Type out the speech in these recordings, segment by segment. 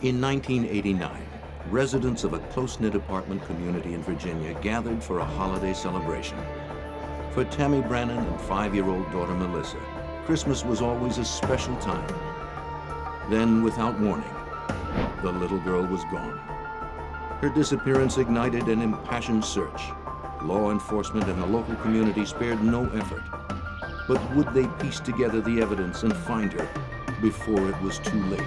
In 1989, residents of a close-knit apartment community in Virginia gathered for a holiday celebration. For Tammy Brannon and 5-year-old daughter Melissa, Christmas was always a special time. Then, without warning, the little girl was gone. Her disappearance ignited an impassioned search. Law enforcement and the local community spared no effort. But would they piece together the evidence and find her before it was too late?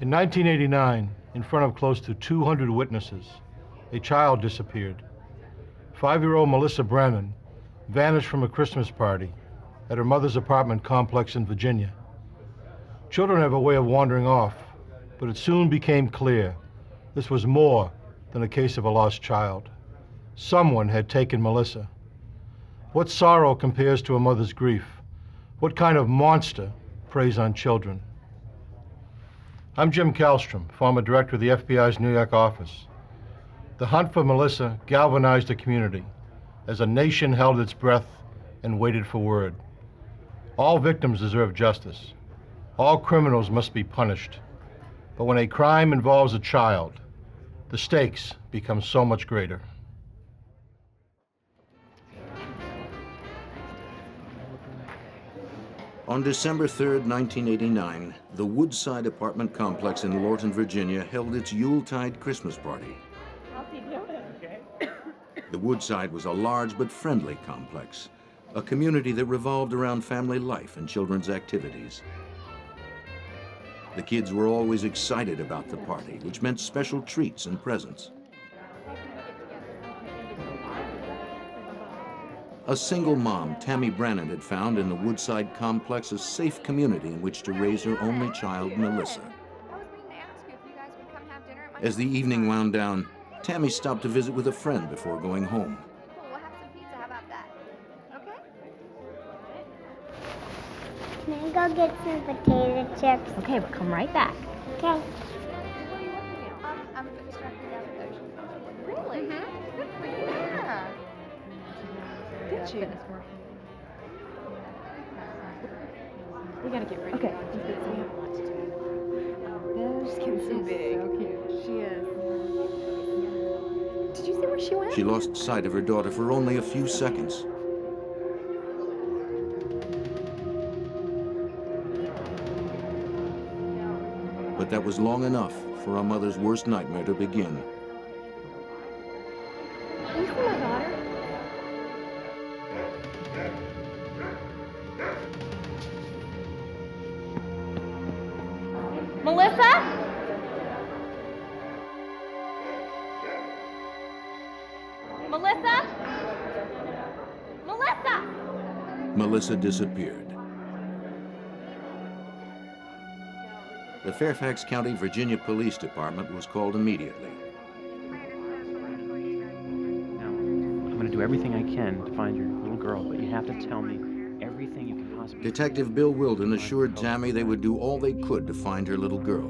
In 1989, in front of close to 200 witnesses, a child disappeared. 5-year-old Melissa Brannon vanished from a Christmas party at her mother's apartment complex in Virginia. Children have a way of wandering off, but it soon became clear this was more than a case of a lost child. Someone had taken Melissa. What sorrow compares to a mother's grief? What kind of monster preys on children? I'm Jim Kallstrom, former director of the FBI's New York office. The hunt for Melissa galvanized the community as a nation held its breath and waited for word. All victims deserve justice. All criminals must be punished. But when a crime involves a child, the stakes become so much greater. On December 3rd, 1989, the Woodside apartment complex in Lorton, Virginia held its Yuletide Christmas party. The Woodside was a large but friendly complex, a community that revolved around family life and children's activities. The kids were always excited about the party, which meant special treats and presents. A single mom, Tammy Brannon, had found in the Woodside complex a safe community in which to raise her only child, Melissa. As the evening wound down, Tammy stopped to visit with a friend before going home. Cool, we'll have some pizza. How about that? Okay? Can I go get some potato chips? Okay, we'll come right back. Okay. I'm extracting out the ocean. Really? Mm-hmm. Good for you. Yeah. Did you? We gotta get ready. Okay. We have a lot to do. She's getting so big. So cute. She is. Did you see where she went? She lost sight of her daughter for only a few seconds. But that was long enough for a mother's worst nightmare to begin. Can you see my daughter? Melissa? Melissa? Melissa? Melissa disappeared. The Fairfax County, Virginia Police Department was called immediately. Now, I'm going to do everything I can to find your little girl, but you have to tell me everything you can possibly. Detective Bill Wilden assured Tammy they would do all they could to find her little girl.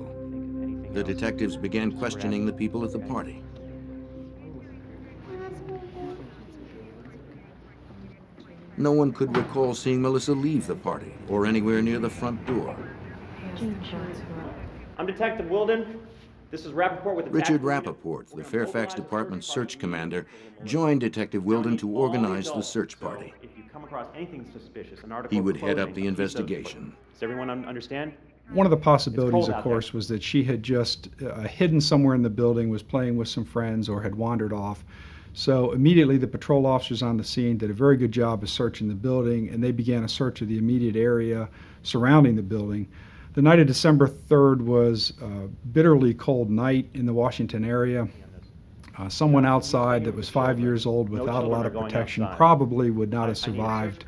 The detectives began questioning the people at the party. No one could recall seeing Melissa leave the party or anywhere near the front door. I'm Detective Wilden. This is Rappaport with the Richard Rappaport, the Fairfax Department's search commander, joined Detective Wilden to organize the search party. If you come across anything suspicious, an article He would head up proposing the a piece of- investigation. Does everyone understand? One of the possibilities, It's cold of out course, there. was that she had just hidden somewhere in the building, was playing with some friends, or had wandered off. So immediately the patrol officers on the scene did a very good job of searching the building, and they began a search of the immediate area surrounding the building. The night of December 3rd was a bitterly cold night in the Washington area. Someone outside that was 5 years old without a lot of protection probably would not have survived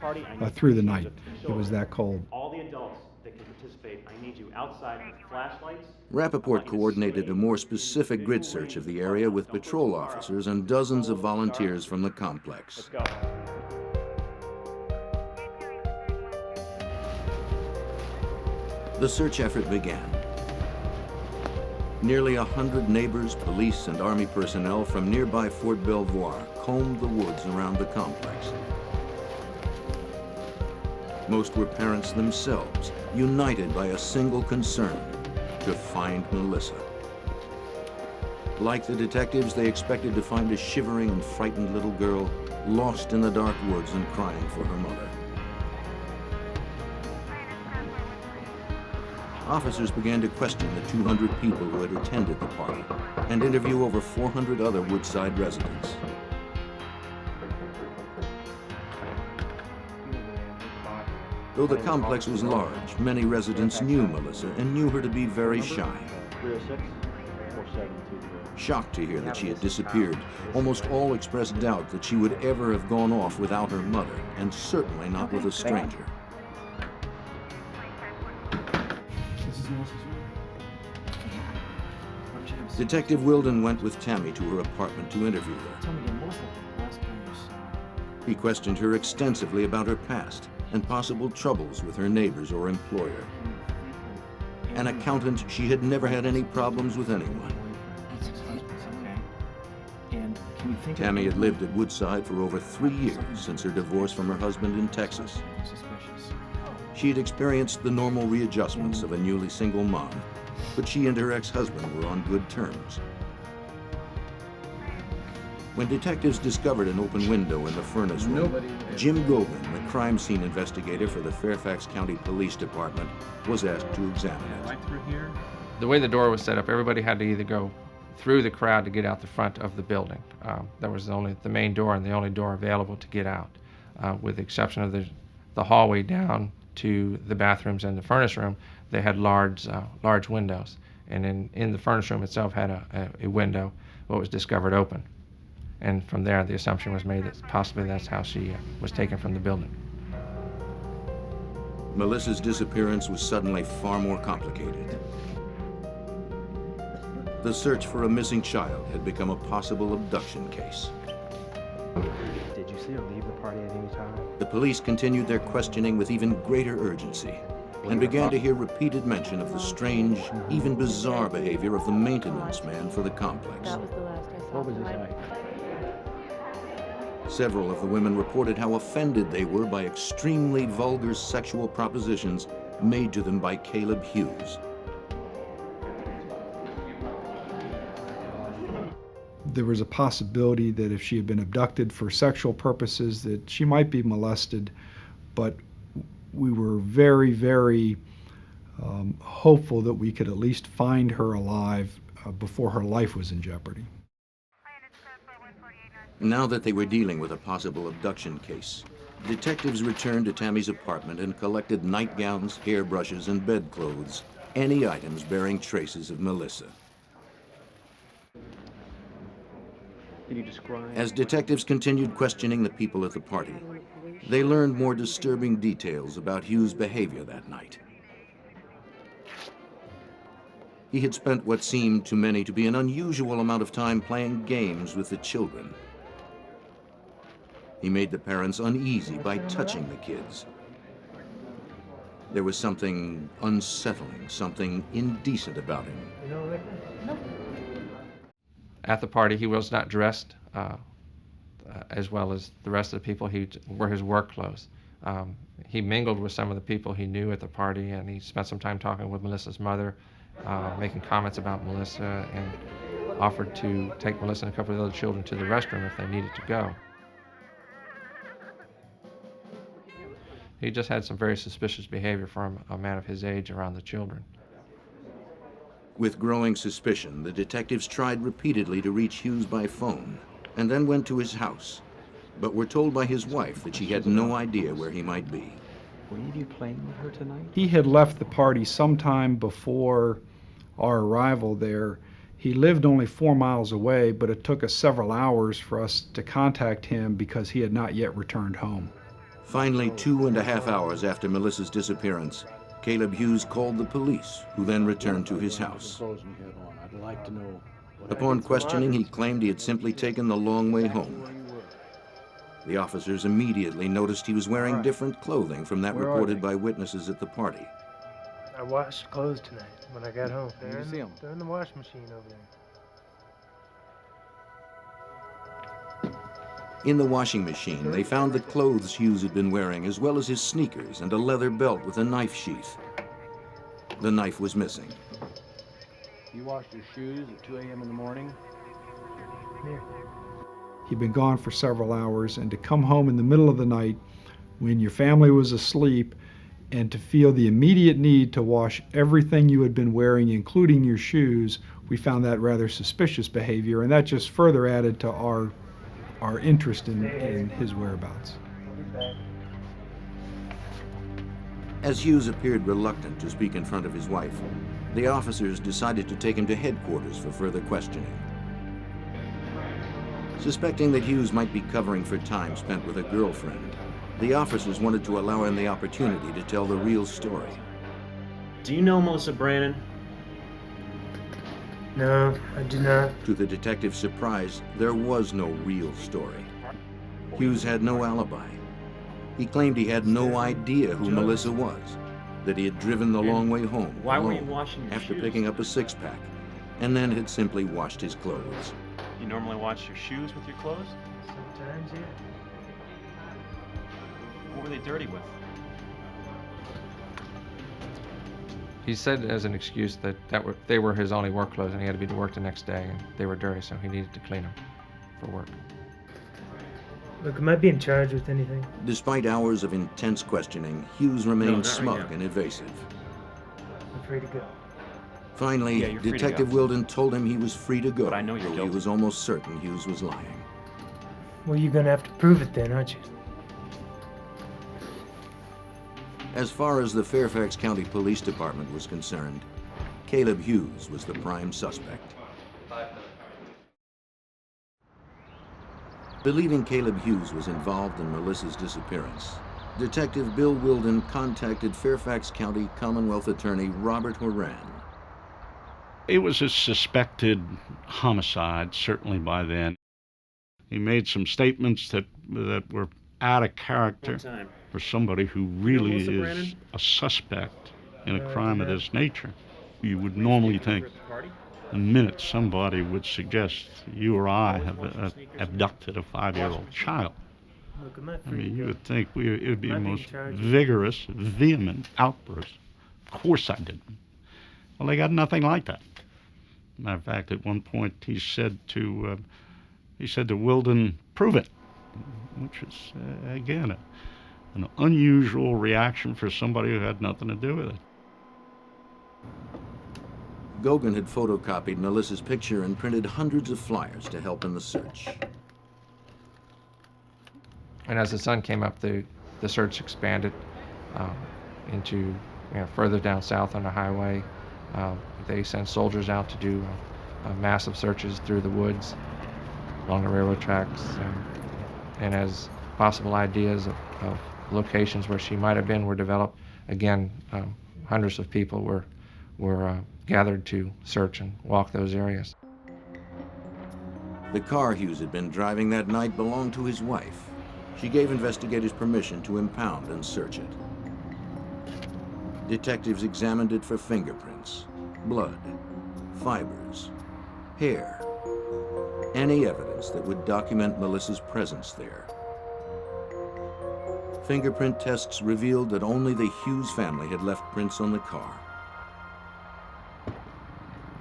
through the night. It was that cold. All the adults that can participate, I need you outside with flashlights. Rappaport coordinated a more specific grid search of the area with patrol officers and dozens of volunteers from the complex. Let's go. The search effort began. Nearly 100 neighbors, police, and Army personnel from nearby Fort Belvoir combed the woods around the complex. Most were parents themselves, united by a single concern: to find Melissa. Like the detectives, they expected to find a shivering and frightened little girl lost in the dark woods and crying for her mother. Officers began to question the 200 people who had attended the party and interview over 400 other Woodside residents. Though the complex was large, many residents knew Melissa and knew her to be very shy. Shocked to hear that she had disappeared, almost all expressed doubt that she would ever have gone off without her mother, and certainly not with a stranger. Detective Wilden went with Tammy to her apartment to interview her. He questioned her extensively about her past and possible troubles with her neighbors or employer. An accountant, she had never had any problems with anyone. Tammy had lived at Woodside for over 3 years since her divorce from her husband in Texas. She had experienced the normal readjustments of a newly single mom, but she and her ex-husband were on good terms. When detectives discovered an open window in the furnace room, Jim Gobin, the crime scene investigator for the Fairfax County Police Department, was asked to examine it. Right through here? The way the door was set up, everybody had to either go through the crowd to get out the front of the building. That was only the main door and the only door available to get out, with the exception of the hallway down to the bathrooms and the furnace room. They had large windows, and in the furnace room itself had a window, what was discovered open. And from there, the assumption was made that possibly that's how she was taken from the building. Melissa's disappearance was suddenly far more complicated. The search for a missing child had become a possible abduction case. Did you see her leave the party at any time? The police continued their questioning with even greater urgency and began to hear repeated mention of the strange, even bizarre behavior of the maintenance man for the complex. That was the last I saw. What was his him. height? Several of the women reported how offended they were by extremely vulgar sexual propositions made to them by Caleb Hughes. There was a possibility that if she had been abducted for sexual purposes, that she might be molested, but we were very, very hopeful that we could at least find her alive before her life was in jeopardy. Now that they were dealing with a possible abduction case, detectives returned to Tammy's apartment and collected nightgowns, hairbrushes, and bedclothes, any items bearing traces of Melissa. Can you describe? As detectives continued questioning the people at the party, they learned more disturbing details about Hughes' behavior that night. He had spent what seemed to many to be an unusual amount of time playing games with the children. He made the parents uneasy by touching the kids. There was something unsettling, something indecent about him. At the party, he was not dressed as well as the rest of the people. He wore his work clothes. He mingled with some of the people he knew at the party, and he spent some time talking with Melissa's mother, making comments about Melissa, and offered to take Melissa and a couple of the other children to the restroom if they needed to go. He just had some very suspicious behavior from a man of his age around the children. With growing suspicion, the detectives tried repeatedly to reach Hughes by phone, and then went to his house, but were told by his wife that she had no idea where he might be. Were any of you playing with her tonight? He had left the party sometime before our arrival there. He lived only 4 miles away, but it took us several hours for us to contact him because he had not yet returned home. Finally, 2.5 hours after Melissa's disappearance, Caleb Hughes called the police, who then returned to his house. Upon questioning, he claimed he had simply taken the long way home. The officers immediately noticed he was wearing different clothing from that reported by witnesses at the party. I washed clothes tonight when I got home. They're in the wash machine over there. In the washing machine, they found the clothes Hughes had been wearing, as well as his sneakers and a leather belt with a knife sheath. The knife was missing. You washed your shoes at 2 a.m. in the morning? Here. He'd been gone for several hours, and to come home in the middle of the night when your family was asleep and to feel the immediate need to wash everything you had been wearing, including your shoes, we found that rather suspicious behavior, and that just further added to our interest in his whereabouts. As Hughes appeared reluctant to speak in front of his wife, the officers decided to take him to headquarters for further questioning. Suspecting that Hughes might be covering for time spent with a girlfriend, the officers wanted to allow him the opportunity to tell the real story. Do you know Melissa Brannon? No, I do not. To the detective's surprise, there was no real story. Hughes had no alibi. He claimed he had no idea who Melissa was, that he had driven the long way home Why were you alone washing your after shoes? picking up a six-pack, and then had simply washed his clothes. You normally wash your shoes with your clothes? Sometimes, yeah. What were they dirty with? He said as an excuse that they were his only work clothes and he had to be to work the next day and they were dirty, so he needed to clean them for work. Look, am I being charged with anything? Despite hours of intense questioning, Hughes remained smug and evasive. I'm free to go. Finally, Yeah, you're free to Detective go. Wilden told him he was free to go, But I know you're though he guilty. was almost certain Hughes was lying. Well, you're gonna have to prove it then, aren't you? As far as the Fairfax County Police Department was concerned, Caleb Hughes was the prime suspect. Believing Caleb Hughes was involved in Melissa's disappearance, Detective Bill Wilden contacted Fairfax County Commonwealth Attorney Robert Horan. It was a suspected homicide, certainly by then. He made some statements that were out of character One time. for somebody who really Melissa is Brannon? a suspect in a crime of this nature. You would normally think the minute somebody would suggest you or I have abducted a 5-year-old child, Look, am I I free mean, to you go? would think it would be Am I the being most charged? vigorous, vehement outburst. Of course I didn't. Well, they got nothing like that. Matter of fact, at one point he said to Wilden, "Prove it," which is again an unusual reaction for somebody who had nothing to do with it. Gogan had photocopied Melissa's picture and printed hundreds of flyers to help in the search. And as the sun came up, the search expanded into further down south on the highway. They sent soldiers out to do massive searches through the woods, along the railroad tracks, and as possible ideas of locations where she might have been were developed, again, hundreds of people were gathered to search and walk those areas. The car Hughes had been driving that night belonged to his wife. She gave investigators permission to impound and search it. Detectives examined it for fingerprints, blood, fibers, hair, any evidence that would document Melissa's presence there. Fingerprint tests revealed that only the Hughes family had left prints on the car.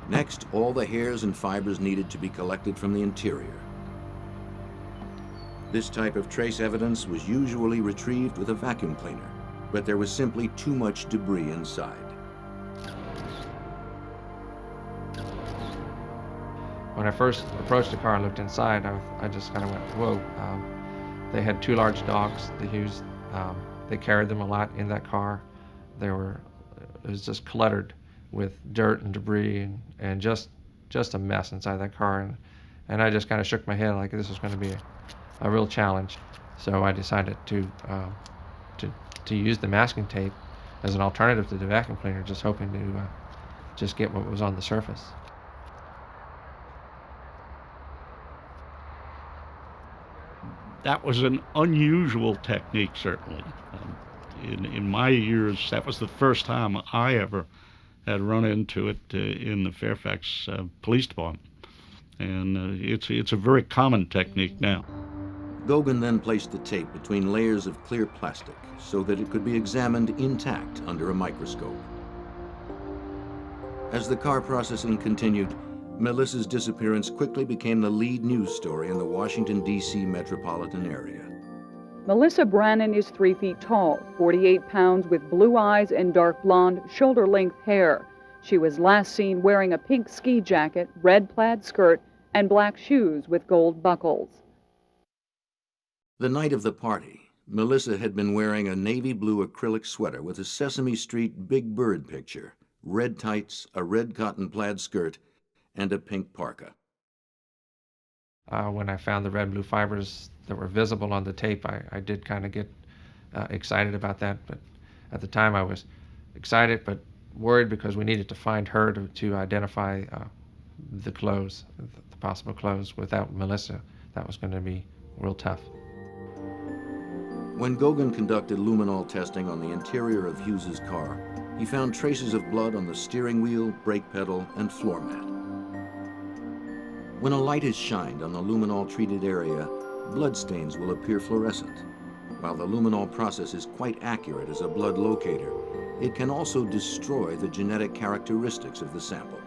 Next, all the hairs and fibers needed to be collected from the interior. This type of trace evidence was usually retrieved with a vacuum cleaner, but there was simply too much debris inside. When I first approached the car and looked inside, I just kind of went, whoa. They had 2 large dogs, the Hughes. They carried them a lot in that car. It was just cluttered with dirt and debris and just a mess inside that car. And I just kind of shook my head like this was going to be a real challenge. So I decided to use the masking tape as an alternative to the vacuum cleaner, just hoping to just get what was on the surface. That was an unusual technique, certainly. In my years, that was the first time I ever had run into it in the Fairfax Police Department. And it's a very common technique now. Gauguin then placed the tape between layers of clear plastic so that it could be examined intact under a microscope. As the car processing continued, Melissa's disappearance quickly became the lead news story in the Washington, D.C. metropolitan area. Melissa Brannon is 3 feet tall, 48 pounds, with blue eyes and dark blonde, shoulder-length hair. She was last seen wearing a pink ski jacket, red plaid skirt, and black shoes with gold buckles. The night of the party, Melissa had been wearing a navy blue acrylic sweater with a Sesame Street Big Bird picture, red tights, a red cotton plaid skirt, and a pink parka. When I found the red and blue fibers that were visible on the tape, I did kind of get excited about that. But at the time, I was excited but worried because we needed to find her to identify the clothes, the possible clothes. Without Melissa, that was going to be real tough. When Gauguin conducted luminol testing on the interior of Hughes's car, he found traces of blood on the steering wheel, brake pedal, and floor mat. When a light is shined on the luminol-treated area, bloodstains will appear fluorescent. While the luminol process is quite accurate as a blood locator, it can also destroy the genetic characteristics of the sample.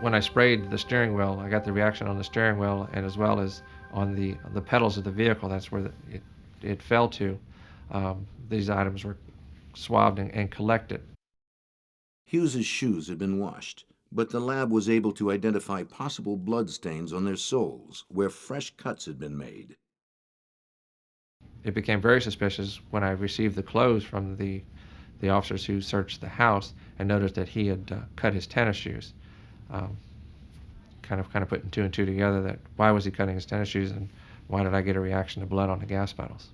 When I sprayed the steering wheel, I got the reaction on the steering wheel and as well as on the pedals of the vehicle. That's where it fell to. These items were swabbed and collected. Hughes's shoes had been washed, but the lab was able to identify possible blood stains on their soles where fresh cuts had been made. It became very suspicious when I received the clothes from the officers who searched the house and noticed that he had cut his tennis shoes. Kind of putting two and two together, that why was he cutting his tennis shoes and why did I get a reaction to blood on the gas pedals?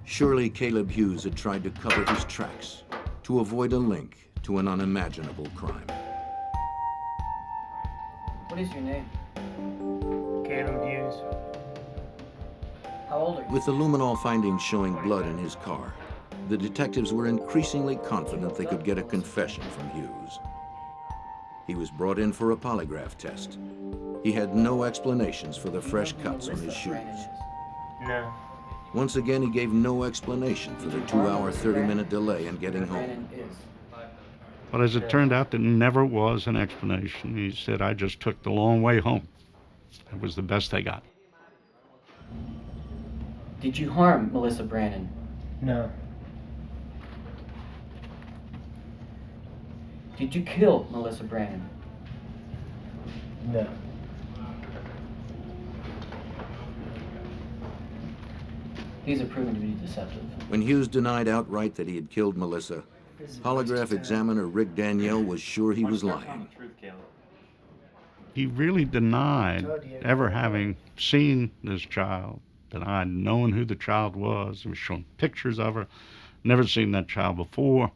Surely Caleb Hughes had tried to cover his tracks to avoid a link to an unimaginable crime. What is your name? Caleb Hughes. How old are you? With the luminol findings showing blood in his car, the detectives were increasingly confident they could get a confession from Hughes. He was brought in for a polygraph test. He had no explanations for the fresh cuts on his shoes. No. Once again, he gave no explanation for the 2-hour, 30-minute delay in getting home. But as it turned out, there never was an explanation. He said, I just took the long way home. It was the best they got. Did you harm Melissa Brannon? No. Did you kill Melissa Brannon? No. These are proven to be deceptive. When Hughes denied outright that he had killed Melissa, polygraph examiner Rick Danielle was sure he was lying. He really denied ever having seen this child, denied knowing who the child was. He was showing pictures of her, never seen that child before.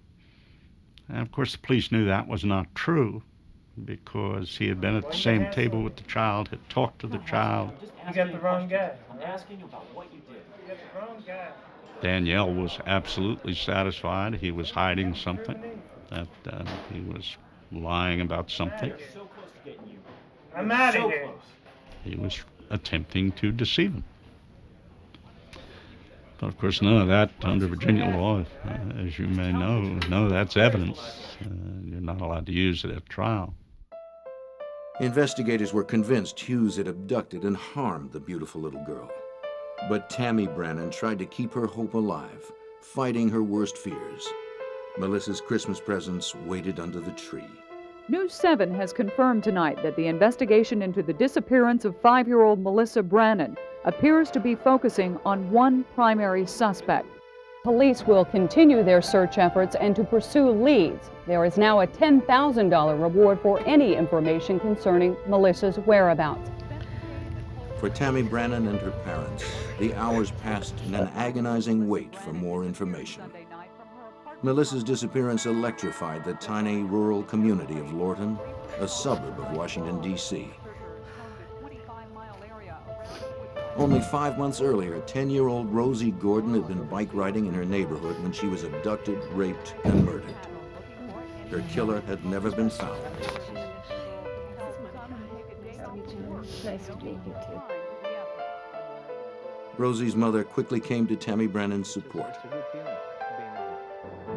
And of course the police knew that was not true because he had been at the same table with the child, had talked to the child. You got the wrong guy. I'm asking you about what you did. You got the wrong guy. Danielle was absolutely satisfied he was hiding something, that he was lying about something. So close to getting you. I'm out of So here. close. He was attempting to deceive him. But of course, none of that under Virginia law, as you may know, none of that's evidence. You're not allowed to use it at trial. Investigators were convinced Hughes had abducted and harmed the beautiful little girl. But Tammy Brannon tried to keep her hope alive, fighting her worst fears. Melissa's Christmas presents waited under the tree. News 7 has confirmed tonight that the investigation into the disappearance of 5-year-old Melissa Brannon appears to be focusing on one primary suspect. Police will continue their search efforts and to pursue leads. There is now a $10,000 reward for any information concerning Melissa's whereabouts. For Tammy Brannon and her parents, the hours passed in an agonizing wait for more information. Sunday night from her Melissa's disappearance electrified the tiny rural community of Lorton, a suburb of Washington, D.C. Only 5 months earlier, 10-year-old Rosie Gordon had been bike riding in her neighborhood when she was abducted, raped, and murdered. Her killer had never been found. Nice to meet you too. Rosie's mother quickly came to Tammy Brannan's support.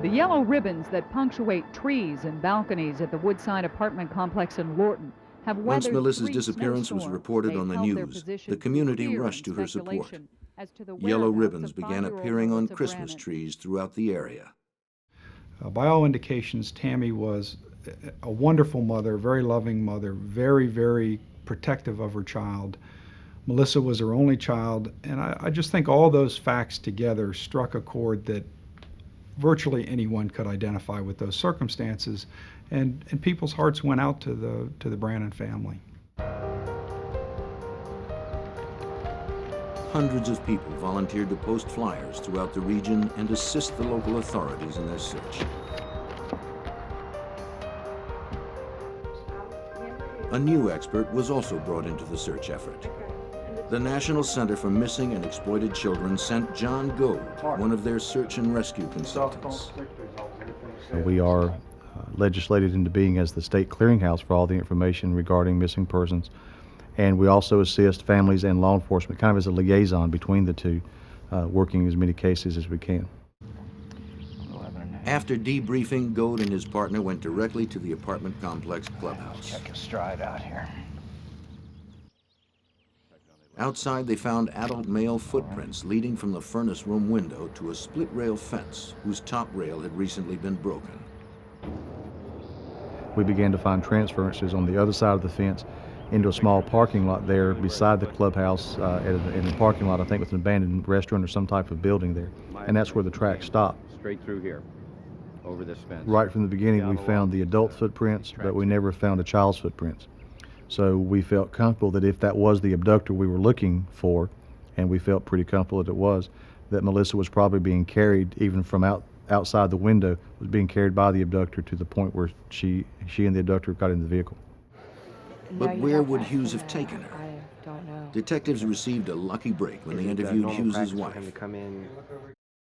The yellow ribbons that punctuate trees and balconies at the Woodside apartment complex in Lorton have Once weathered Melissa's 3 disappearance was snowstorms. reported They've on the held their news, position the community fear rushed to and her support. speculation as to the Yellow whereabouts ribbons of began 5-year-old appearing on Melissa Christmas Brannan. trees throughout the area. By all indications, Tammy was a wonderful mother, very loving mother, very, very protective of her child. Melissa was her only child, and I just think all those facts together struck a chord that virtually anyone could identify with those circumstances, and people's hearts went out to the Brannan family. Hundreds of people volunteered to post flyers throughout the region and assist the local authorities in their search. A new expert was also brought into the search effort. The National Center for Missing and Exploited Children sent John Gold, one of their search and rescue consultants. We are legislated into being as the state clearinghouse for all the information regarding missing persons, and we also assist families and law enforcement kind of as a liaison between the two, working as many cases as we can. After debriefing, Gold and his partner went directly to the apartment complex clubhouse. Check his stride out here. Outside, they found adult male footprints leading from the furnace room window to a split rail fence whose top rail had recently been broken. We began to find transferences on the other side of the fence into a small parking lot there beside the clubhouse, in the parking lot, I think, with an abandoned restaurant or some type of building there. And that's where the track stopped. Straight through here, over this fence. Right from the beginning, we found the adult footprints, but we never found a child's footprints. So we felt comfortable that if that was the abductor we were looking for, and we felt pretty comfortable that it was, that Melissa was probably being carried, even from outside the window, was being carried by the abductor to the point where she and the abductor got in the vehicle. But where would Hughes have taken her? I don't know. Detectives received a lucky break when they interviewed Hughes's wife.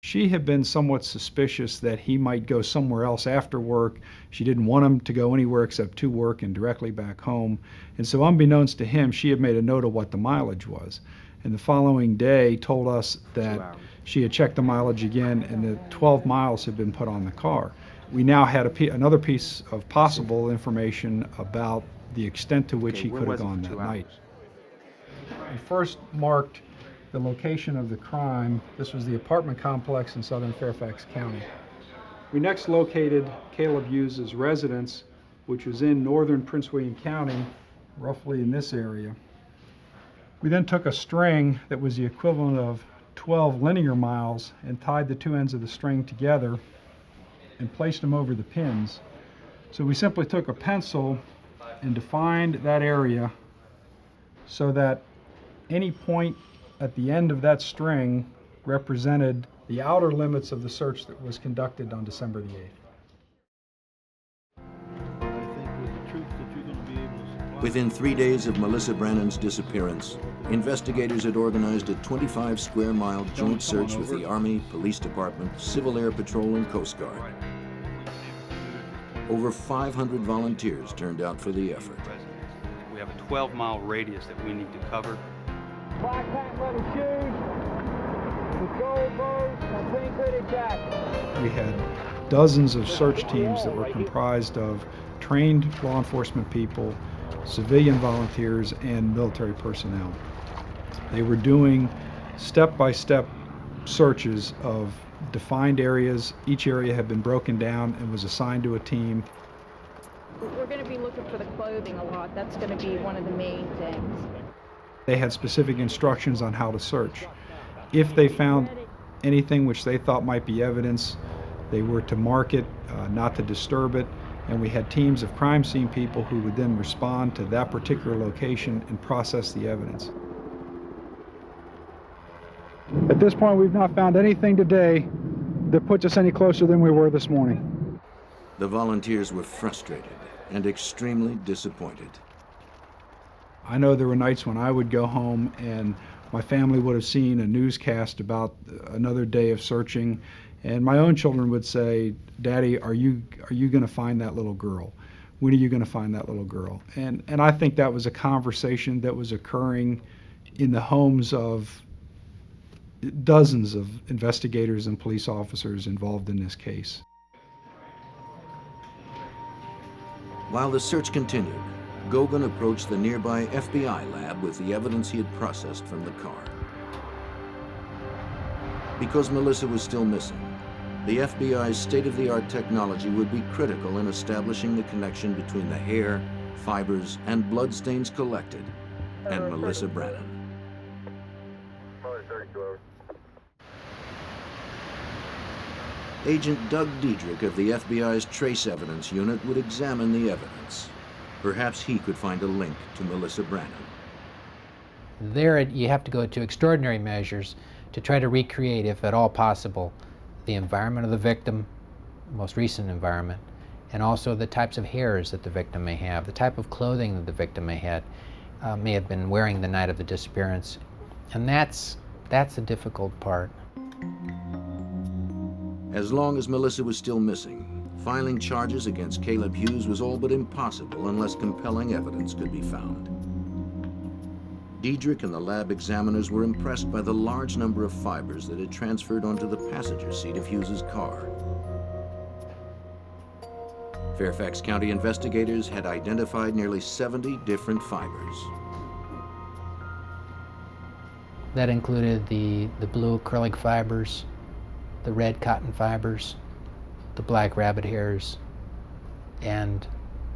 She had been somewhat suspicious that he might go somewhere else after work. She didn't want him to go anywhere except to work and directly back home. And so unbeknownst to him, she had made a note of what the mileage was. And the following day told us that she had checked the mileage again and that 12 miles had been put on the car. We now had another piece of possible information about the extent to which he could have gone that night. We first marked the location of the crime. This was the apartment complex in southern Fairfax County. We next located Caleb Hughes' residence, which was in northern Prince William County, roughly in this area. We then took a string that was the equivalent of 12 linear miles and tied the two ends of the string together and placed them over the pins. So we simply took a pencil and defined that area so that any point at the end of that string represented the outer limits of the search that was conducted on December the 8th. Within 3 days of Melissa Brannan's disappearance, investigators had organized a 25-square-mile joint search with the Army, Police Department, Civil Air Patrol, and Coast Guard. Over 500 volunteers turned out for the effort. We have a 12-mile radius that we need to cover. Black patent leather shoes, with gold bows, and a pink hooded jacket. We had dozens of search teams that were comprised of trained law enforcement people, civilian volunteers, and military personnel. They were doing step-by-step searches of defined areas. Each area had been broken down and was assigned to a team. We're going to be looking for the clothing a lot. That's going to be one of the main things. They had specific instructions on how to search. If they found anything which they thought might be evidence, they were to mark it, not to disturb it, and we had teams of crime scene people who would then respond to that particular location and process the evidence. At this point, we've not found anything today that puts us any closer than we were this morning. The volunteers were frustrated and extremely disappointed. I know there were nights when I would go home and my family would have seen a newscast about another day of searching, and my own children would say, "Daddy, are you going to find that little girl? When are you going to find that little girl?" And I think that was a conversation that was occurring in the homes of dozens of investigators and police officers involved in this case. While the search continued, Goguen approached the nearby FBI lab with the evidence he had processed from the car. Because Melissa was still missing, the FBI's state-of-the-art technology would be critical in establishing the connection between the hair, fibers, and bloodstains collected and Melissa Brannon. Agent Doug Diedrich of the FBI's Trace Evidence Unit would examine the evidence. Perhaps he could find a link to Melissa Brannon. There you have to go to extraordinary measures to try to recreate, if at all possible, the environment of the victim, most recent environment, and also the types of hairs that the victim may have, the type of clothing that the victim may have been wearing the night of the disappearance. And that's the difficult part. As long as Melissa was still missing, filing charges against Caleb Hughes was all but impossible unless compelling evidence could be found. Diedrich and the lab examiners were impressed by the large number of fibers that had transferred onto the passenger seat of Hughes's car. Fairfax County investigators had identified nearly 70 different fibers. That included the blue acrylic fibers, the red cotton fibers, the black rabbit hairs, and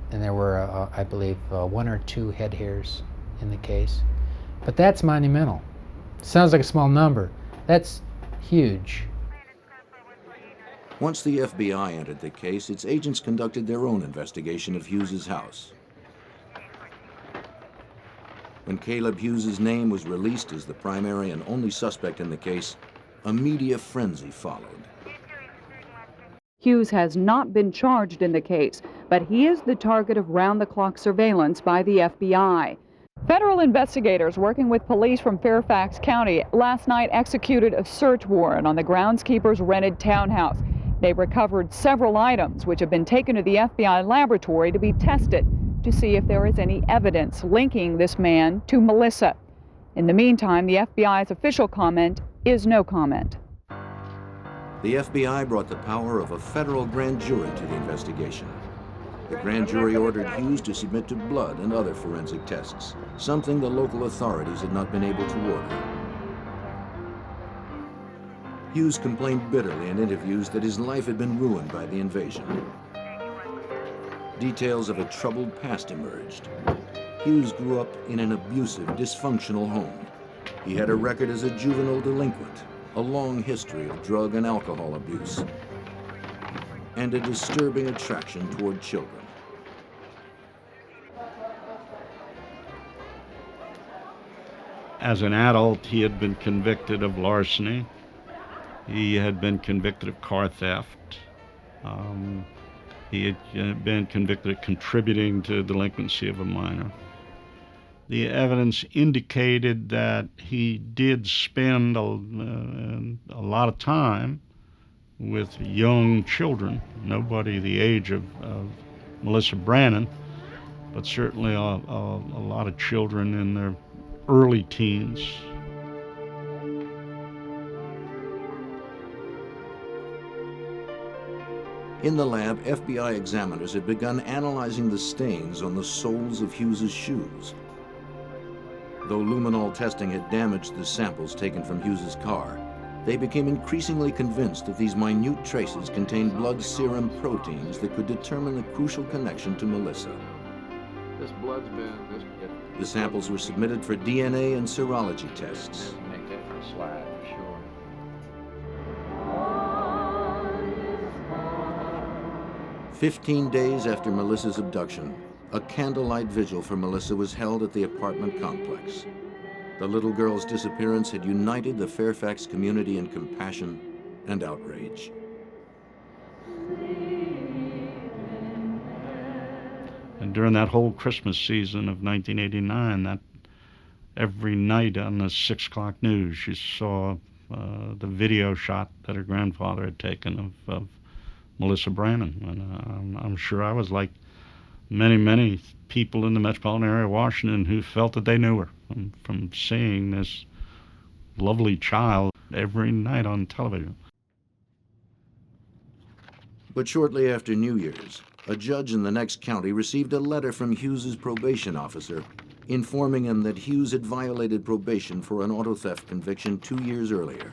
there were, I believe, 1 or 2 head hairs in the case. But that's monumental. Sounds like a small number. That's huge. Once the FBI entered the case, its agents conducted their own investigation of Hughes's house. When Caleb Hughes's name was released as the primary and only suspect in the case, a media frenzy followed. Hughes has not been charged in the case, but he is the target of round-the-clock surveillance by the FBI. Federal investigators working with police from Fairfax County last night executed a search warrant on the groundskeeper's rented townhouse. They recovered several items which have been taken to the FBI laboratory to be tested to see if there is any evidence linking this man to Melissa. In the meantime, the FBI's official comment is no comment. The FBI brought the power of a federal grand jury to the investigation. The grand jury ordered Hughes to submit to blood and other forensic tests, something the local authorities had not been able to order. Hughes complained bitterly in interviews that his life had been ruined by the invasion. Details of a troubled past emerged. Hughes grew up in an abusive, dysfunctional home. He had a record as a juvenile delinquent, a long history of drug and alcohol abuse, and a disturbing attraction toward children. As an adult, he had been convicted of larceny. He had been convicted of car theft. He had been convicted of contributing to delinquency of a minor. The evidence indicated that he did spend a lot of time with young children, nobody the age of Melissa Brannon, but certainly a lot of children in their early teens. In the lab, FBI examiners had begun analyzing the stains on the soles of Hughes's shoes. Though luminol testing had damaged the samples taken from Hughes's car, they became increasingly convinced that these minute traces contained blood serum proteins that could determine the crucial connection to Melissa. This blood's been... The samples were submitted for DNA and serology tests. Make that for a slide, for sure. 15 days after Melissa's abduction, a candlelight vigil for Melissa was held at the apartment complex. The little girl's disappearance had united the Fairfax community in compassion and outrage. And during that whole Christmas season of 1989, that every night on the 6 o'clock news, you saw the video shot that her grandfather had taken of Melissa Brannon. And I'm sure I was like many, many people in the metropolitan area of Washington who felt that they knew her from seeing this lovely child every night on television. But shortly after New Year's, a judge in the next county received a letter from Hughes's probation officer informing him that Hughes had violated probation for an auto theft conviction 2 years earlier.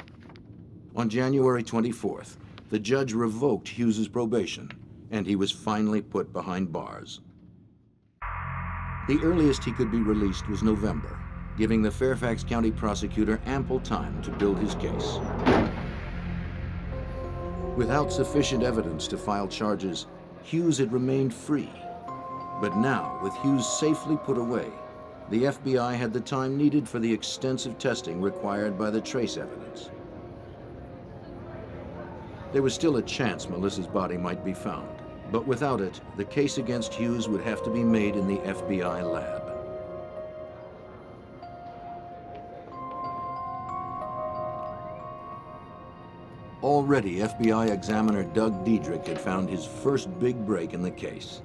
On January 24th, the judge revoked Hughes's probation, and he was finally put behind bars. The earliest he could be released was November, giving the Fairfax County prosecutor ample time to build his case. Without sufficient evidence to file charges, Hughes had remained free. But now, with Hughes safely put away, the FBI had the time needed for the extensive testing required by the trace evidence. There was still a chance Melissa's body might be found, but without it, the case against Hughes would have to be made in the FBI lab. Already, FBI examiner Doug Diedrich had found his first big break in the case.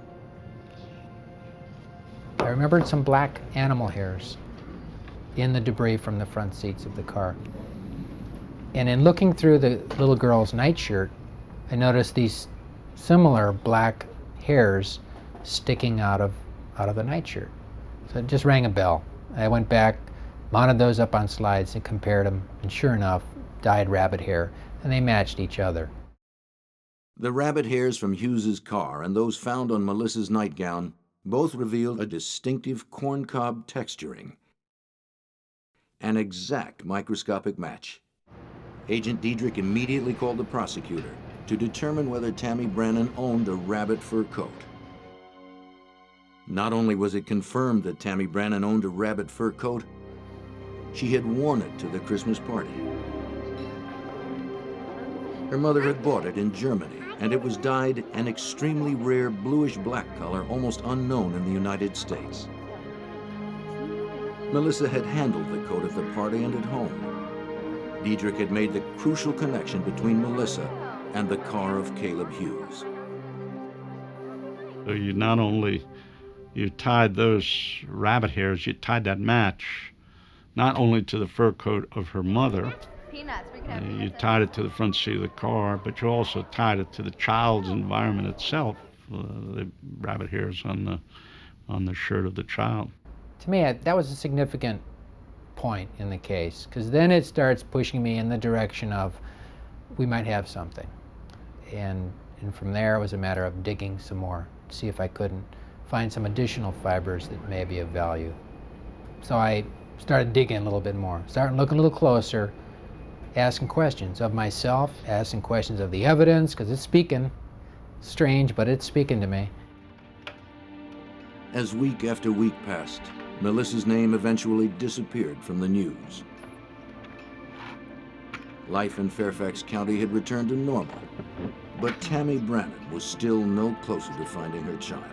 I remembered some black animal hairs in the debris from the front seats of the car. And in looking through the little girl's nightshirt, I noticed these similar black hairs sticking out of the nightshirt. So it just rang a bell. I went back, mounted those up on slides and compared them, and sure enough, dyed rabbit hair, and they matched each other. The rabbit hairs from Hughes's car and those found on Melissa's nightgown both revealed a distinctive corncob texturing. An exact microscopic match. Agent Diedrich immediately called the prosecutor to determine whether Tammy Brannon owned a rabbit fur coat. Not only was it confirmed that Tammy Brannon owned a rabbit fur coat, she had worn it to the Christmas party. Her mother had bought it in Germany, and it was dyed an extremely rare bluish-black color almost unknown in the United States. Melissa had handled the coat at the party and at home. Diedrich had made the crucial connection between Melissa and the car of Caleb Hughes. So you not only, you tied those rabbit hairs, you tied that match not only to the fur coat of her mother, you tied it to the front seat of the car, but you also tied it to the child's environment itself, the rabbit hairs on the shirt of the child. To me, that was a significant point in the case, because then it starts pushing me in the direction of we might have something. And from there, it was a matter of digging some more, to see if I couldn't find some additional fibers that may be of value. So I started digging a little bit more, starting looking a little closer, asking questions of myself, asking questions of the evidence, because it's speaking. Strange, but it's speaking to me. As week after week passed, Melissa's name eventually disappeared from the news. Life in Fairfax County had returned to normal, but Tammy Brannon was still no closer to finding her child.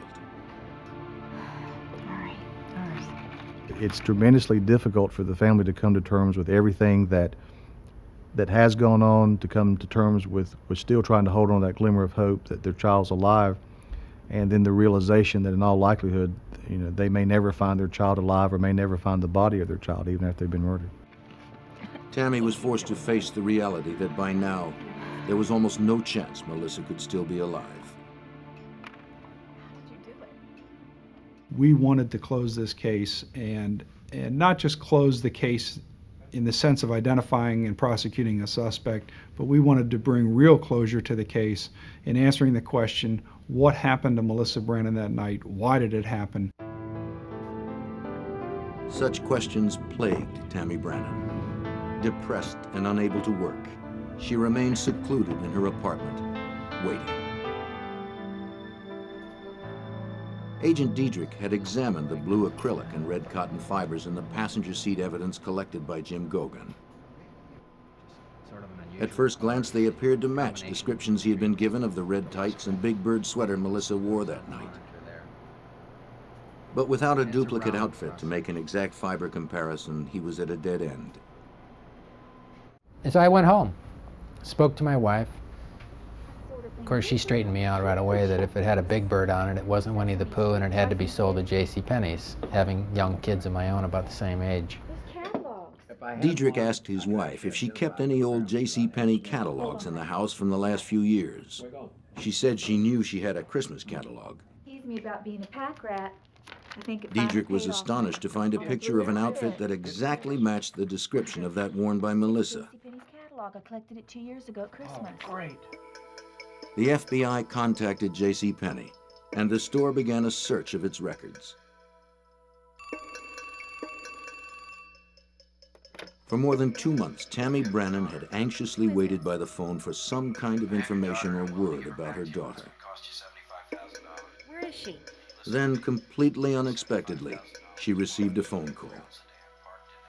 It's tremendously difficult for the family to come to terms with everything that has gone on, to come to terms with still trying to hold on to that glimmer of hope that their child's alive, and then the realization that in all likelihood, they may never find their child alive or may never find the body of their child even after they've been murdered. Tammy was forced to face the reality that by now, there was almost no chance Melissa could still be alive. We wanted to close this case and not just close the case in the sense of identifying and prosecuting a suspect, but we wanted to bring real closure to the case in answering the question, what happened to Melissa Brannon that night? Why did it happen? Such questions plagued Tammy Brannon. Depressed and unable to work, she remained secluded in her apartment, waiting. Agent Diedrich had examined the blue acrylic and red cotton fibers in the passenger seat evidence collected by Jim Gogan. At first glance, they appeared to match descriptions he had been given of the red tights and big bird sweater Melissa wore that night. But without a duplicate outfit to make an exact fiber comparison, he was at a dead end. And so I went home, spoke to my wife. Of course, she straightened me out right away that if it had a big bird on it, it wasn't Winnie the Pooh, and it had to be sold at JCPenney's, having young kids of my own about the same age. Diedrich asked his wife if she kept any old JCPenney catalogs in the house from the last few years. She said she knew she had a Christmas catalog. Teased me about being a pack rat. I think it Diedrich was paid off. astonished to find a picture of an outfit that exactly matched the description of that worn by Melissa. JCPenney's catalog. I collected it 2 years ago at Christmas. Oh, great. The FBI contacted JCPenney, and the store began a search of its records. For more than 2 months, Tammy Brannan had anxiously waited by the phone for some kind of information or word about her daughter. Where is she? Then, completely unexpectedly, she received a phone call.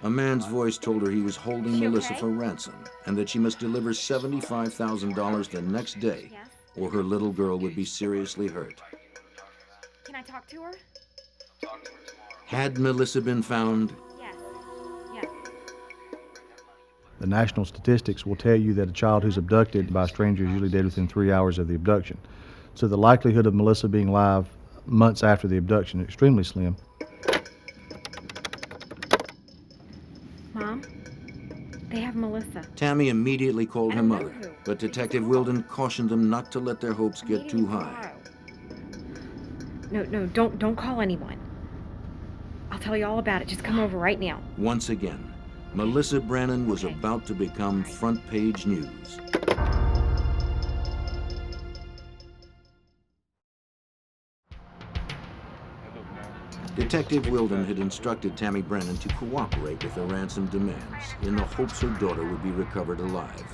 A man's voice told her he was holding Melissa for ransom and that she must deliver $75,000 the next day, or her little girl would be seriously hurt. Can I talk to her? Had Melissa been found? Yes. Yes. The national statistics will tell you that a child who's abducted by a stranger is usually dead within 3 hours of the abduction. So the likelihood of Melissa being alive months after the abduction is extremely slim. Mom, they have Melissa. Tammy immediately called her mother, but Detective Wilden cautioned them not to let their hopes get too high. No, don't call anyone. I'll tell you all about it. Just come over right now. Once again, Melissa Brannan was about to become front-page news. Detective Wilden had instructed Tammy Brannan to cooperate with the ransom demands in the hopes her daughter would be recovered alive.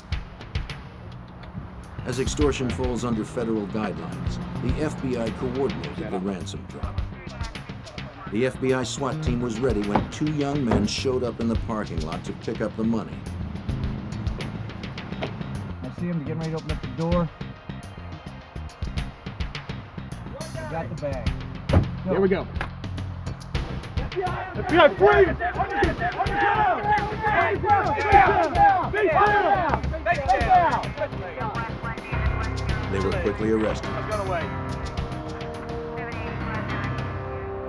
As extortion falls under federal guidelines, the FBI coordinated the ransom drop. The FBI SWAT team was ready when 2 young men showed up in the parking lot to pick up the money. I see him getting ready to open up the door. Got the bag. Go. Here we go. FBI, freeze! They were quickly arrested.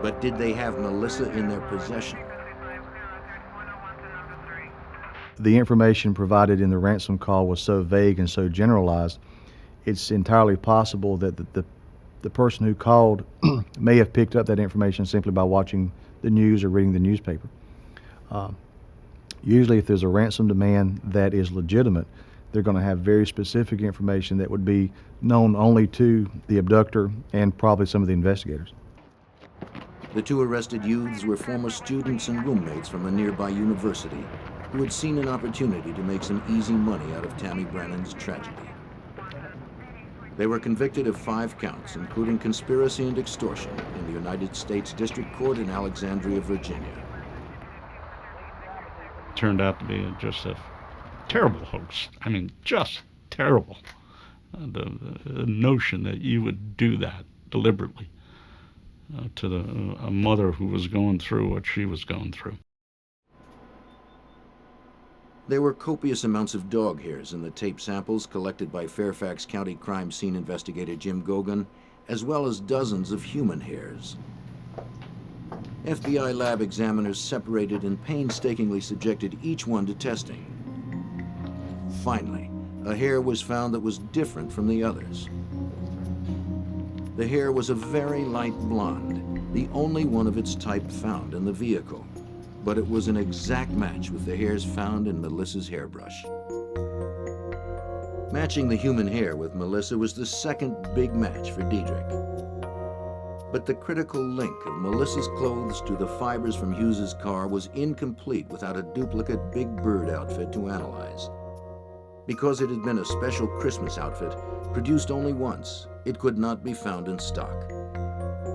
But did they have Melissa in their possession? The information provided in the ransom call was so vague and so generalized, it's entirely possible that the person who called may have picked up that information simply by watching the news or reading the newspaper. Usually if there's a ransom demand that is legitimate, they're going to have very specific information that would be known only to the abductor and probably some of the investigators. The 2 arrested youths were former students and roommates from a nearby university who had seen an opportunity to make some easy money out of Tammy Brannan's tragedy. They were convicted of 5 counts, including conspiracy and extortion, in the United States District Court in Alexandria, Virginia. Turned out to be just a terrible hoax. I mean, just terrible. The notion that you would do that deliberately to a mother who was going through what she was going through. There were copious amounts of dog hairs in the tape samples collected by Fairfax County crime scene investigator Jim Gogan, as well as dozens of human hairs. FBI lab examiners separated and painstakingly subjected each one to testing. Finally, a hair was found that was different from the others. The hair was a very light blonde, the only one of its type found in the vehicle. But it was an exact match with the hairs found in Melissa's hairbrush. Matching the human hair with Melissa was the second big match for Diedrich. But the critical link of Melissa's clothes to the fibers from Hughes's car was incomplete without a duplicate Big Bird outfit to analyze. Because it had been a special Christmas outfit, produced only once, it could not be found in stock.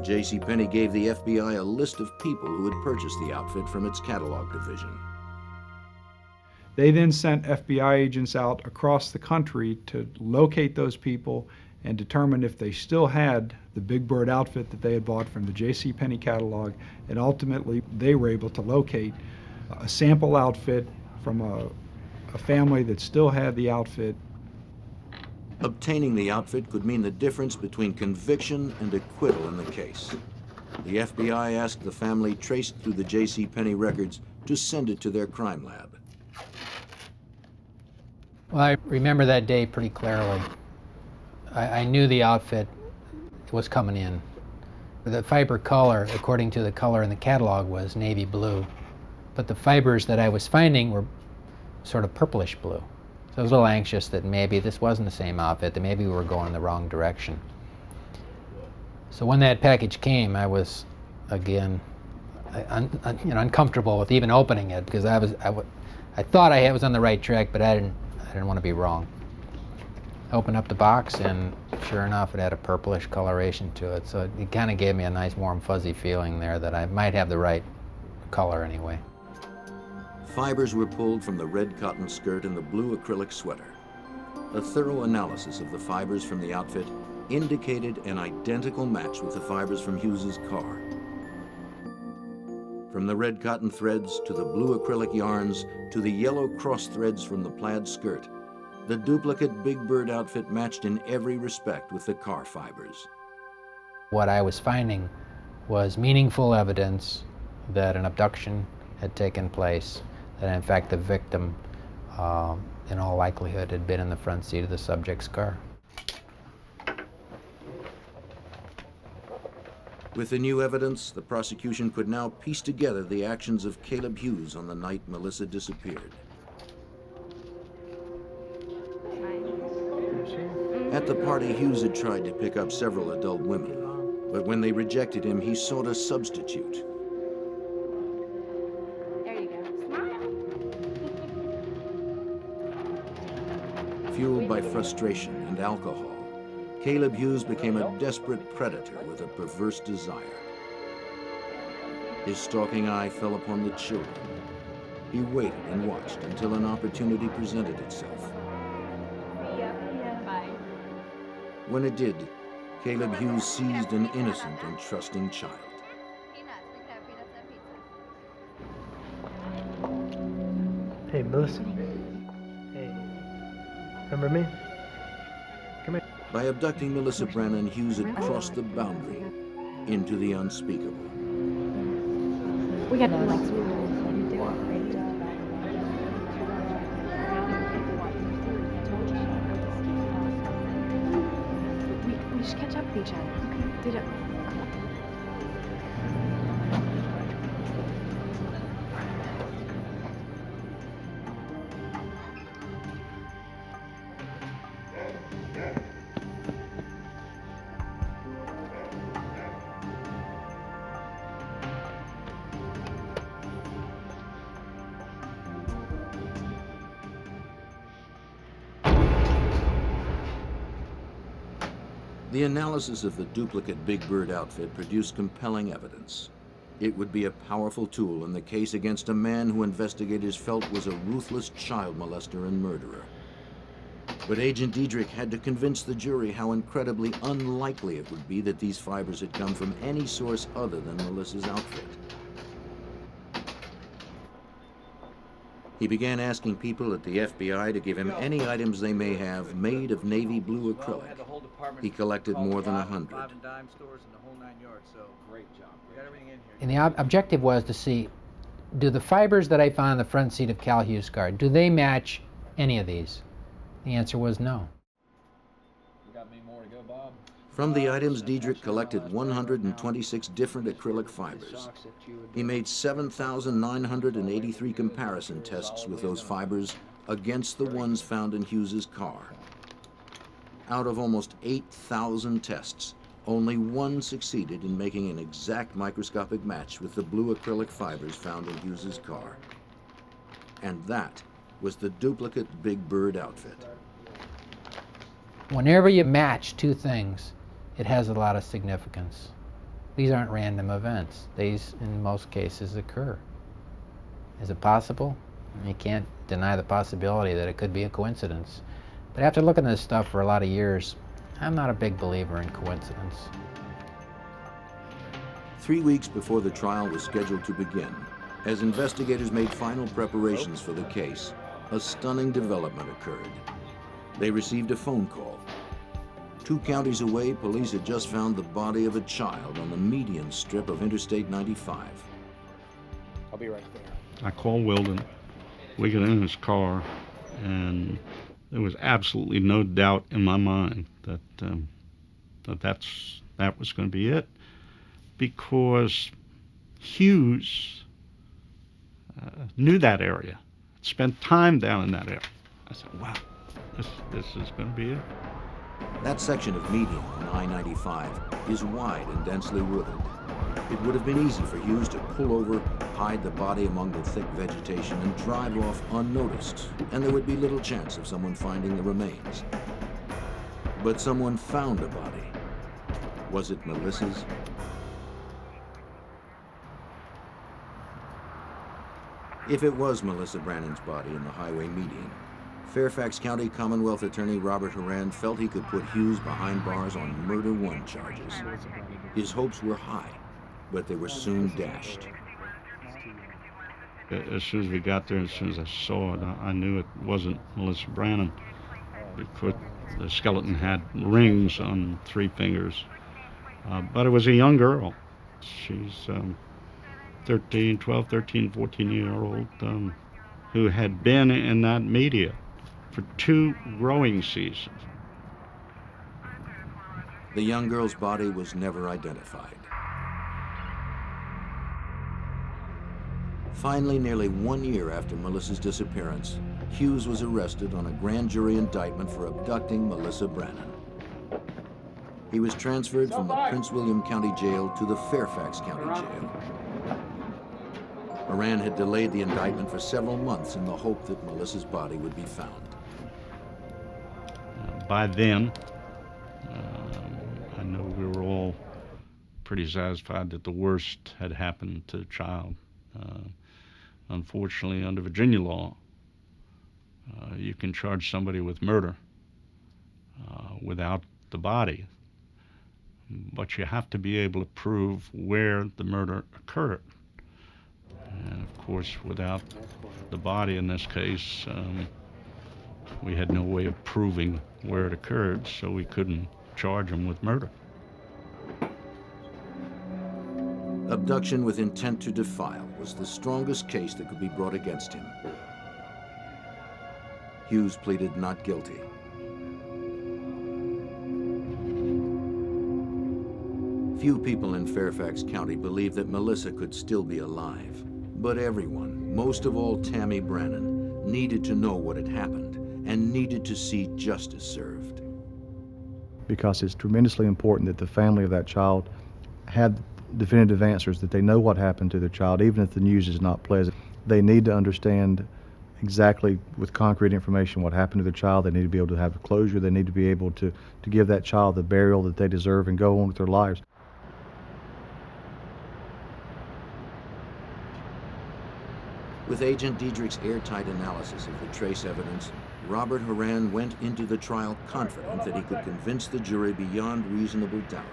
JCPenney gave the FBI a list of people who had purchased the outfit from its catalog division. They then sent FBI agents out across the country to locate those people and determined if they still had the Big Bird outfit that they had bought from the JCPenney catalog, and ultimately they were able to locate a sample outfit from a family that still had the outfit. Obtaining the outfit could mean the difference between conviction and acquittal in the case. The FBI asked the family traced through the JCPenney records to send it to their crime lab. Well, I remember that day pretty clearly. I knew the outfit was coming in. The fiber color, according to the color in the catalog, was navy blue, but the fibers that I was finding were sort of purplish blue. So I was a little anxious that maybe this wasn't the same outfit, that maybe we were going in the wrong direction. So when that package came, I was, again, uncomfortable with even opening it, because I thought I was on the right track, but I didn't want to be wrong. I opened up the box, and sure enough, it had a purplish coloration to it. So it kind of gave me a nice, warm, fuzzy feeling there that I might have the right color anyway. Fibers were pulled from the red cotton skirt and the blue acrylic sweater. A thorough analysis of the fibers from the outfit indicated an identical match with the fibers from Hughes's car. From the red cotton threads to the blue acrylic yarns to the yellow cross threads from the plaid skirt, the duplicate Big Bird outfit matched in every respect with the car fibers. What I was finding was meaningful evidence that an abduction had taken place, that in fact the victim, in all likelihood, had been in the front seat of the subject's car. With the new evidence, the prosecution could now piece together the actions of Caleb Hughes on the night Melissa disappeared. At the party, Hughes had tried to pick up several adult women, but when they rejected him, he sought a substitute. There you go. Smile. Fueled by frustration and alcohol, Caleb Hughes became a desperate predator with a perverse desire. His stalking eye fell upon the children. He waited and watched until an opportunity presented itself. When it did, Caleb Hughes seized an innocent and trusting child. Hey, Melissa. Hey. Remember me? Come here. By abducting Melissa Brannon, Hughes had crossed the boundary into the unspeakable. We got to like we should catch up with each other. Okay. Did it? The analysis of the duplicate Big Bird outfit produced compelling evidence. It would be a powerful tool in the case against a man who investigators felt was a ruthless child molester and murderer. But Agent Diedrich had to convince the jury how incredibly unlikely it would be that these fibers had come from any source other than Melissa's outfit. He began asking people at the FBI to give him any items they may have made of navy blue acrylic. He collected more than 100. And the objective was to see, do the fibers that I found in the front seat of Cal Hughes' car, do they match any of these? The answer was no. From the items, Diedrich collected 126 different acrylic fibers. He made 7,983 comparison tests with those fibers against the ones found in Hughes's car. Out of almost 8,000 tests, only one succeeded in making an exact microscopic match with the blue acrylic fibers found in Hughes's car. And that was the duplicate Big Bird outfit. Whenever you match two things, it has a lot of significance. These aren't random events. These, in most cases, occur. Is it possible? You can't deny the possibility that it could be a coincidence. But after looking at this stuff for a lot of years, I'm not a big believer in coincidence. 3 weeks before the trial was scheduled to begin, as investigators made final preparations for the case, a stunning development occurred. They received a phone call. 2 counties away, police had just found the body of a child on the median strip of Interstate 95. I'll be right there. I call Weldon. We get in his car, and there was absolutely no doubt in my mind that that was going to be it, because Hughes knew that area, spent time down in that area. I said, wow, this is going to be it. That section of median on I-95 is wide and densely wooded. It would have been easy for Hughes to pull over, hide the body among the thick vegetation, and drive off unnoticed, and there would be little chance of someone finding the remains. But someone found a body. Was it Melissa's? If it was Melissa Brannan's body in the highway median, Fairfax County Commonwealth Attorney Robert Horan felt he could put Hughes behind bars on murder one charges. His hopes were high, but they were soon dashed. As soon as we got there, as soon as I saw it, I knew it wasn't Melissa Brannan, because the skeleton had rings on 3 fingers. But it was a young girl. She's 13, 14-year-old who had been in that media for 2 growing seasons. The young girl's body was never identified. Finally, nearly 1 year after Melissa's disappearance, Hughes was arrested on a grand jury indictment for abducting Melissa Brannan. He was transferred from the Prince William County Jail to the Fairfax County Jail. Horan had delayed the indictment for several months in the hope that Melissa's body would be found. By then, I know we were all pretty satisfied that the worst had happened to the child. Unfortunately, under Virginia law, you can charge somebody with murder without the body, but you have to be able to prove where the murder occurred. And of course, without the body in this case, we had no way of proving where it occurred, so we couldn't charge him with murder. Abduction with intent to defile was the strongest case that could be brought against him. Hughes pleaded not guilty. Few people in Fairfax County believed that Melissa could still be alive, but everyone, most of all Tammy Brannan, needed to know what had happened and needed to see justice served. Because it's tremendously important that the family of that child had definitive answers, that they know what happened to their child, even if the news is not pleasant. They need to understand exactly with concrete information what happened to their child. They need to be able to have closure. They need to be able to give that child the burial that they deserve and go on with their lives. With Agent Diedrich's airtight analysis of the trace evidence, Robert Horan went into the trial confident that he could convince the jury beyond reasonable doubt.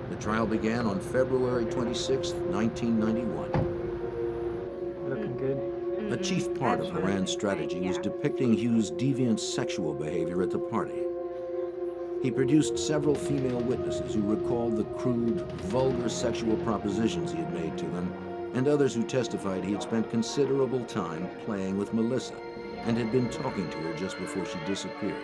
The trial began on February 26, 1991. Looking good. A chief part of Horan's strategy was depicting Hughes' deviant sexual behavior at the party. He produced several female witnesses who recalled the crude, vulgar sexual propositions he had made to them, and others who testified he had spent considerable time playing with Melissa and had been talking to her just before she disappeared.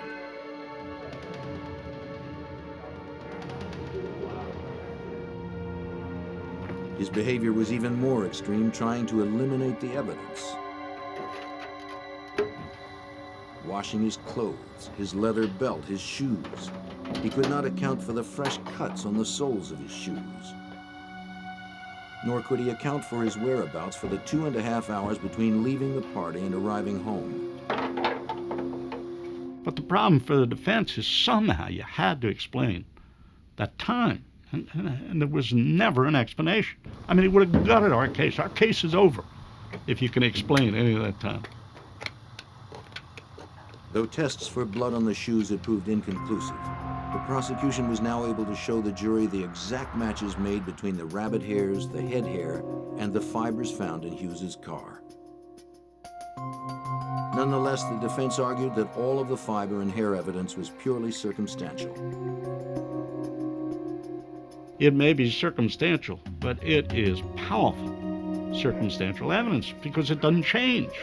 His behavior was even more extreme, trying to eliminate the evidence. Washing his clothes, his leather belt, his shoes. He could not account for the fresh cuts on the soles of his shoes. Nor could he account for his whereabouts for the 2.5 hours between leaving the party and arriving home. But the problem for the defense is somehow you had to explain that time. And there was never an explanation. I mean, it would have gutted our case. Our case is over if you can explain any of that time. Though tests for blood on the shoes had proved inconclusive, the prosecution was now able to show the jury the exact matches made between the rabbit hairs, the head hair, and the fibers found in Hughes's car. Nonetheless, the defense argued that all of the fiber and hair evidence was purely circumstantial. It may be circumstantial, but it is powerful circumstantial evidence because it doesn't change.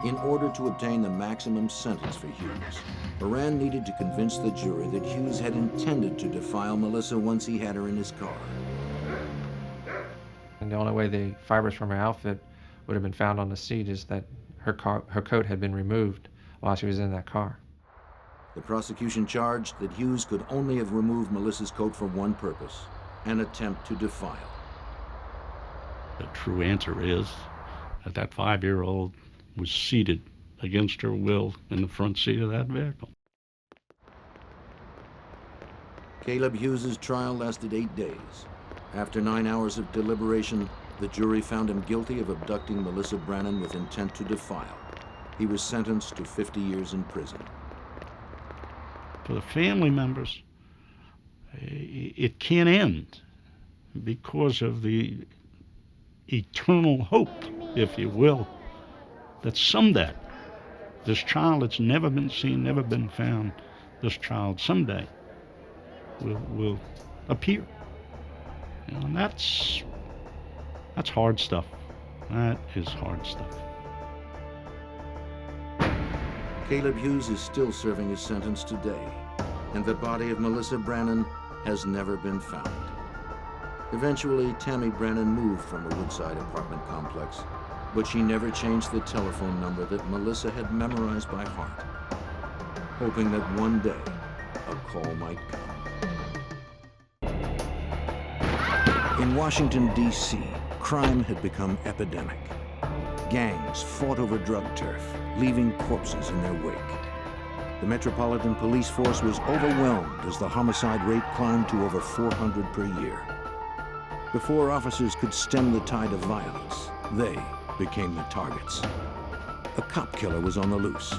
In order to obtain the maximum sentence for Hughes, Moran needed to convince the jury that Hughes had intended to defile Melissa once he had her in his car. And the only way the fibers from her outfit would have been found on the seat is that her coat had been removed while she was in that car. The prosecution charged that Hughes could only have removed Melissa's coat for one purpose, an attempt to defile. The true answer is that that 5-year-old was seated against her will in the front seat of that vehicle. Caleb Hughes's trial lasted 8 days. After 9 hours of deliberation, the jury found him guilty of abducting Melissa Brannon with intent to defile. He was sentenced to 50 years in prison. For the family members, it can't end because of the eternal hope, if you will, that someday this child that's never been seen, never been found, this child someday will appear. You know, and that's hard stuff. That is hard stuff. Caleb Hughes is still serving his sentence today, and the body of Melissa Brannon has never been found. Eventually, Tammy Brannon moved from the Woodside apartment complex, but she never changed the telephone number that Melissa had memorized by heart, hoping that one day a call might come. In Washington, D.C., crime had become epidemic. Gangs fought over drug turf, leaving corpses in their wake. The Metropolitan Police Force was overwhelmed as the homicide rate climbed to over 400 per year. Before officers could stem the tide of violence, they became the targets. A cop killer was on the loose,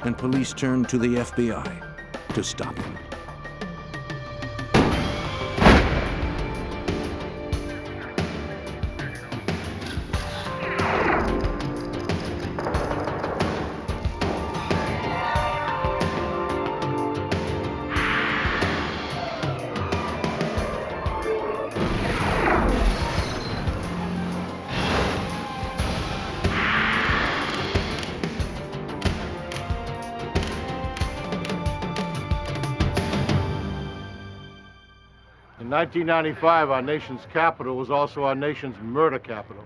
and police turned to the FBI to stop him. In 1995, our nation's capital was also our nation's murder capital.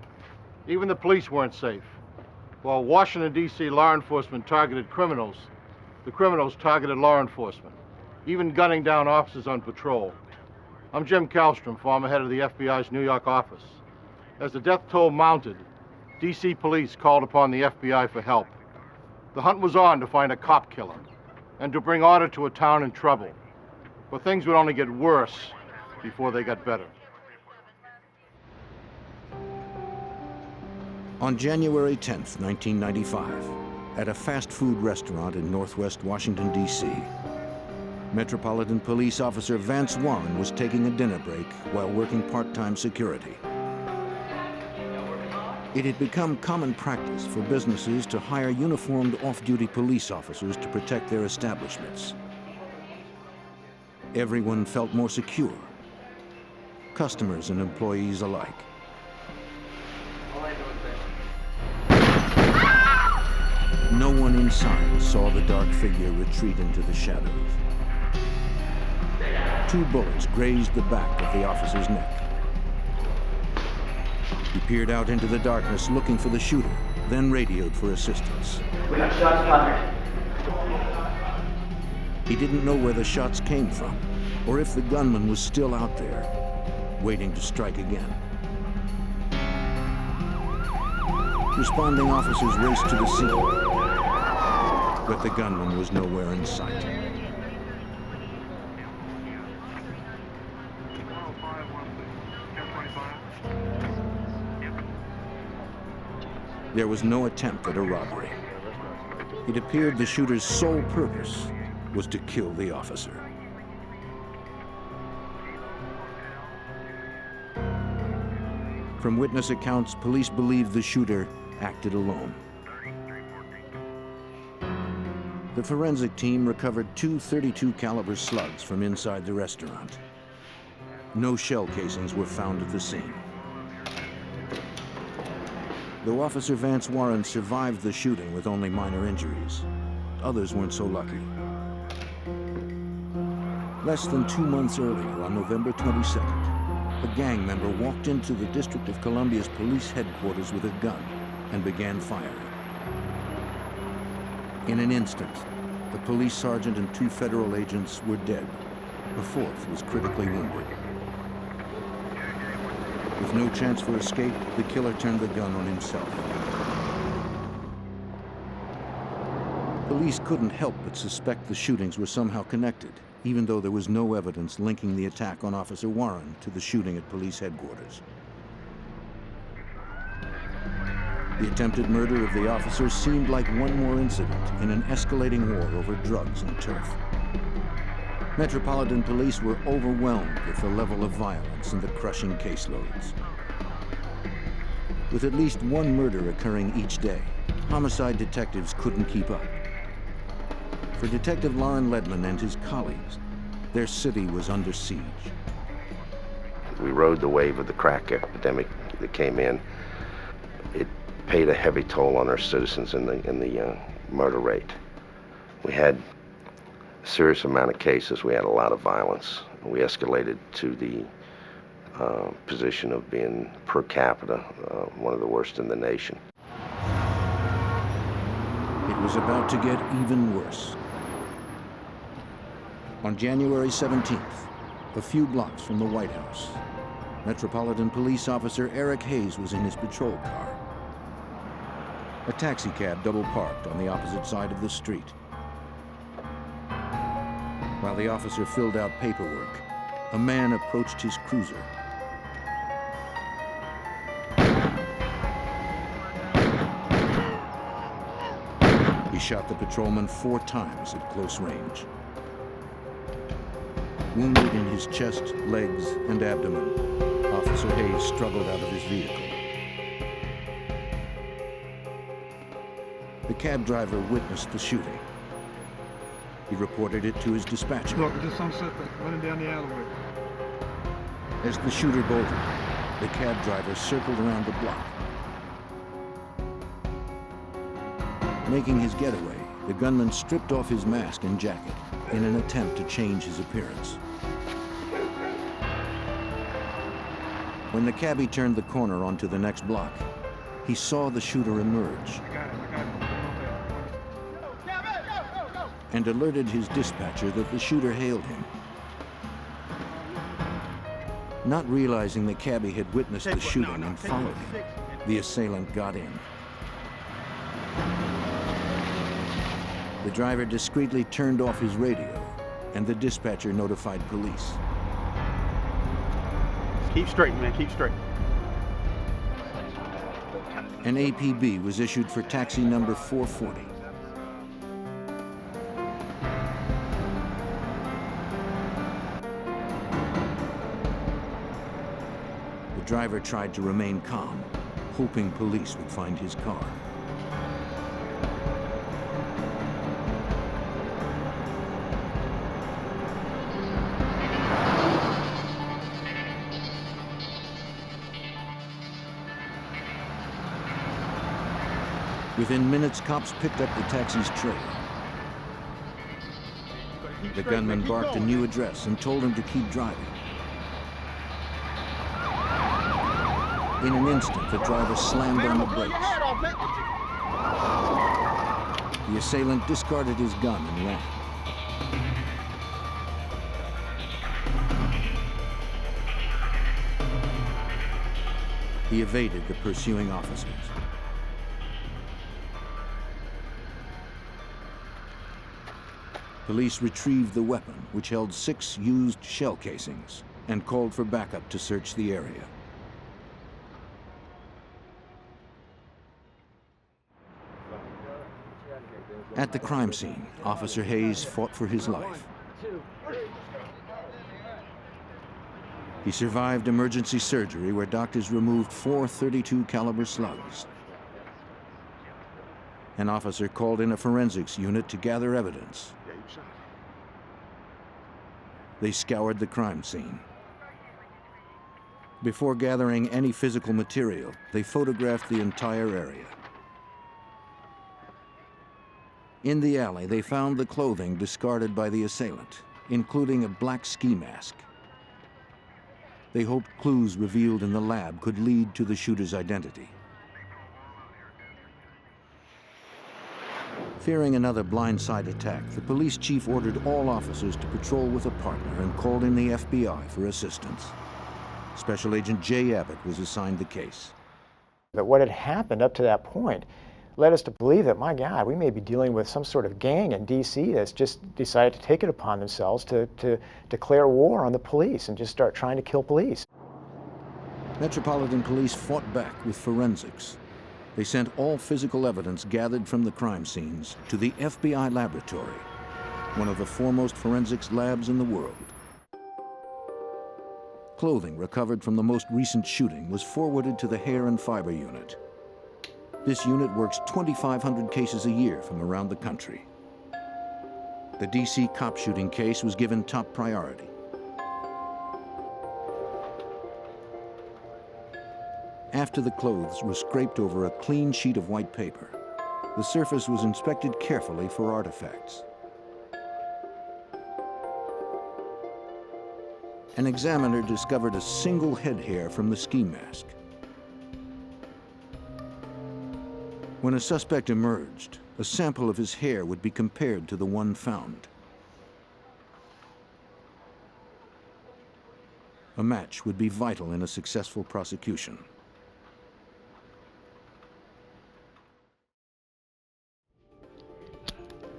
Even the police weren't safe. While Washington, D.C. law enforcement targeted criminals, the criminals targeted law enforcement, even gunning down officers on patrol. I'm Jim Kallstrom, former head of the FBI's New York office. As the death toll mounted, D.C. police called upon the FBI for help. The hunt was on to find a cop killer and to bring order to a town in trouble. But things would only get worse before they got better. On January 10th, 1995, at a fast food restaurant in northwest Washington, D.C., Metropolitan Police Officer Vance Warren was taking a dinner break while working part-time security. It had become common practice for businesses to hire uniformed off-duty police officers to protect their establishments. Everyone felt more secure, customers and employees alike. No one inside saw the dark figure retreat into the shadows. 2 bullets grazed the back of the officer's neck. He peered out into the darkness looking for the shooter, then radioed for assistance. We got shots fired. He didn't know where the shots came from, or if the gunman was still out there, waiting to strike again. Responding officers raced to the scene, but the gunman was nowhere in sight. There was no attempt at a robbery. It appeared the shooter's sole purpose was to kill the officer. From witness accounts, police believe the shooter acted alone. The forensic team recovered two .32 caliber slugs from inside the restaurant. No shell casings were found at the scene. Though Officer Vance Warren survived the shooting with only minor injuries, others weren't so lucky. Less than 2 months earlier, on November 22nd, a gang member walked into the District of Columbia's police headquarters with a gun and began firing. In an instant, the police sergeant and 2 federal agents were dead. A 4th was critically wounded. With no chance for escape, the killer turned the gun on himself. Police couldn't help but suspect the shootings were somehow connected, even though there was no evidence linking the attack on Officer Warren to the shooting at police headquarters. The attempted murder of the officer seemed like one more incident in an escalating war over drugs and turf. Metropolitan Police were overwhelmed with the level of violence and the crushing caseloads. With at least one murder occurring each day, homicide detectives couldn't keep up. For Detective Lauren Ledman and his colleagues, their city was under siege. We rode the wave of the crack epidemic that came in. It paid a heavy toll on our citizens in the murder rate. We had a serious amount of cases. We had a lot of violence. We escalated to the position of being, per capita, one of the worst in the nation. It was about to get even worse. On January 17th, a few blocks from the White House, Metropolitan Police Officer Eric Hayes was in his patrol car. A taxi cab double parked on the opposite side of the street. While the officer filled out paperwork, a man approached his cruiser. He shot the patrolman 4 times at close range. Wounded in his chest, legs, and abdomen, Officer Hayes struggled out of his vehicle. The cab driver witnessed the shooting. He reported it to his dispatcher. Look, there's some suspect running down the alleyway. As the shooter bolted, the cab driver circled around the block. Making his getaway, the gunman stripped off his mask and jacket in an attempt to change his appearance. When the cabbie turned the corner onto the next block, he saw the shooter emerge and alerted his dispatcher that the shooter hailed him. Not realizing the cabbie had witnessed the shooting and followed him, the assailant got in. The driver discreetly turned off his radio, and the dispatcher notified police. Keep straight, man, keep straight. An APB was issued for taxi number 440. The driver tried to remain calm, hoping police would find his car. Within minutes, cops picked up the taxi's trailer. The gunman barked a new address and told him to keep driving. In an instant, the driver slammed on the brakes. The assailant discarded his gun and ran. He evaded the pursuing officers. Police retrieved the weapon, which held 6 used shell casings, and called for backup to search the area. At the crime scene, Officer Hayes fought for his life. He survived emergency surgery where doctors removed 4 .32 caliber slugs. An officer called in a forensics unit to gather evidence. They scoured the crime scene. Before gathering any physical material, they photographed the entire area. In the alley, they found the clothing discarded by the assailant, including a black ski mask. They hoped clues revealed in the lab could lead to the shooter's identity. Fearing another blindside attack, the police chief ordered all officers to patrol with a partner and called in the FBI for assistance. Special Agent Jay Abbott was assigned the case. That what had happened up to that point led us to believe that, my God, we may be dealing with some sort of gang in D.C. that's just decided to take it upon themselves to declare war on the police and just start trying to kill police. Metropolitan Police fought back with forensics. They sent all physical evidence gathered from the crime scenes to the FBI laboratory, one of the foremost forensics labs in the world. Clothing recovered from the most recent shooting was forwarded to the Hair and Fiber Unit. This unit works 2,500 cases a year from around the country. The DC cop shooting case was given top priority. After the clothes were scraped over a clean sheet of white paper, the surface was inspected carefully for artifacts. An examiner discovered a single head hair from the ski mask. When a suspect emerged, a sample of his hair would be compared to the one found. A match would be vital in a successful prosecution.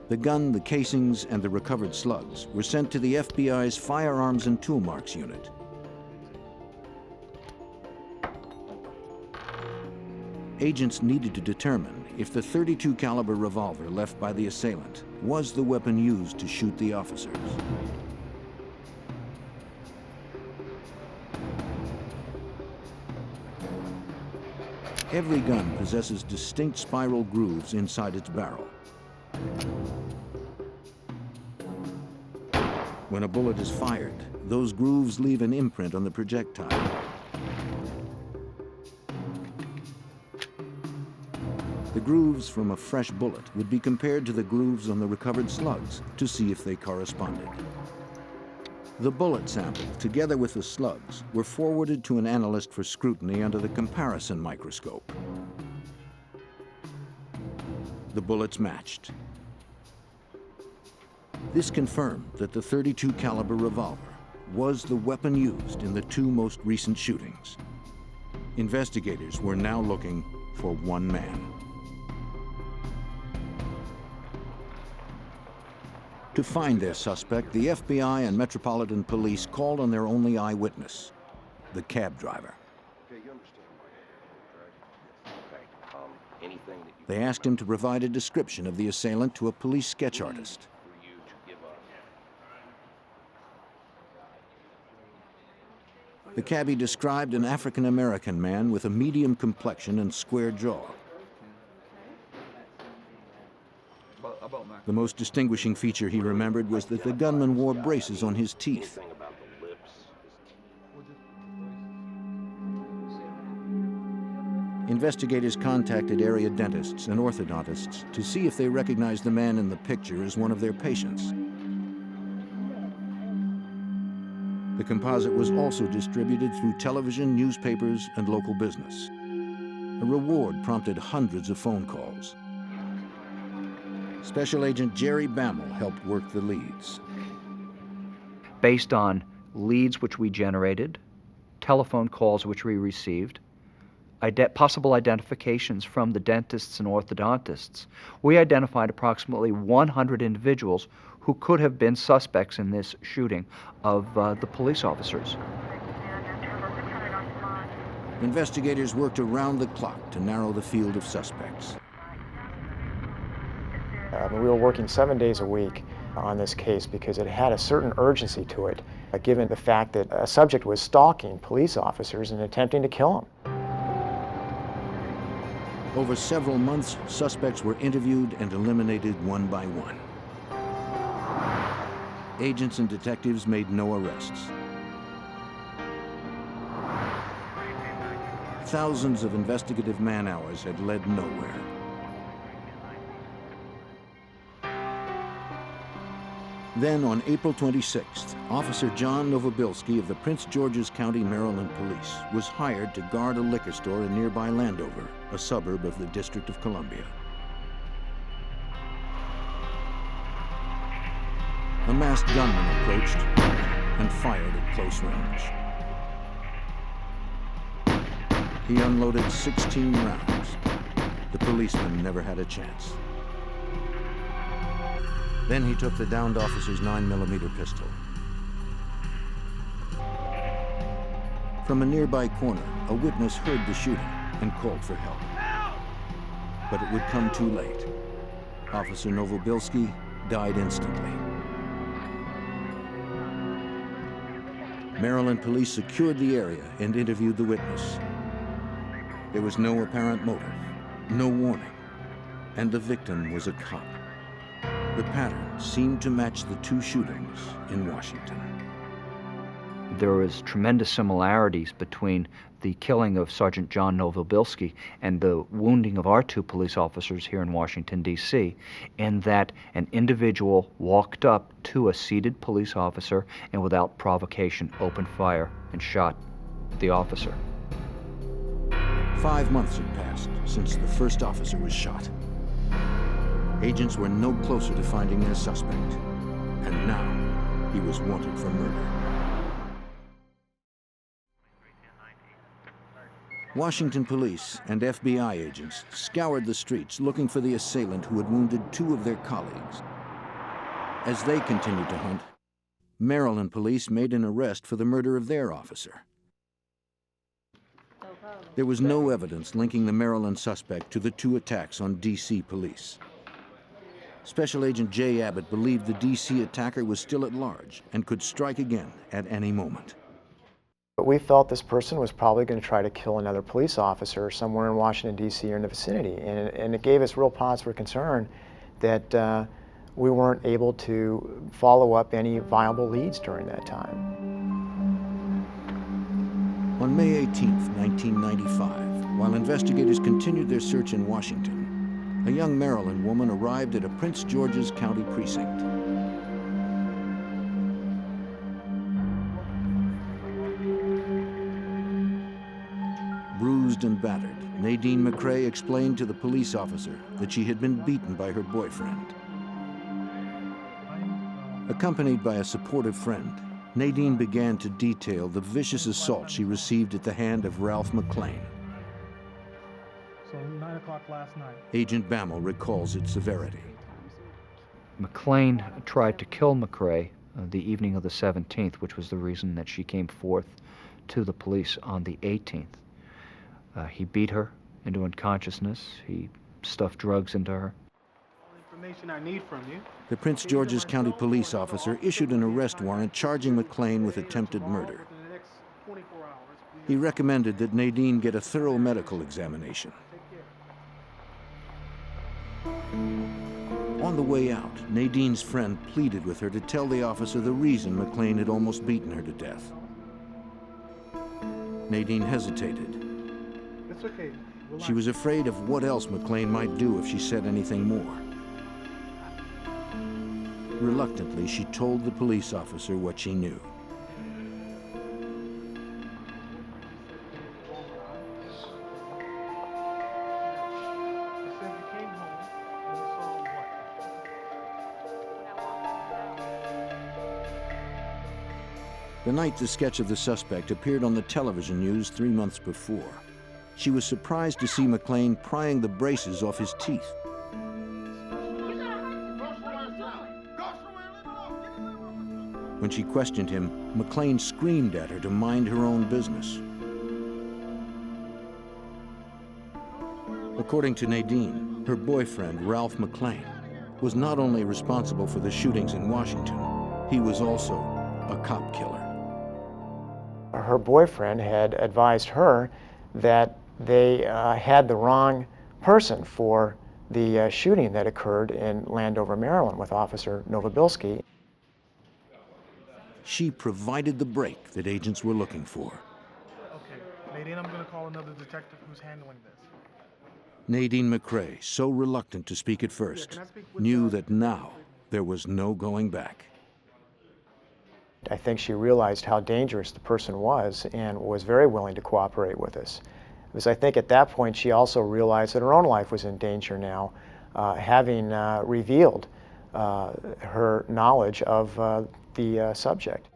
The gun, the casings, and the recovered slugs were sent to the FBI's Firearms and Tool Marks Unit. Agents needed to determine if the .32 caliber revolver left by the assailant was the weapon used to shoot the officers. Every gun possesses distinct spiral grooves inside its barrel. When a bullet is fired, those grooves leave an imprint on the projectile. The grooves from a fresh bullet would be compared to the grooves on the recovered slugs to see if they corresponded. The bullet sample, together with the slugs, were forwarded to an analyst for scrutiny under the comparison microscope. The bullets matched. This confirmed that the .32 caliber revolver was the weapon used in the 2 most recent shootings. Investigators were now looking for one man. To find their suspect, the FBI and Metropolitan Police called on their only eyewitness, the cab driver. They asked him to provide a description of the assailant to a police sketch artist. The cabbie described an African-American man with a medium complexion and square jaw. The most distinguishing feature he remembered was that the gunman wore braces on his teeth. Investigators contacted area dentists and orthodontists to see if they recognized the man in the picture as one of their patients. The composite was also distributed through television, newspapers, and local business. A reward prompted hundreds of phone calls. Special Agent Jerry Bammel helped work the leads. Based on leads which we generated, telephone calls which we received, possible identifications from the dentists and orthodontists, we identified approximately 100 individuals who could have been suspects in this shooting of the police officers. Investigators worked around the clock to narrow the field of suspects. We were working 7 days a week on this case because it had a certain urgency to it, given the fact that a subject was stalking police officers and attempting to kill them. Over several months, suspects were interviewed and eliminated one by one. Agents and detectives made no arrests. Thousands of investigative man-hours had led nowhere. Then, on April 26th, Officer John Novobilski of the Prince George's County, Maryland Police was hired to guard a liquor store in nearby Landover, a suburb of the District of Columbia. A masked gunman approached and fired at close range. He unloaded 16 rounds. The policeman never had a chance. Then he took the downed officer's 9mm pistol. From a nearby corner, a witness heard the shooting and called for help. But it would come too late. Officer Novobilski died instantly. Maryland police secured the area and interviewed the witness. There was no apparent motive, no warning, and the victim was a cop. The pattern seemed to match the two shootings in Washington. There was tremendous similarities between the killing of Sergeant John Novobilski and the wounding of our two police officers here in Washington, D.C., in that an individual walked up to a seated police officer and without provocation opened fire and shot the officer. 5 months had passed since the first officer was shot. Agents were no closer to finding their suspect, and now he was wanted for murder. Washington police and FBI agents scoured the streets looking for the assailant who had wounded two of their colleagues. As they continued to hunt, Maryland police made an arrest for the murder of their officer. There was no evidence linking the Maryland suspect to the two attacks on D.C. police. Special Agent Jay Abbott believed the D.C. attacker was still at large and could strike again at any moment. But we felt this person was probably going to try to kill another police officer somewhere in Washington, D.C. or in the vicinity. And it gave us real pause for concern that we weren't able to follow up any viable leads during that time. On May 18, 1995, while investigators continued their search in Washington, a young Maryland woman arrived at a Prince George's County precinct. Bruised and battered, Nadine McCrae explained to the police officer that she had been beaten by her boyfriend. Accompanied by a supportive friend, Nadine began to detail the vicious assault she received at the hand of Ralph McClain. So 9 o'clock last night. Agent Bammel recalls its severity. McClain tried to kill McCrae the evening of the 17th, which was the reason that she came forth to the police on the 18th. He beat her into unconsciousness. He stuffed drugs into her. Information I need from you. The Prince George's County police officer issued an arrest warrant charging McClain with attempted murder. He recommended that Nadine get a thorough medical examination. On the way out, Nadine's friend pleaded with her to tell the officer the reason McClain had almost beaten her to death. Nadine hesitated. It's okay. She was afraid of what else McClain might do if she said anything more. Reluctantly, she told the police officer what she knew. The night the sketch of the suspect appeared on the television news 3 months before, she was surprised to see McClain prying the braces off his teeth. When she questioned him, McClain screamed at her to mind her own business. According to Nadine, her boyfriend, Ralph McClain, was not only responsible for the shootings in Washington, he was also a cop killer. Her boyfriend had advised her that they had the wrong person for the shooting that occurred in Landover, Maryland with Officer Novobilski. She provided the break that agents were looking for. Okay, Nadine, I'm going to call another detective who's handling this. Nadine McCrae, so reluctant to speak at first, knew that now there was no going back. I think she realized how dangerous the person was and was very willing to cooperate with us. Because I think at that point she also realized that her own life was in danger now, having revealed her knowledge of the subject.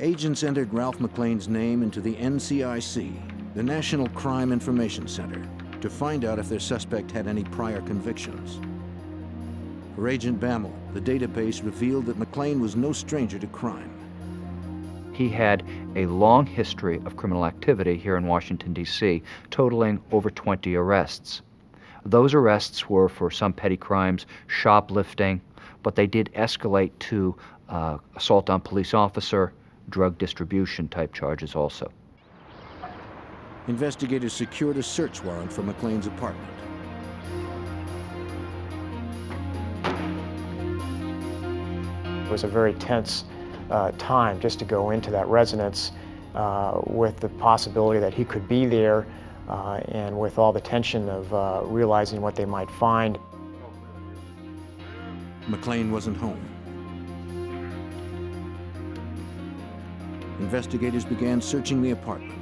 Agents entered Ralph McClain's name into the NCIC, the National Crime Information Center, to find out if their suspect had any prior convictions. For Agent Bammel, the database revealed that McClain was no stranger to crime. He had a long history of criminal activity here in Washington, D.C., totaling over 20 arrests. Those arrests were for some petty crimes, shoplifting, but they did escalate to assault on police officer, drug distribution type charges also. Investigators secured a search warrant for McClain's apartment. It was a very tense time just to go into that residence with the possibility that he could be there and with all the tension of realizing what they might find. McClain wasn't home. Investigators began searching the apartment.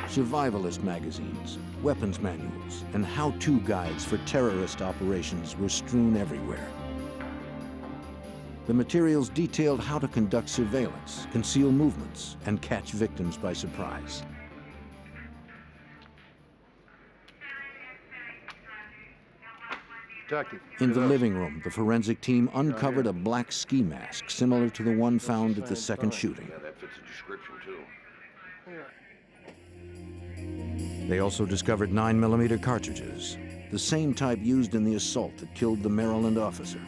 Survivalist magazines, weapons manuals, and how-to guides for terrorist operations were strewn everywhere. The materials detailed how to conduct surveillance, conceal movements, and catch victims by surprise. In the living room, the forensic team uncovered a black ski mask similar to the one found at the second shooting. Yeah, that fits the description too. They also discovered 9mm cartridges, the same type used in the assault that killed the Maryland officer.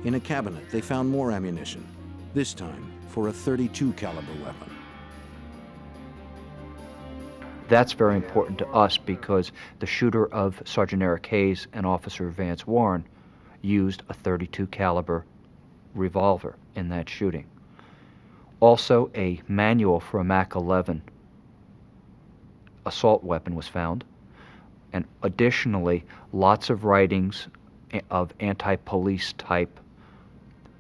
In a cabinet, they found more ammunition, this time for a .32 caliber weapon. That's very important to us because the shooter of Sergeant Eric Hayes and Officer Vance Warren used a .32 caliber revolver in that shooting. Also, a manual for a MAC-11 assault weapon was found, and additionally, lots of writings of anti-police type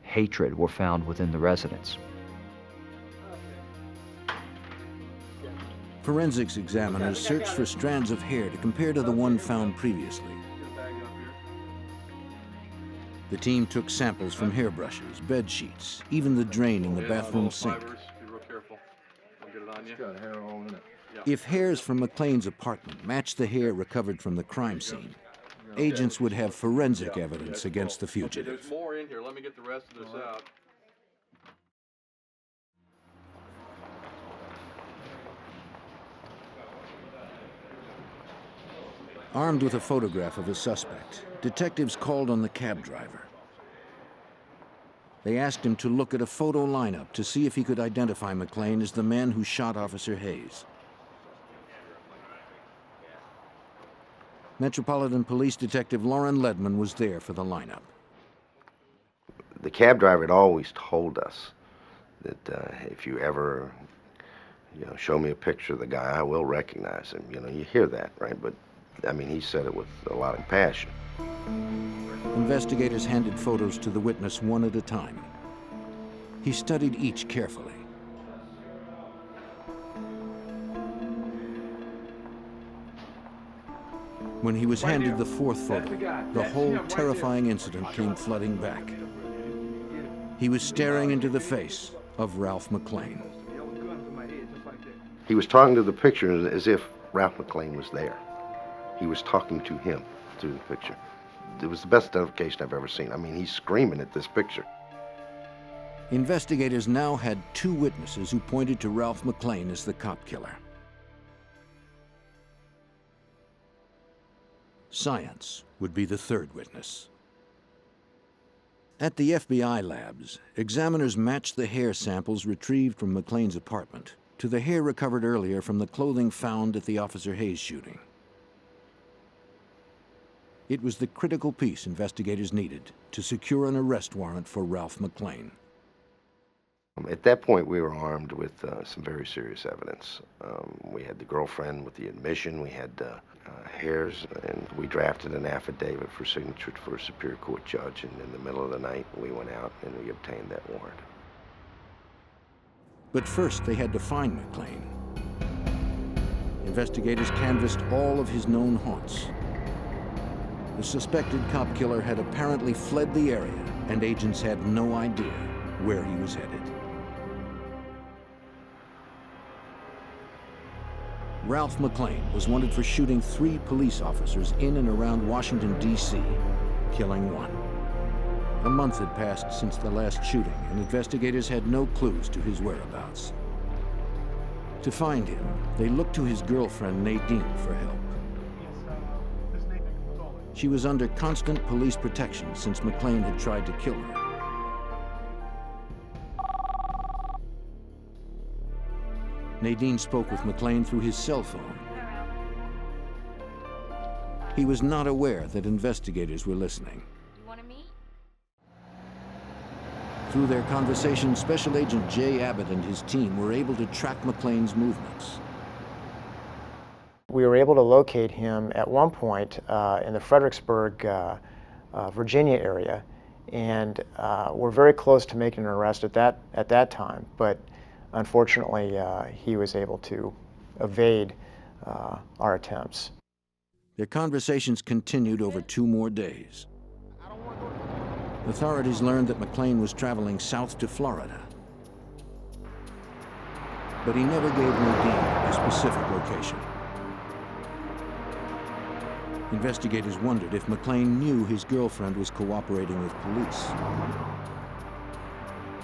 hatred were found within the residence. Forensics examiners searched for strands of hair to compare to the one found previously. The team took samples from hairbrushes, bed sheets, even the drain in the bathroom sink. Be real careful. Don't get it on you. It's got hair all in it. If hairs from McClain's apartment matched the hair recovered from the crime scene, agents would have forensic evidence against the fugitive. There's more in here. Let me get the rest of this out. Armed with a photograph of a suspect, detectives called on the cab driver. They asked him to look at a photo lineup to see if he could identify McClain as the man who shot Officer Hayes. Metropolitan Police Detective Lauren Ledman was there for the lineup. The cab driver had always told us that if you ever, show me a picture of the guy, I will recognize him. You hear that, right? But I mean, he said it with a lot of passion. Investigators handed photos to the witness one at a time. He studied each carefully. When he was handed the fourth photo, the whole terrifying incident came flooding back. He was staring into the face of Ralph McClain. He was talking to the picture as if Ralph McClain was there. He was talking to him through the picture. It was the best identification I've ever seen. I mean, he's screaming at this picture. Investigators now had two witnesses who pointed to Ralph McClain as the cop killer. Science would be the third witness. At the FBI labs, examiners matched the hair samples retrieved from McLean's apartment to the hair recovered earlier from the clothing found at the Officer Hayes shooting. It was the critical piece investigators needed to secure an arrest warrant for Ralph McLean. At that point, we were armed with some very serious evidence. We had the girlfriend with the admission, we had hairs, and we drafted an affidavit for signature for a Superior Court judge, and in the middle of the night, we went out and we obtained that warrant. But first, they had to find McLean. Investigators canvassed all of his known haunts. The suspected cop killer had apparently fled the area, and agents had no idea where he was headed. Ralph McLean was wanted for shooting 3 police officers in and around Washington, D.C., killing 1. A month had passed since the last shooting, and investigators had no clues to his whereabouts. To find him, they looked to his girlfriend, Nadine, for help. She was under constant police protection since McLean had tried to kill her. Nadine spoke with McLean through his cell phone. He was not aware that investigators were listening. Through their conversation, Special Agent Jay Abbott and his team were able to track McLean's movements. We were able to locate him at one point in the Fredericksburg, Virginia area, and we're very close to making an arrest at that time, but unfortunately he was able to evade our attempts. Their conversations continued over 2 more days. Authorities learned that McLean was traveling south to Florida, but he never gave Nadine a specific location. Investigators wondered if McLean knew his girlfriend was cooperating with police.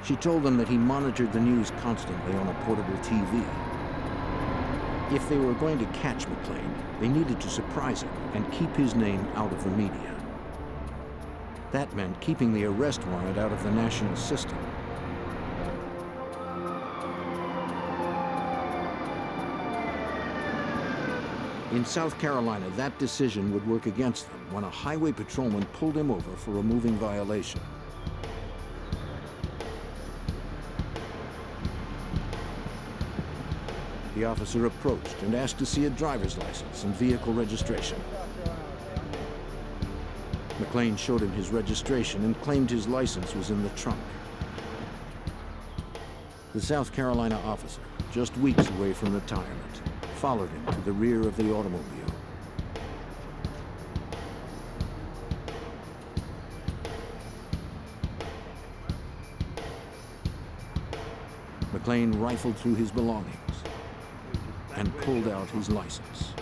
She told them that he monitored the news constantly on a portable TV. If they were going to catch McLean, they needed to surprise him and keep his name out of the media. That meant keeping the arrest warrant out of the national system. In South Carolina, that decision would work against them when a highway patrolman pulled him over for a moving violation. The officer approached and asked to see a driver's license and vehicle registration. McLean showed him his registration and claimed his license was in the trunk. The South Carolina officer, just weeks away from retirement, followed him to the rear of the automobile. McLean rifled through his belongings and pulled out his license.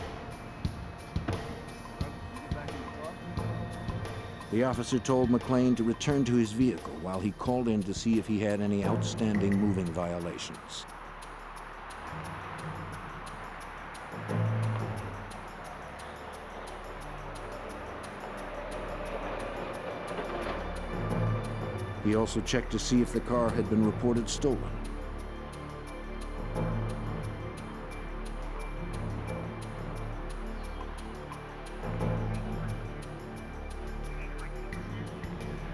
The officer told McLean to return to his vehicle while he called in to see if he had any outstanding moving violations. He also checked to see if the car had been reported stolen.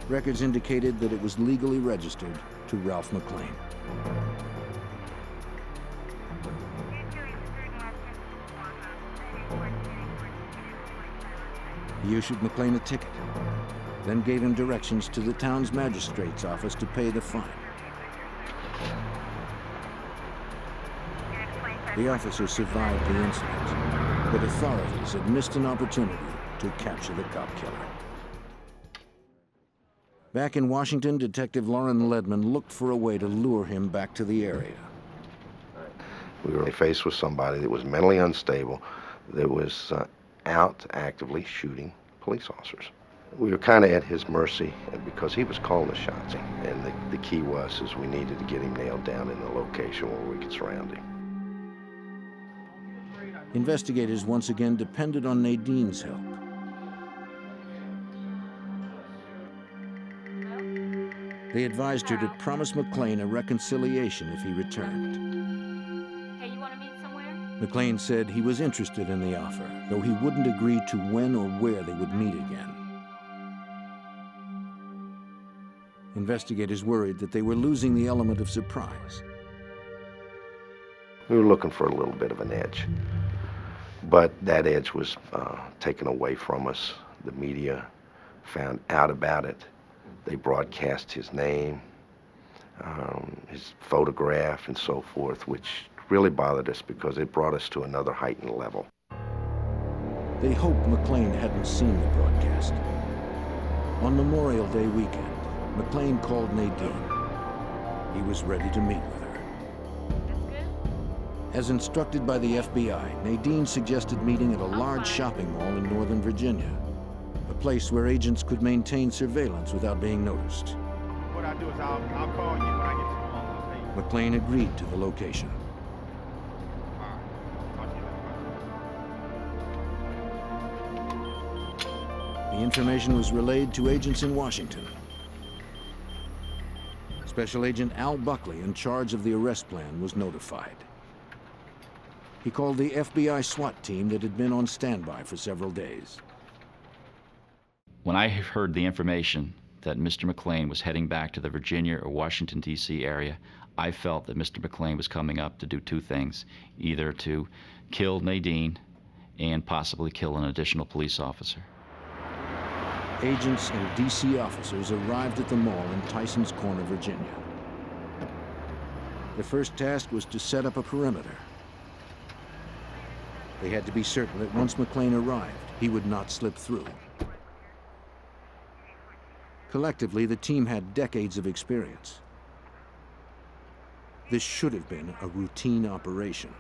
Records indicated that it was legally registered to Ralph McLean. He issued McLean a ticket, then gave him directions to the town's magistrate's office to pay the fine. The officer survived the incident, but authorities had missed an opportunity to capture the cop killer. Back in Washington, Detective Lauren Ledman looked for a way to lure him back to the area. We were faced with somebody that was mentally unstable, that was out actively shooting police officers. We were kind of at his mercy because he was calling the shots, and the key was is we needed to get him nailed down in a location where we could surround him. Investigators once again depended on Nadine's help. They advised her to promise McLean a reconciliation if he returned. Hey, you want to meet somewhere? McLean said he was interested in the offer, though he wouldn't agree to when or where they would meet again. Investigators worried that they were losing the element of surprise. We were looking for a little bit of an edge, but that edge was taken away from us. The media found out about it. They broadcast his name, his photograph, and so forth, which really bothered us because it brought us to another heightened level. They hoped McLean hadn't seen the broadcast. On Memorial Day weekend, McLean called Nadine. He was ready to meet with her. As instructed by the FBI, Nadine suggested meeting at a large shopping mall in Northern Virginia, a place where agents could maintain surveillance without being noticed. What I do is I'll call you when I get to the mall. I'll tell you. McLean agreed to the location. The information was relayed to agents in Washington. Special Agent Al Buckley, in charge of the arrest plan, was notified. He called the FBI SWAT team that had been on standby for several days. When I heard the information that Mr. McLean was heading back to the Virginia or Washington, D.C. area, I felt that Mr. McLean was coming up to do two things, either to kill Nadine and possibly kill an additional police officer. Agents and D.C. officers arrived at the mall in Tysons Corner, Virginia. Their first task was to set up a perimeter. They had to be certain that once McLean arrived, he would not slip through. Collectively, the team had decades of experience. This should have been a routine operation.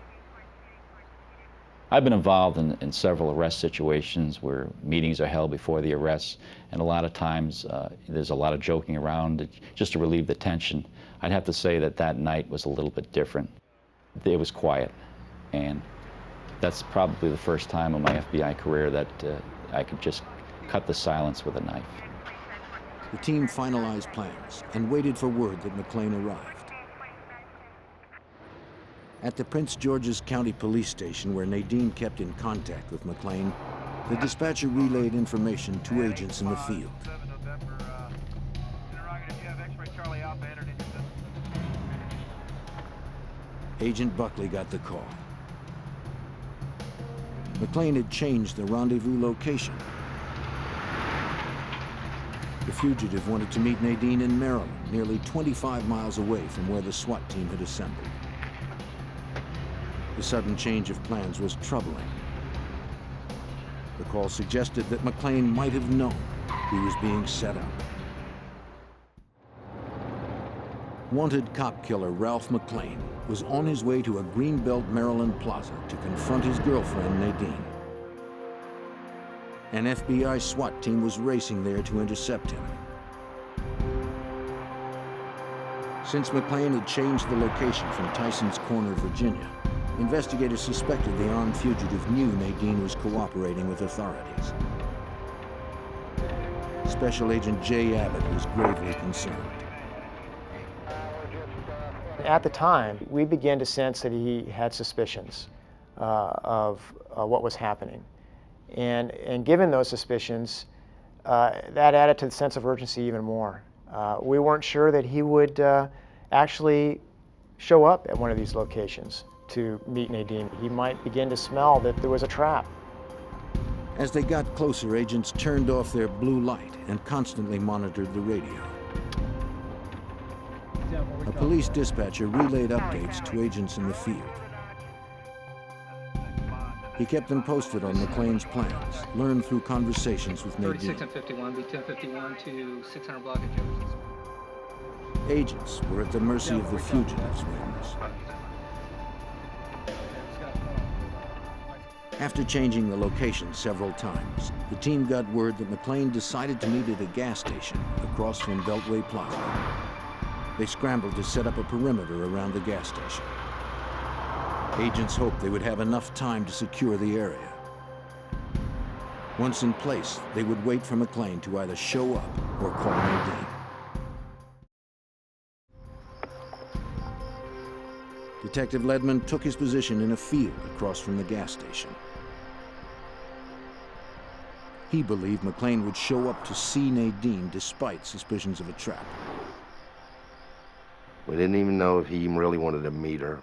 I've been involved in several arrest situations where meetings are held before the arrests, and a lot of times there's a lot of joking around just to relieve the tension. I'd have to say that that night was a little bit different. It was quiet, and that's probably the first time in my FBI career that I could just cut the silence with a knife. The team finalized plans and waited for word that McLean arrived. At the Prince George's County Police Station, where Nadine kept in contact with McLean, the dispatcher relayed information to agents in the field. Agent Buckley got the call. McLean had changed the rendezvous location. The fugitive wanted to meet Nadine in Maryland, nearly 25 miles away from where the SWAT team had assembled. The sudden change of plans was troubling. The call suggested that McLean might have known he was being set up. Wanted cop killer Ralph McLean was on his way to a Greenbelt, Maryland plaza to confront his girlfriend, Nadine. An FBI SWAT team was racing there to intercept him. Since McLean had changed the location from Tysons Corner, Virginia, investigators suspected the armed fugitive knew Nadine was cooperating with authorities. Special Agent Jay Abbott was gravely concerned. At the time, we began to sense that he had suspicions of what was happening. And given those suspicions, that added to the sense of urgency even more. We weren't sure that he would actually show up at one of these locations to meet Nadine. He might begin to smell that there was a trap. As they got closer, agents turned off their blue light and constantly monitored the radio. A police dispatcher relayed updates to agents in the field. He kept them posted on McLean's plans, learned through conversations with Nadine. 36 and 51, be 1051 to 600 block of Jefferson. Agents were at the mercy of the fugitive's whims. After changing the location several times, the team got word that McLean decided to meet at a gas station across from Beltway Plaza. They scrambled to set up a perimeter around the gas station. Agents hoped they would have enough time to secure the area. Once in place, they would wait for McLean to either show up or call Nadine. Detective Ledman took his position in a field across from the gas station. He believed McClane would show up to see Nadine despite suspicions of a trap. We didn't even know if he even really wanted to meet her.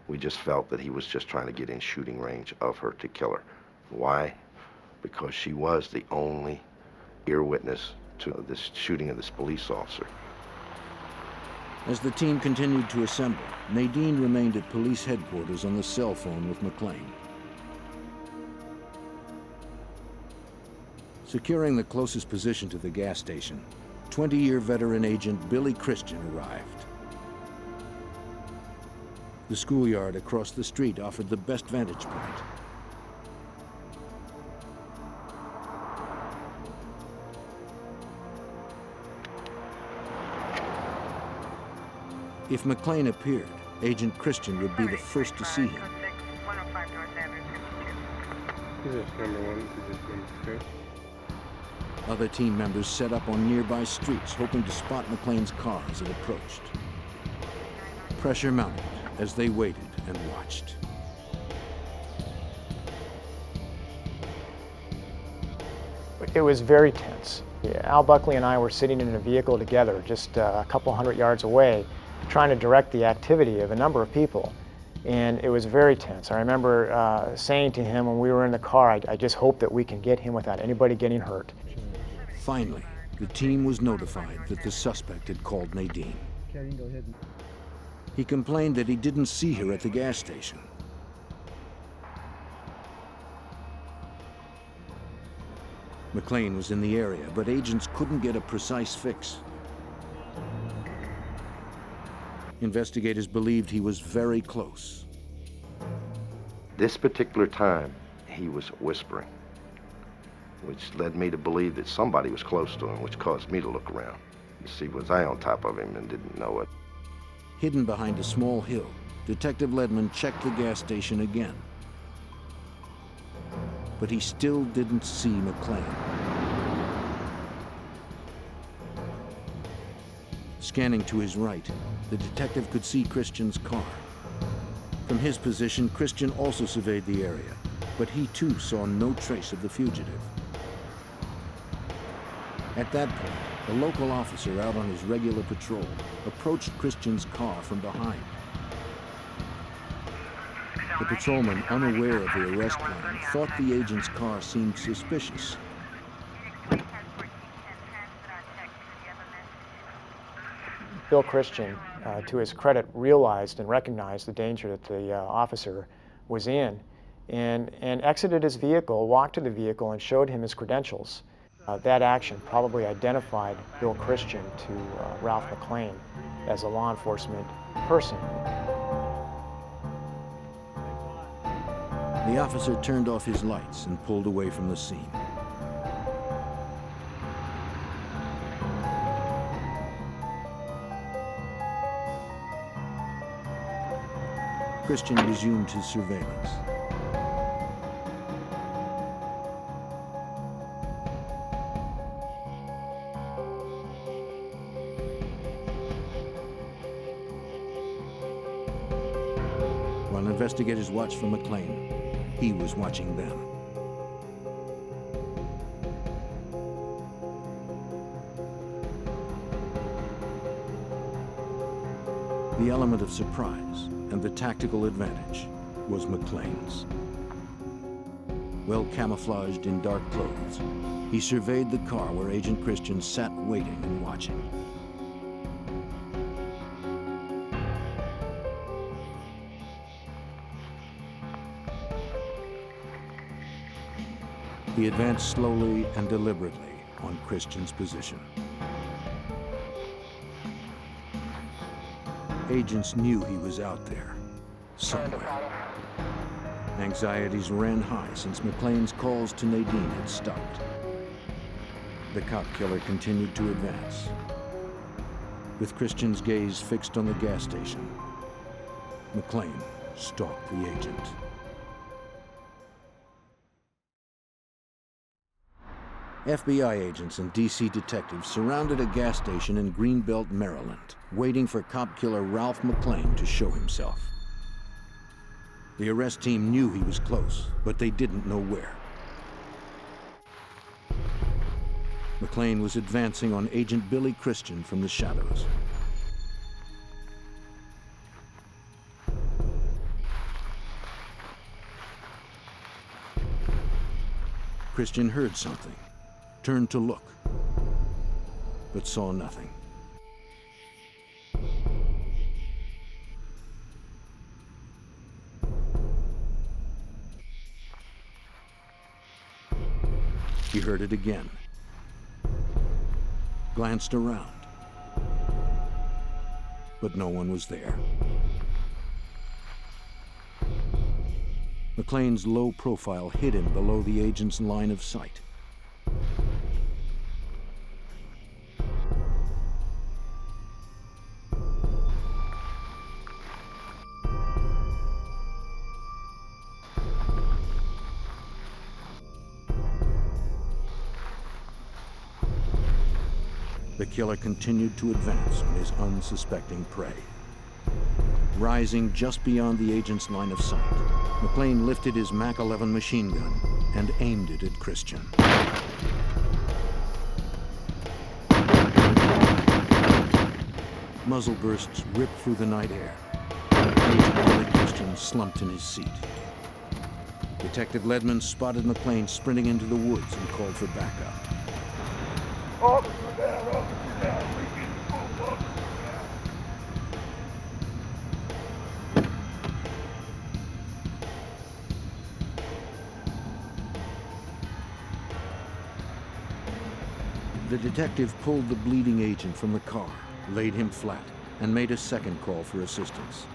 We just felt that he was just trying to get in shooting range of her to kill her. Why? Because she was the only ear witness to this shooting of this police officer. As the team continued to assemble, Nadine remained at police headquarters on the cell phone with McClane. Securing the closest position to the gas station, 20-year veteran agent Billy Christian arrived. The schoolyard across the street offered the best vantage point. If McClane appeared, Agent Christian would be the first to see him. Is this number 1? Is this number 2? Other team members set up on nearby streets, hoping to spot McClane's car as it approached. Pressure mounted as they waited and watched. It was very tense. Al Buckley and I were sitting in a vehicle together just a couple hundred yards away, trying to direct the activity of a number of people. And it was very tense. I remember saying to him when we were in the car, I just hope that we can get him without anybody getting hurt. Finally, the team was notified that the suspect had called Nadine. He complained that he didn't see her at the gas station. McClane was in the area, but agents couldn't get a precise fix. Investigators believed he was very close. This particular time, he was whispering, which led me to believe that somebody was close to him, which caused me to look around. You see, was I on top of him and didn't know it? Hidden behind a small hill, Detective Ledman checked the gas station again. But he still didn't see McClane. Scanning to his right, the detective could see Christian's car. From his position, Christian also surveyed the area, but he too saw no trace of the fugitive. At that point, a local officer out on his regular patrol approached Christian's car from behind. The patrolman, unaware of the arrest plan, thought the agent's car seemed suspicious. Bill Christian, to his credit, realized and recognized the danger that the officer was in and exited his vehicle, walked to the vehicle, and showed him his credentials. That action probably identified Bill Christian to Ralph McClane as a law enforcement person. The officer turned off his lights and pulled away from the scene. Christian resumed his surveillance. While investigators watched for McClane, he was watching them. The element of surprise and the tactical advantage was McClane's. Well camouflaged in dark clothes, he surveyed the car where Agent Christian sat waiting and watching. He advanced slowly and deliberately on Christian's position. Agents knew he was out there, somewhere. Anxieties ran high since McClane's calls to Nadine had stopped. The cop killer continued to advance. With Christian's gaze fixed on the gas station, McClane stalked the agent. FBI agents and DC detectives surrounded a gas station in Greenbelt, Maryland, waiting for cop killer Ralph McClane to show himself. The arrest team knew he was close, but they didn't know where. McLean was advancing on Agent Billy Christian from the shadows. Christian heard something, turned to look, but saw nothing. He heard it again, glanced around, but no one was there. McLean's low profile hid him below the agent's line of sight. The killer continued to advance on his unsuspecting prey. Rising just beyond the agent's line of sight, McLean lifted his Mac-11 machine gun and aimed it at Christian. Muzzle bursts ripped through the night air. Agent Billy Christian slumped in his seat. Detective Ledman spotted McLean sprinting into the woods and called for backup. The detective pulled the bleeding agent from the car, laid him flat, and made a second call for assistance.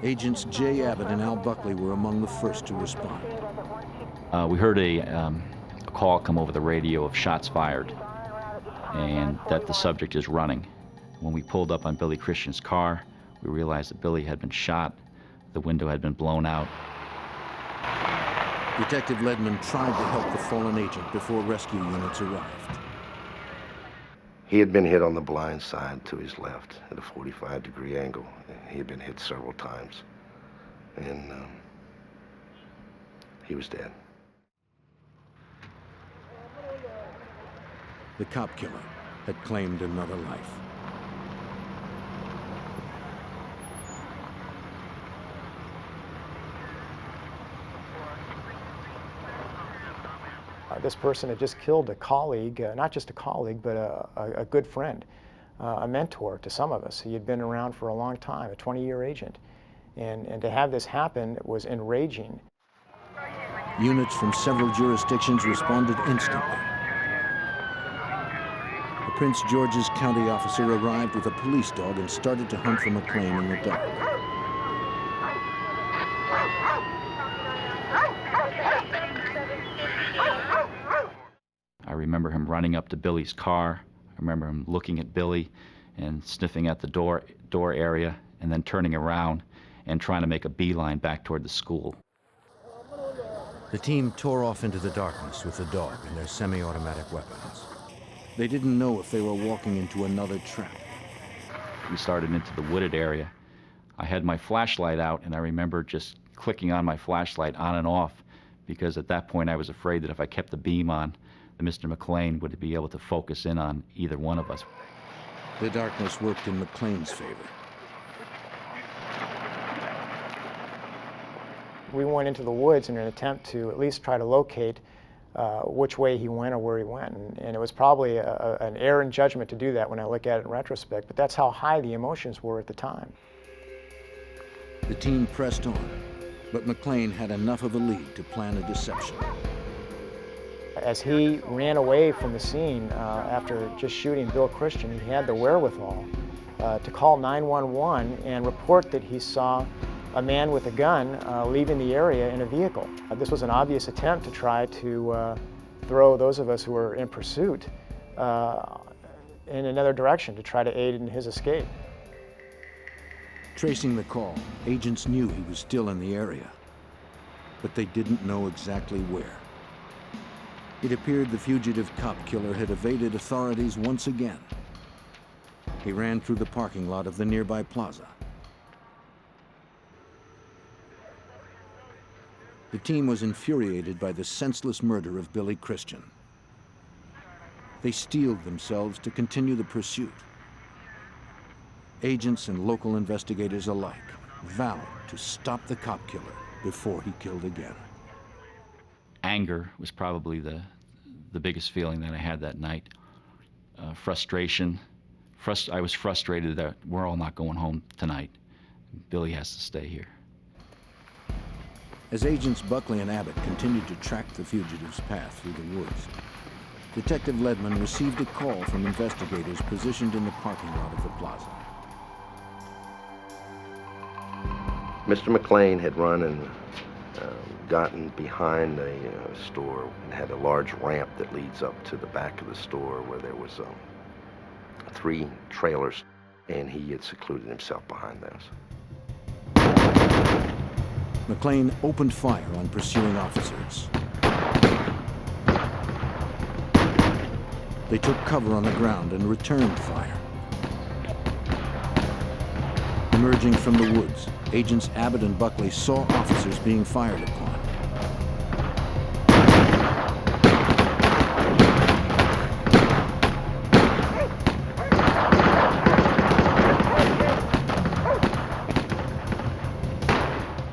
Agents Jay Abbott and Al Buckley were among the first to respond. We heard a call come over the radio of shots fired and that the subject is running. When we pulled up on Billy Christian's car, we realized that Billy had been shot, the window had been blown out. Detective Ledman tried to help the fallen agent before rescue units arrived. He had been hit on the blind side to his left at a 45-degree angle. He had been hit several times, and he was dead. The cop killer had claimed another life. This person had just killed a colleague, not just a colleague, but a good friend, a mentor to some of us. He had been around for a long time, a 20-year agent. And to have this happen was enraging. Units from several jurisdictions responded instantly. A Prince George's County officer arrived with a police dog and started to hunt for McLean in the dark. I remember him running up to Billy's car. I remember him looking at Billy and sniffing at the door area and then turning around and trying to make a beeline back toward the school. The team tore off into the darkness with the dog and their semi-automatic weapons. They didn't know if they were walking into another trap. We started into the wooded area. I had my flashlight out, and I remember just clicking on my flashlight on and off, because at that point I was afraid that if I kept the beam on, that Mr. McLean would be able to focus in on either one of us. The darkness worked in McLean's favor. We went into the woods in an attempt to at least try to locate which way he went or where he went. And it was probably an error in judgment to do that when I look at it in retrospect, but that's how high the emotions were at the time. The team pressed on, but McLean had enough of a lead to plan a deception. As he ran away from the scene after just shooting Bill Christian, he had the wherewithal to call 911 and report that he saw a man with a gun leaving the area in a vehicle. This was an obvious attempt to try to throw those of us who were in pursuit in another direction, to try to aid in his escape. Tracing the call, agents knew he was still in the area, but they didn't know exactly where. It appeared the fugitive cop killer had evaded authorities once again. He ran through the parking lot of the nearby plaza. The team was infuriated by the senseless murder of Billy Christian. They steeled themselves to continue the pursuit. Agents and local investigators alike vowed to stop the cop killer before he killed again. Anger was probably the biggest feeling that I had that night. Frustration. I was frustrated that we're all not going home tonight. Billy has to stay here. As agents Buckley and Abbott continued to track the fugitive's path through the woods, Detective Ledman received a call from investigators positioned in the parking lot of the plaza. Mr. McLean had run and gotten behind a store and had a large ramp that leads up to the back of the store where there was 3 trailers, and he had secluded himself behind those. McLean opened fire on pursuing officers. They took cover on the ground and returned fire. Emerging from the woods, agents Abbott and Buckley saw officers being fired upon.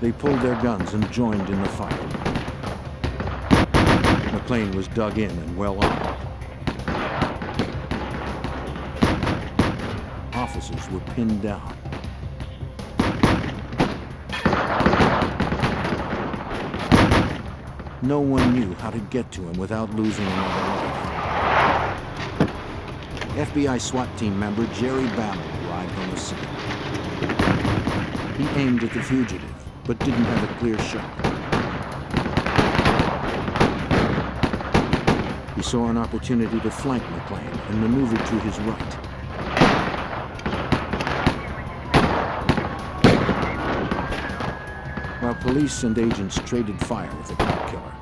They pulled their guns and joined in the fight. McLean was dug in and well armed. Officers were pinned down. No one knew how to get to him without losing another life. FBI SWAT team member Jerry Bammel arrived on the scene. He aimed at the fugitive, but didn't have a clear shot. He saw an opportunity to flank McLean and maneuvered to his right. While police and agents traded fire with the cop killer,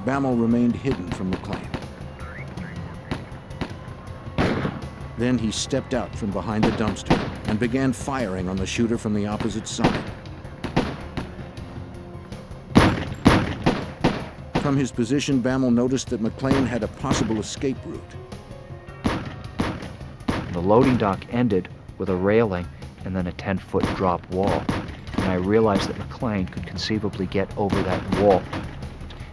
Bammel remained hidden from McLean. Then he stepped out from behind the dumpster and began firing on the shooter from the opposite side. From his position, Bammel noticed that McLean had a possible escape route. The loading dock ended with a railing and then a 10-foot drop wall. And I realized that McLean could conceivably get over that wall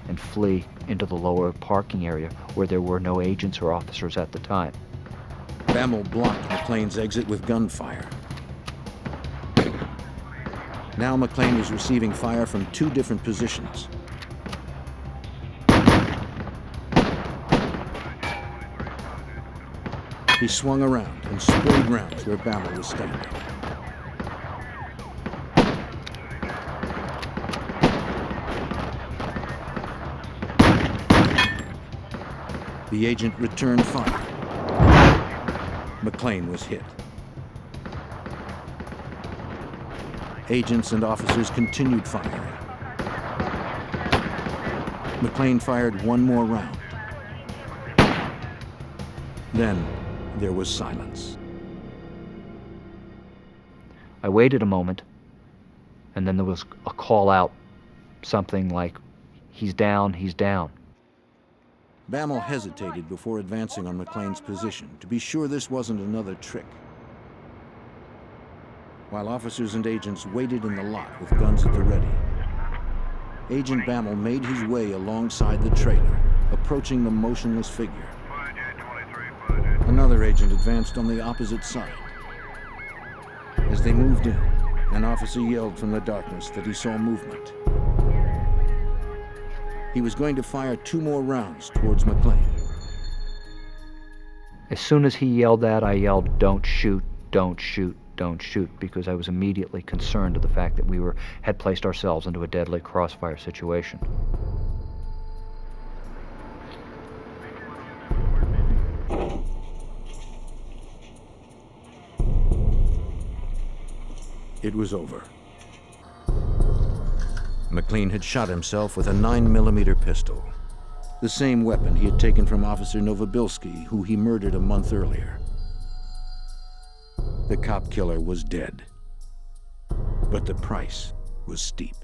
and flee into the lower parking area where there were no agents or officers at the time. Bammel blocked McLean's exit with gunfire. Now McLean was receiving fire from 2 different positions. He swung around and sprayed rounds where Bammel was standing. The agent returned fire. McLean was hit. Agents and officers continued firing. McLean fired 1 more round. Then there was silence. I waited a moment, and then there was a call out, something like, "He's down, he's down." Bammel hesitated before advancing on McLean's position to be sure this wasn't another trick. While officers and agents waited in the lot with guns at the ready, Agent Bammel made his way alongside the trailer, approaching the motionless figure. Another agent advanced on the opposite side. As they moved in, an officer yelled from the darkness that he saw movement. He was going to fire 2 more rounds towards McLean. As soon as he yelled that, I yelled, "Don't shoot, don't shoot, don't shoot," because I was immediately concerned of the fact that we had placed ourselves into a deadly crossfire situation. It was over. McLean had shot himself with a 9mm pistol, the same weapon he had taken from Officer Novobilski, who he murdered a month earlier. The cop killer was dead. But the price was steep.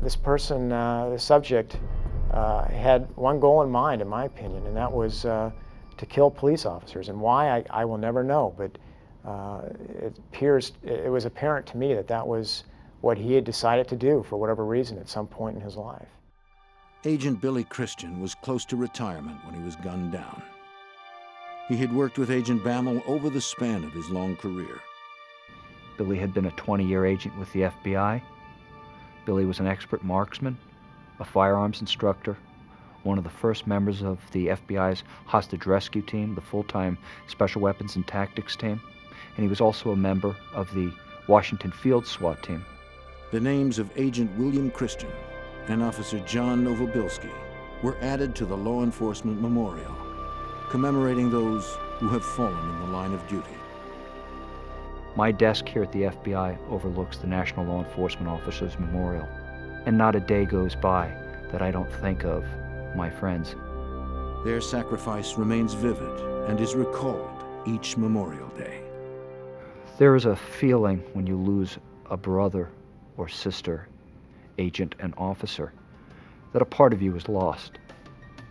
This person, the subject, had one goal in mind, in my opinion, and that was to kill police officers. And why, I will never know, but it was apparent to me that that was what he had decided to do for whatever reason at some point in his life. Agent Billy Christian was close to retirement when he was gunned down. He had worked with Agent Bammel over the span of his long career. Billy had been a 20-year agent with the FBI. Billy was an expert marksman, a firearms instructor, one of the first members of the FBI's hostage rescue team, the full-time special weapons and tactics team, and he was also a member of the Washington Field SWAT team. The names of Agent William Christian and Officer John Novobilski were added to the Law Enforcement Memorial, commemorating those who have fallen in the line of duty. My desk here at the FBI overlooks the National Law Enforcement Officers Memorial, and not a day goes by that I don't think of my friends. Their sacrifice remains vivid and is recalled each Memorial Day. There is a feeling when you lose a brother or sister, agent and officer, that a part of you is lost,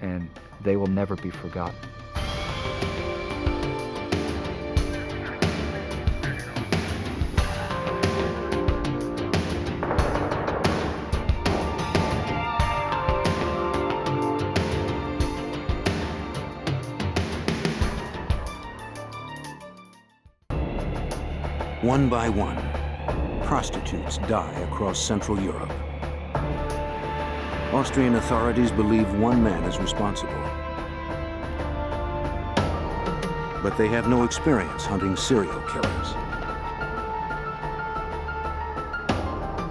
and they will never be forgotten. One by one, prostitutes die across Central Europe. Austrian authorities believe one man is responsible. But they have no experience hunting serial killers.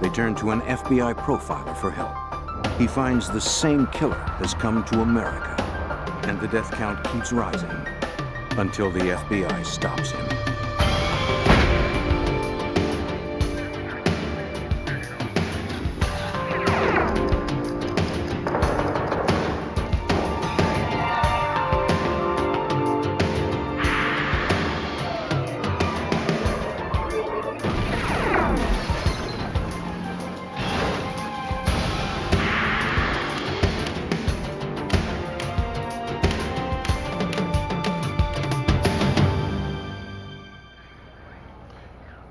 They turn to an FBI profiler for help. He finds the same killer has come to America, and the death count keeps rising until the FBI stops him.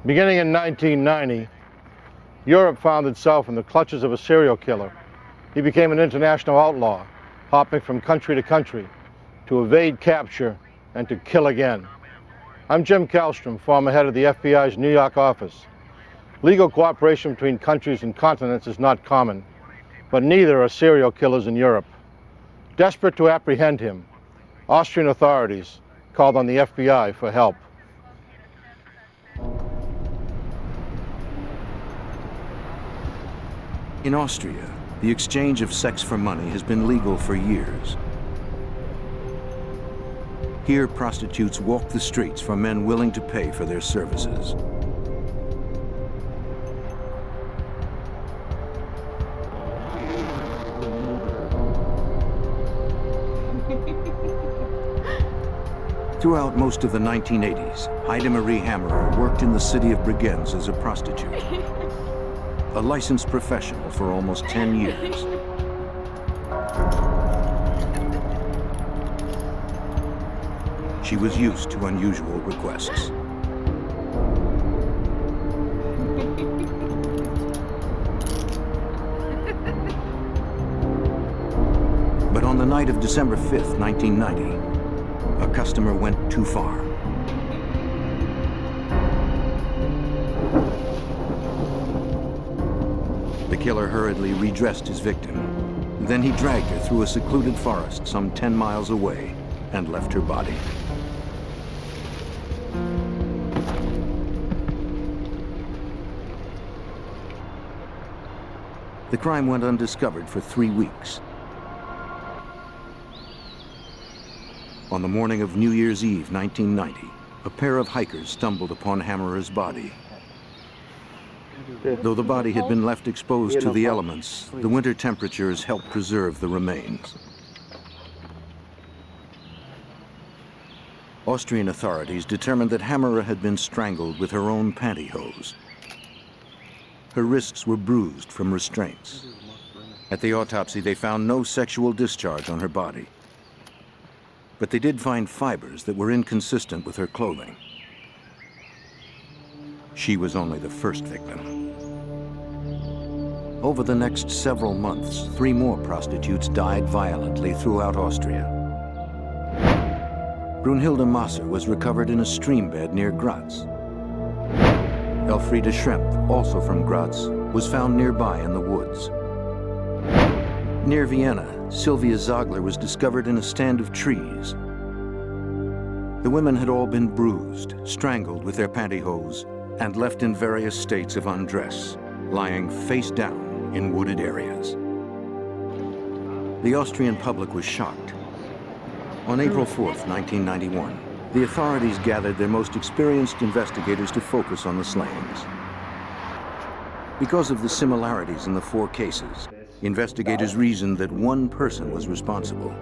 Beginning in 1990, Europe found itself in the clutches of a serial killer. He became an international outlaw, hopping from country to country to evade capture and to kill again. I'm Jim Kallstrom, former head of the FBI's New York office. Legal cooperation between countries and continents is not common, but neither are serial killers in Europe. Desperate to apprehend him, Austrian authorities called on the FBI for help. In Austria, the exchange of sex for money has been legal for years. Here, prostitutes walk the streets for men willing to pay for their services. Throughout most of the 1980s, Heide Marie Hammerer worked in the city of Bregenz as a prostitute. A licensed professional for almost 10 years. She was used to unusual requests. But on the night of December 5th, 1990, a customer went too far. The killer hurriedly redressed his victim. Then he dragged her through a secluded forest some 10 miles away and left her body. The crime went undiscovered for 3 weeks. On the morning of New Year's Eve, 1990, a pair of hikers stumbled upon Hammerer's body. Though the body had been left exposed to the elements, the winter temperatures helped preserve the remains. Austrian authorities determined that Hammerer had been strangled with her own pantyhose. Her wrists were bruised from restraints. At the autopsy, they found no sexual discharge on her body. But they did find fibers that were inconsistent with her clothing. She was only the first victim. Over the next several months, 3 more prostitutes died violently throughout Austria. Brunhilde Masser was recovered in a stream bed near Graz. Elfriede Schrempf, also from Graz, was found nearby in the woods. Near Vienna, Sylvia Zagler was discovered in a stand of trees. The women had all been bruised, strangled with their pantyhose, and left in various states of undress, lying face down in wooded areas. The Austrian public was shocked. On April 4th, 1991, the authorities gathered their most experienced investigators to focus on the slayings. Because of the similarities in the 4 cases, investigators reasoned that one person was responsible.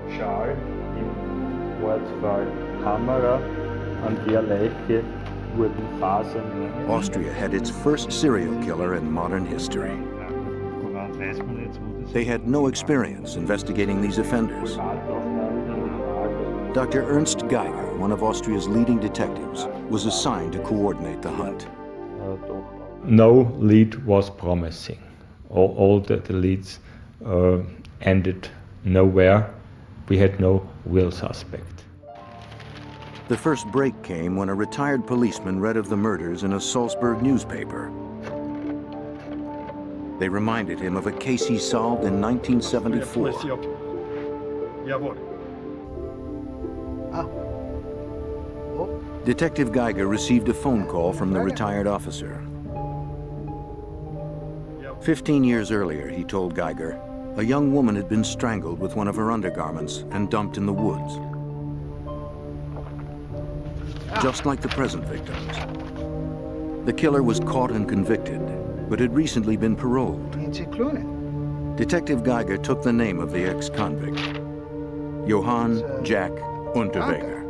Austria had its first serial killer in modern history. They had no experience investigating these offenders. Dr. Ernst Geiger, one of Austria's leading detectives, was assigned to coordinate the hunt. No lead was promising. All the leads ended nowhere. We had no real suspect. The first break came when a retired policeman read of the murders in a Salzburg newspaper. They reminded him of a case he solved in 1974. Detective Geiger received a phone call from the retired officer. 15 years earlier, he told Geiger, a young woman had been strangled with one of her undergarments and dumped in the woods. Just like the present victims. The killer was caught and convicted, but had recently been paroled. Detective Geiger took the name of the ex-convict, Johann Jack Unterweger.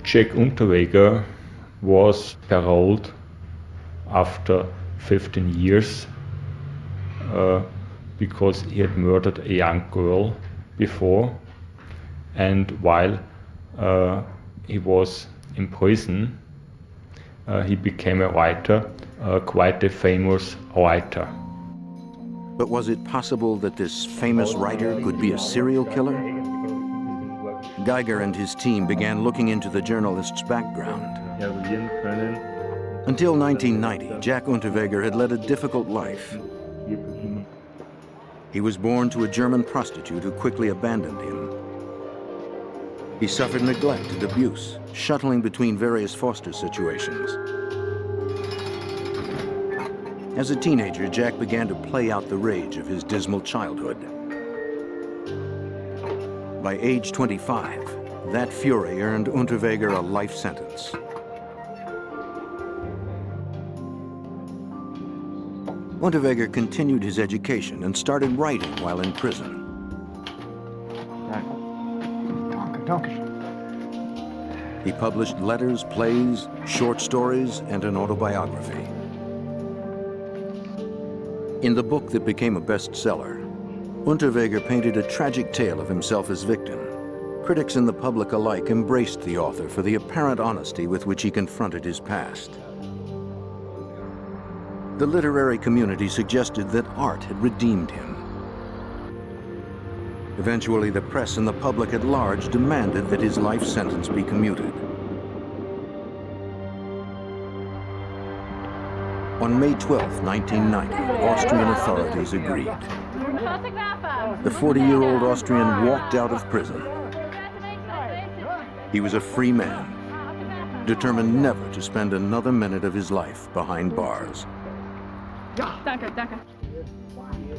Jack Unterweger was paroled after 15 years because he had murdered a young girl before, and while he was in prison, he became a writer, quite a famous writer. But was it possible that this famous writer could be a serial killer? Geiger and his team began looking into the journalist's background. Until 1990, Jack Unterweger had led a difficult life. He was born to a German prostitute who quickly abandoned him. He suffered neglect and abuse, shuttling between various foster situations. As a teenager, Jack began to play out the rage of his dismal childhood. By age 25, that fury earned Unterweger a life sentence. Unterweger continued his education and started writing while in prison. He published letters, plays, short stories, and an autobiography. In the book that became a bestseller, Unterweger painted a tragic tale of himself as victim. Critics and the public alike embraced the author for the apparent honesty with which he confronted his past. The literary community suggested that art had redeemed him. Eventually, the press and the public at large demanded that his life sentence be commuted. On May 12, 1990, Austrian authorities agreed. The 40-year-old Austrian walked out of prison. He was a free man, determined never to spend another minute of his life behind bars.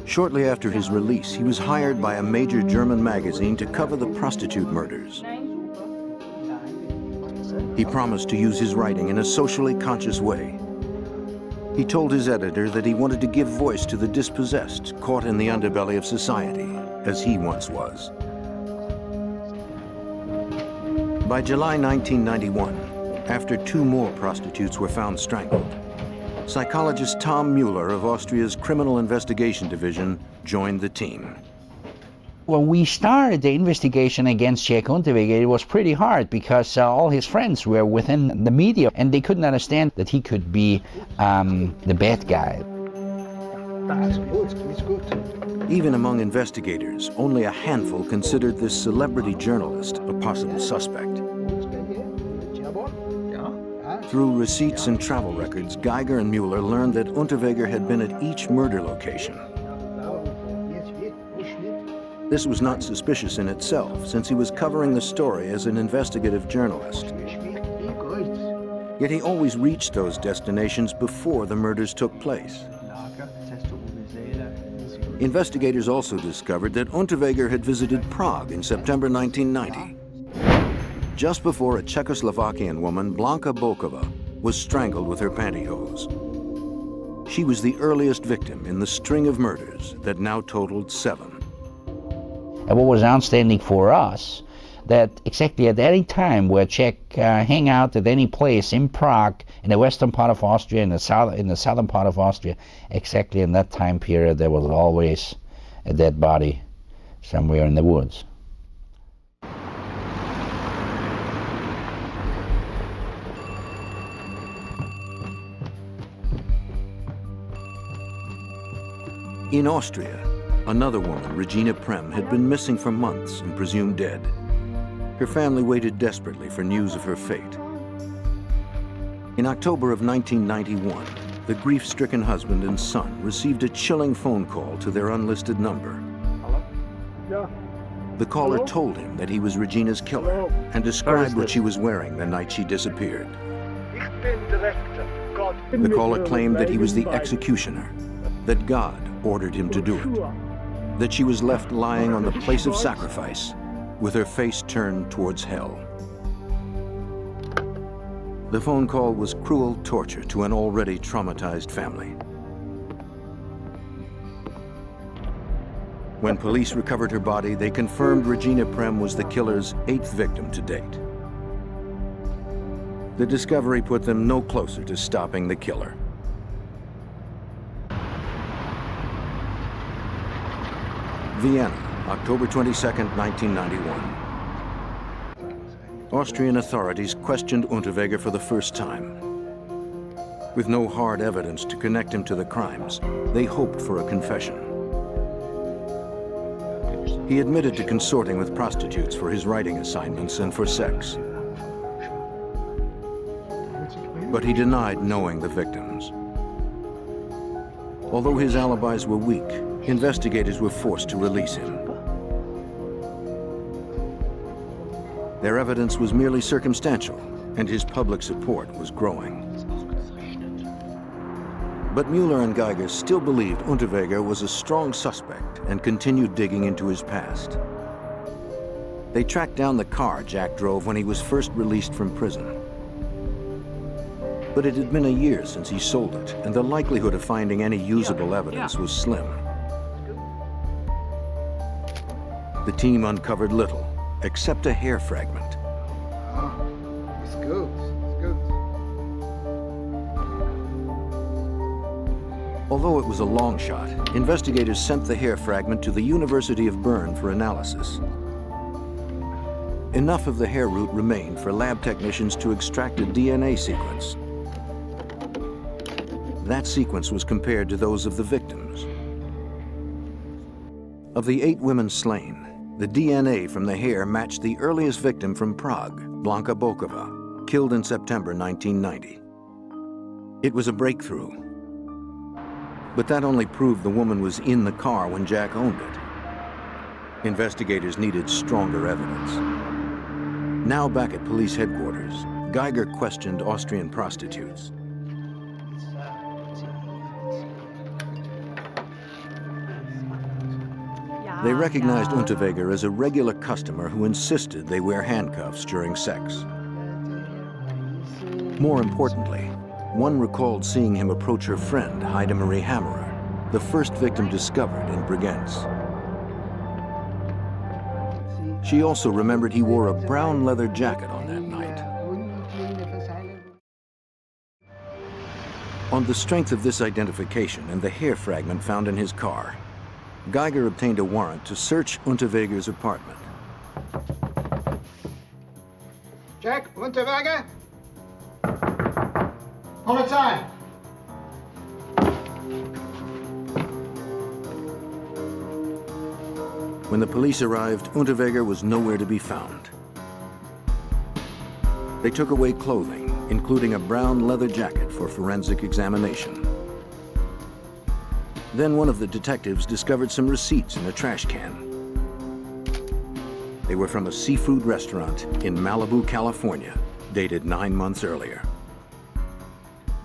Shortly after his release, he was hired by a major German magazine to cover the prostitute murders. He promised to use his writing in a socially conscious way. He told his editor that he wanted to give voice to the dispossessed, caught in the underbelly of society, as he once was. By July 1991, after 2 more prostitutes were found strangled, psychologist Tom Mueller of Austria's Criminal Investigation Division joined the team. When we started the investigation against Jack Unterweger, it was pretty hard because all his friends were within the media and they couldn't understand that he could be the bad guy. Even among investigators, only a handful considered this celebrity journalist a possible suspect. Through receipts and travel records, Geiger and Mueller learned that Unterweger had been at each murder location. This was not suspicious in itself, since he was covering the story as an investigative journalist. Yet he always reached those destinations before the murders took place. Investigators also discovered that Unterweger had visited Prague in September 1990, just before a Czechoslovakian woman, Blanka Bokova, was strangled with her pantyhose. She was the earliest victim in the string of murders that now totaled 7. And what was outstanding for us, that exactly at any time where Czech hang out at any place in Prague, in the western part of Austria, in the southern part of Austria, exactly in that time period there was always a dead body somewhere in the woods. In Austria, another woman, Regina Prem, had been missing for months and presumed dead. Her family waited desperately for news of her fate. In October of 1991, the grief-stricken husband and son received a chilling phone call to their unlisted number. The caller told him that he was Regina's killer and described what she was wearing the night she disappeared. The caller claimed that he was the executioner, that God ordered him to do it, that she was left lying on the place of sacrifice with her face turned towards hell. The phone call was cruel torture to an already traumatized family. When police recovered her body, they confirmed Regina Prem was the killer's 8th victim to date. The discovery put them no closer to stopping the killer. Vienna, October 22, 1991. Austrian authorities questioned Unterweger for the first time. With no hard evidence to connect him to the crimes, they hoped for a confession. He admitted to consorting with prostitutes for his writing assignments and for sex. But he denied knowing the victims. Although his alibis were weak, investigators were forced to release him. Their evidence was merely circumstantial, and his public support was growing. But Mueller and Geiger still believed Unterweger was a strong suspect and continued digging into his past. They tracked down the car Jack drove when he was first released from prison. But it had been a year since he sold it, and the likelihood of finding any usable evidence was slim. The team uncovered little, except a hair fragment. It's good. It's good. Although it was a long shot, investigators sent the hair fragment to the University of Bern for analysis. Enough of the hair root remained for lab technicians to extract a DNA sequence. That sequence was compared to those of the victims. Of the 8 women slain, the DNA from the hair matched the earliest victim from Prague, Blanka Bokova, killed in September 1990. It was a breakthrough. But that only proved the woman was in the car when Jack owned it. Investigators needed stronger evidence. Now back at police headquarters, Geiger questioned Austrian prostitutes. They recognized Unterweger as a regular customer who insisted they wear handcuffs during sex. More importantly, one recalled seeing him approach her friend, Heide Marie Hammerer, the first victim discovered in Bregenz. She also remembered he wore a brown leather jacket on On the strength of this identification and the hair fragment found in his car, Geiger obtained a warrant to search Unterweger's apartment. Jack Unterweger? Polizei! When the police arrived, Unterweger was nowhere to be found. They took away clothing, including a brown leather jacket for forensic examination. Then one of the detectives discovered some receipts in a trash can. They were from a seafood restaurant in Malibu, California, dated 9 months earlier.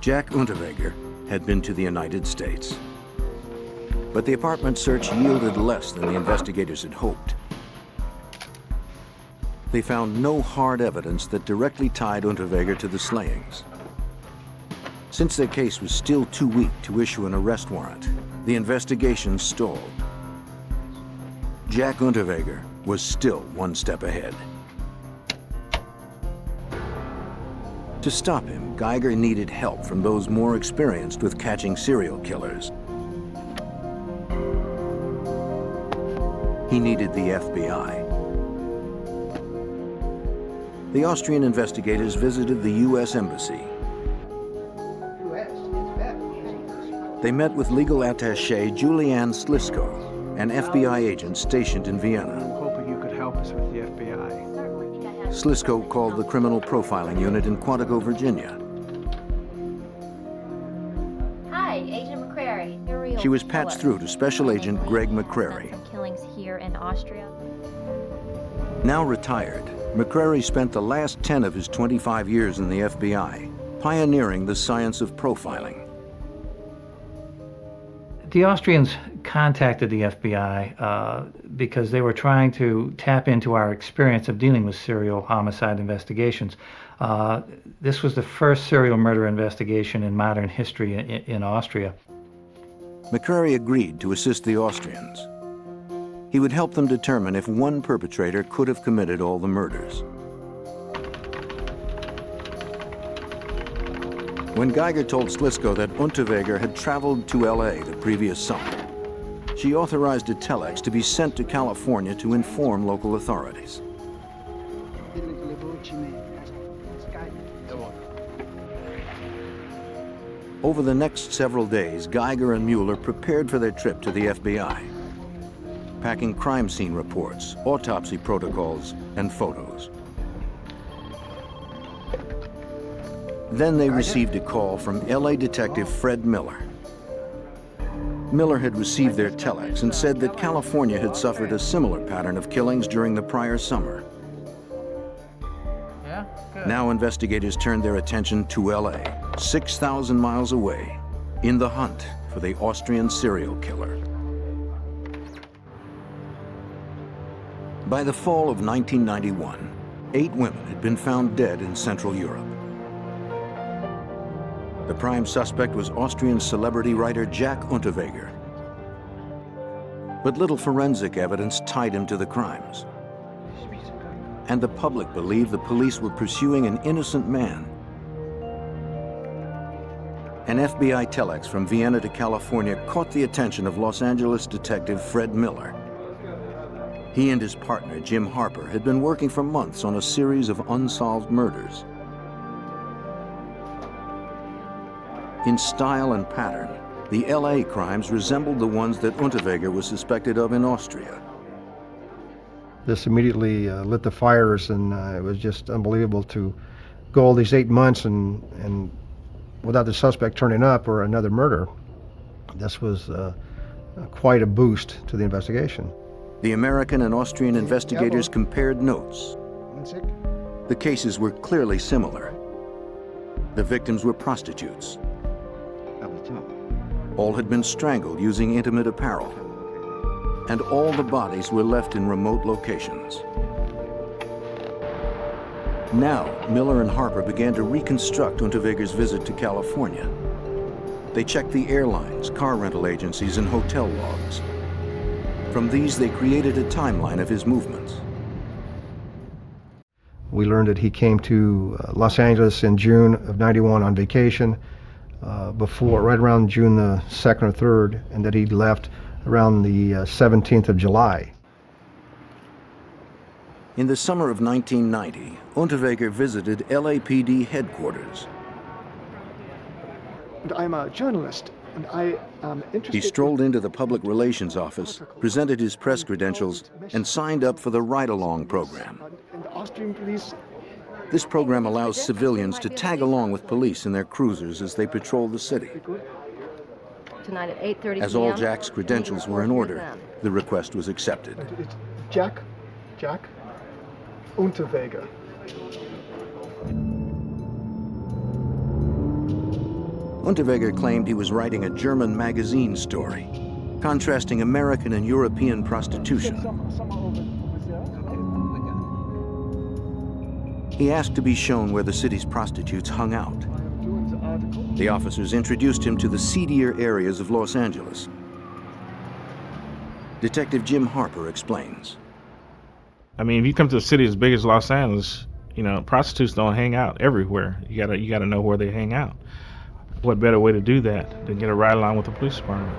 Jack Unterweger had been to the United States. But the apartment search yielded less than the investigators had hoped. They found no hard evidence that directly tied Unterweger to the slayings. Since their case was still too weak to issue an arrest warrant, the investigation stalled. Jack Unterweger was still one step ahead. To stop him, Geiger needed help from those more experienced with catching serial killers. He needed the FBI. The Austrian investigators visited the U.S. Embassy. They met with legal attaché Julianne Slisko, an FBI agent stationed in Vienna. I'm hoping you could help us with the FBI. Slisko called the Criminal Profiling Unit in Quantico, Virginia. Hi, Agent McCrary. She was patched through to Special Agent Greg McCrary. Killings here in Austria. Now retired, McCrary spent the last 10 of his 25 years in the FBI, pioneering the science of profiling. The Austrians contacted the FBI because they were trying to tap into our experience of dealing with serial homicide investigations. This was the first serial murder investigation in modern history in Austria. McCrary agreed to assist the Austrians. He would help them determine if one perpetrator could have committed all the murders. When Geiger told Slisko that Unterweger had traveled to LA the previous summer, she authorized a telex to be sent to California to inform local authorities. Over the next several days, Geiger and Mueller prepared for their trip to the FBI, packing crime scene reports, autopsy protocols, and photos. Then they received a call from LA detective Fred Miller. Miller had received their telex and said that California had suffered a similar pattern of killings during the prior summer. Now investigators turned their attention to LA, 6,000 miles away, in the hunt for the Austrian serial killer. By the fall of 1991, 8 women had been found dead in Central Europe. The prime suspect was Austrian celebrity writer Jack Unterweger. But little forensic evidence tied him to the crimes. And the public believed the police were pursuing an innocent man. An FBI telex from Vienna to California caught the attention of Los Angeles detective Fred Miller. He and his partner, Jim Harper, had been working for months on a series of unsolved murders. In style and pattern, the LA crimes resembled the ones that Unterweger was suspected of in Austria. This immediately lit the fires, and it was just unbelievable to go all these 8 months and without the suspect turning up or another murder. This was quite a boost to the investigation. The American and Austrian investigators compared notes. The cases were clearly similar. The victims were prostitutes. All had been strangled using intimate apparel, and all the bodies were left in remote locations. Now, Miller and Harper began to reconstruct Unterweger's visit to California. They checked the airlines, car rental agencies, and hotel logs. From these, they created a timeline of his movements. We learned that he came to Los Angeles in June of '91 on vacation. right around June the 2nd or 3rd, and that he left around the 17th of July. In the summer of 1990, Unterweger visited LAPD headquarters. And I'm a journalist, and I am interested. He strolled into the public relations office, presented his press credentials, and signed up for the ride-along program. And the Austrian police. This program allows civilians to tag along with police in their cruisers as they patrol the city. Tonight at 8:30 As all Jack's credentials were in order, the request was accepted. Jack Unterweger. Unterweger claimed he was writing a German magazine story, contrasting American and European prostitution. He asked to be shown where the city's prostitutes hung out. The officers introduced him to the seedier areas of Los Angeles. Detective Jim Harper explains. I mean, if you come to a city as big as Los Angeles, you know, prostitutes don't hang out everywhere. You gotta know where they hang out. What better way to do that than get a ride along with the police department?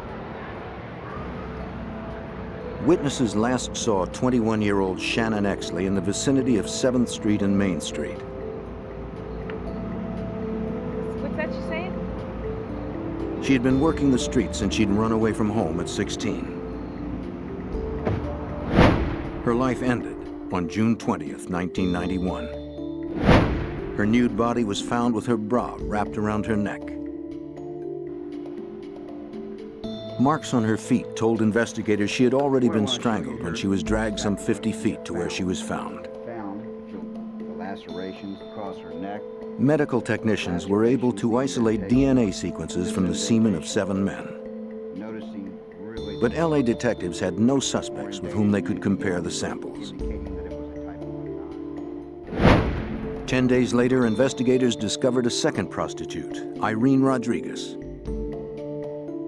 Witnesses last saw 21-year-old Shannon Exley in the vicinity of 7th Street and Main Street. What's that you saying? She had been working the streets since she'd run away from home at 16. Her life ended on June 20th, 1991. Her nude body was found with her bra wrapped around her neck. Marks on her feet told investigators she had already been strangled when she was dragged some 50 feet to where she was found. The lacerations across her neck. Medical technicians were able to isolate DNA sequences from the semen of 7 men. But LA detectives had no suspects with whom they could compare the samples. 10 days later, investigators discovered a second prostitute, Irene Rodriguez.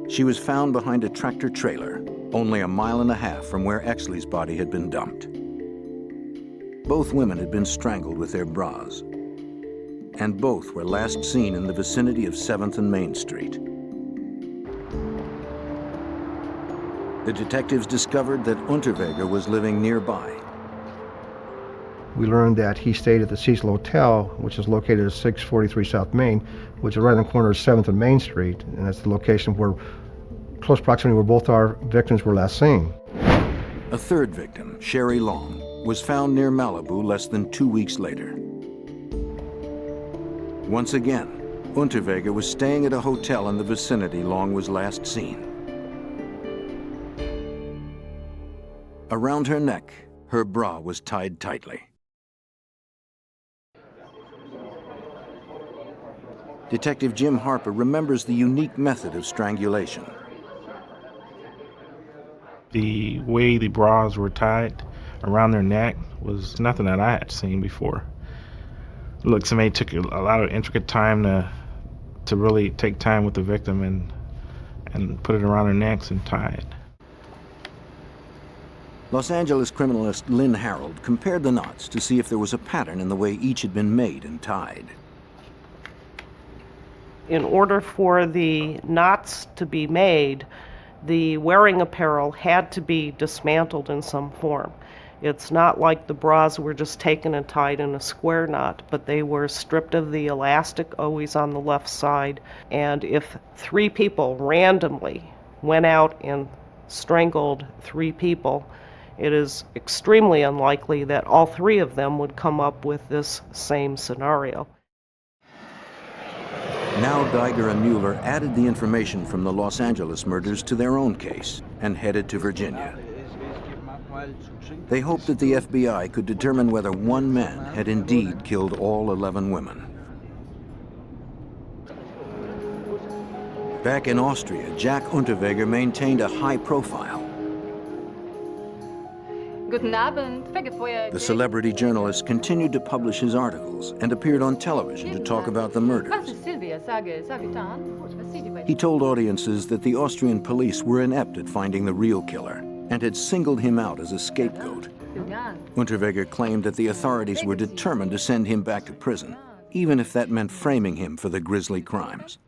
She was found behind a tractor trailer, only a mile and a half from where Exley's body had been dumped. Both women had been strangled with their bras, and both were last seen in the vicinity of 7th and Main Street. The detectives discovered that Unterweger was living nearby. We learned that he stayed at the Cecil Hotel, which is located at 643 South Main, which is right on the corner of 7th and Main Street, and that's the location where, close proximity where both our victims were last seen. A third victim, Sherry Long, was found near Malibu less than 2 weeks later. Once again, Unterweger was staying at a hotel in the vicinity Long was last seen. Around her neck, her bra was tied tightly. Detective Jim Harper remembers the unique method of strangulation. The way the bras were tied around their neck was nothing that I had seen before. It looked to me it took a lot of intricate time to really take time with the victim and put it around their necks and tie it. Los Angeles criminalist Lynn Harold compared the knots to see if there was a pattern in the way each had been made and tied. In order for the knots to be made, the wearing apparel had to be dismantled in some form. It's not like the bras were just taken and tied in a square knot, but they were stripped of the elastic always on the left side. And if 3 people randomly went out and strangled 3 people, it is extremely unlikely that all 3 of them would come up with this same scenario. Now Geiger and Mueller added the information from the Los Angeles murders to their own case and headed to Virginia. They hoped that the FBI could determine whether one man had indeed killed all 11 women. Back in Austria, Jack Unterweger maintained a high profile. Guten Abend, The celebrity journalist continued to publish his articles and appeared on television to talk about the murders. He told audiences that the Austrian police were inept at finding the real killer and had singled him out as a scapegoat. Unterweger claimed that the authorities were determined to send him back to prison, even if that meant framing him for the grisly crimes.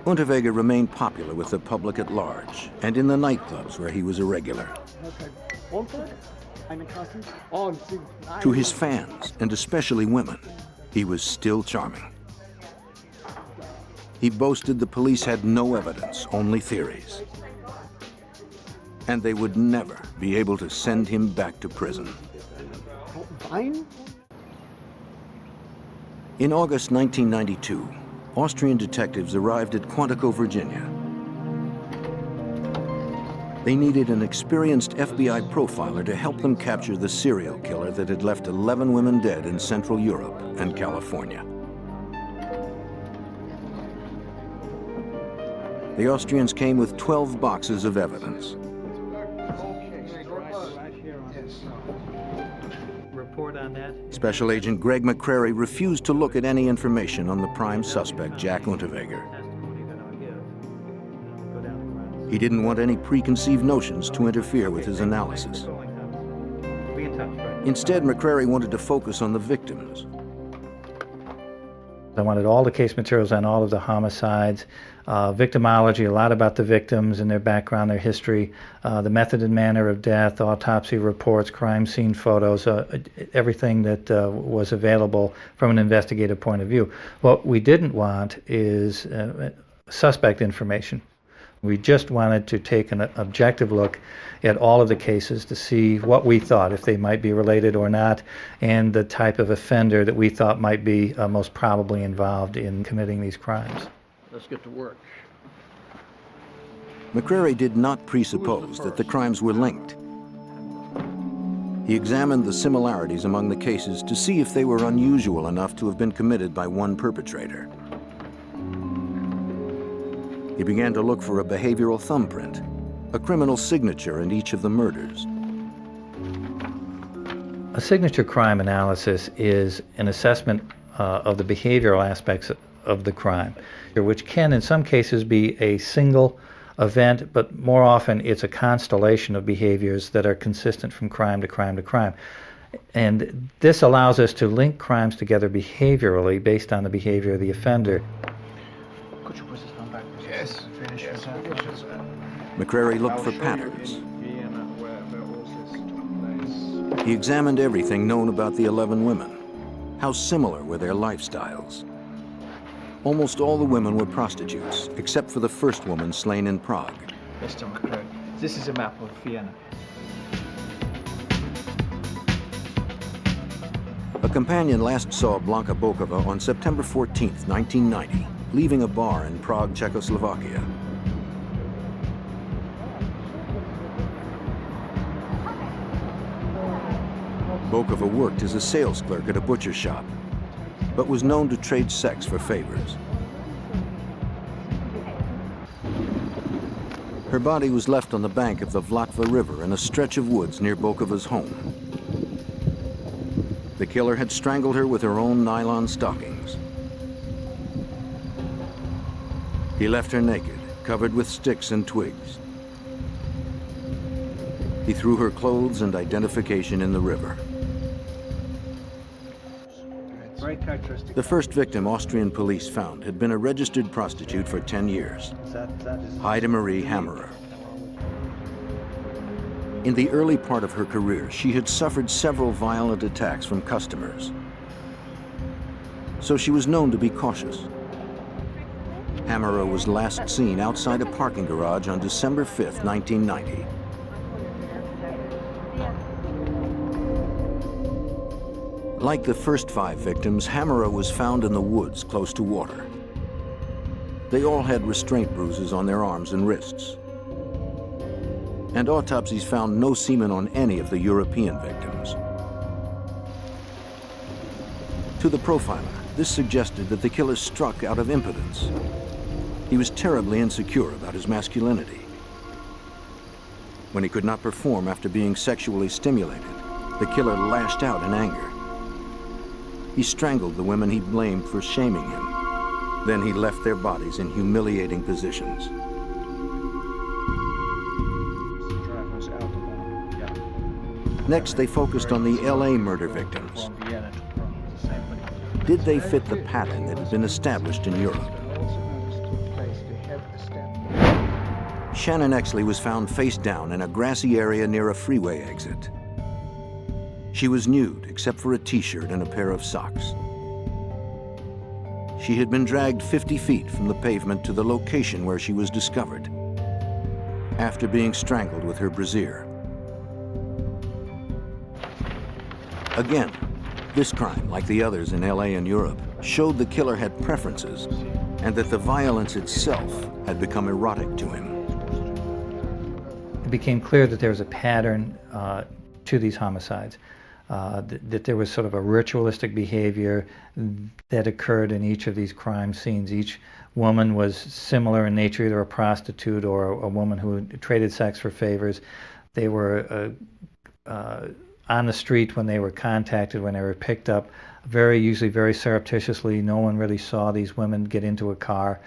Unterweger remained popular with the public at large and in the nightclubs where he was a regular. To his fans, and especially women, he was still charming. He boasted the police had no evidence, only theories. And they would never be able to send him back to prison. In August 1992, Austrian detectives arrived at Quantico, Virginia. They needed an experienced FBI profiler to help them capture the serial killer that had left 11 women dead in Central Europe and California. The Austrians came with 12 boxes of evidence. Report on that. Special Agent Greg McCrary refused to look at any information on the prime suspect, Jack Unterweger. He didn't want any preconceived notions to interfere with his analysis. Instead, McCrary wanted to focus on the victims. I wanted all the case materials on all of the homicides, victimology, a lot about the victims and their background, their history, the method and manner of death, autopsy reports, crime scene photos, everything that was available from an investigative point of view. What we didn't want is suspect information. We just wanted to take an objective look at all of the cases to see what we thought, if they might be related or not, and the type of offender that we thought might be most probably involved in committing these crimes. Let's get to work. McCrary did not presuppose that the crimes were linked. He examined the similarities among the cases to see if they were unusual enough to have been committed by one perpetrator. He began to look for a behavioral thumbprint, a criminal signature in each of the murders. A signature crime analysis is an assessment of the behavioral aspects of the crime, which can in some cases be a single event, but more often it's a constellation of behaviors that are consistent from crime to crime to crime. And this allows us to link crimes together behaviorally based on the behavior of the offender. Yes. McCrary looked for patterns. He examined everything known about the 11 women. How similar were their lifestyles? Almost all the women were prostitutes, except for the first woman slain in Prague. Mr. McCrary, this is a map of Vienna. A companion last saw Blanka Bokova on September 14, 1990, leaving a bar in Prague, Czechoslovakia. Bokova worked as a sales clerk at a butcher shop, but was known to trade sex for favors. Her body was left on the bank of the Vlatva River in a stretch of woods near Bokova's home. The killer had strangled her with her own nylon stockings. He left her naked, covered with sticks and twigs. He threw her clothes and identification in the river. The first victim Austrian police found had been a registered prostitute for 10 years, Heide Marie Hammerer. In the early part of her career, she had suffered several violent attacks from customers, so she was known to be cautious. Hammerer was last seen outside a parking garage on December 5, 1990. Like the first 5 victims, Hammerer was found in the woods close to water. They all had restraint bruises on their arms and wrists. And autopsies found no semen on any of the European victims. To the profiler, this suggested that the killer struck out of impotence. He was terribly insecure about his masculinity. When he could not perform after being sexually stimulated, the killer lashed out in anger. He strangled the women he blamed for shaming him. Then he left their bodies in humiliating positions. Next, they focused on the LA murder victims. Did they fit the pattern that had been established in Europe? Shannon Exley was found face down in a grassy area near a freeway exit. She was nude except for a t-shirt and a pair of socks. She had been dragged 50 feet from the pavement to the location where she was discovered, after being strangled with her brassiere. Again, this crime, like the others in LA and Europe, showed the killer had preferences and that the violence itself had become erotic to him. It became clear that there was a pattern to these homicides, that there was sort of a ritualistic behavior that occurred in each of these crime scenes. Each woman was similar in nature, either a prostitute or a woman who traded sex for favors. They were on the street when they were contacted, when they were picked up, usually very surreptitiously. No one really saw these women get into a car.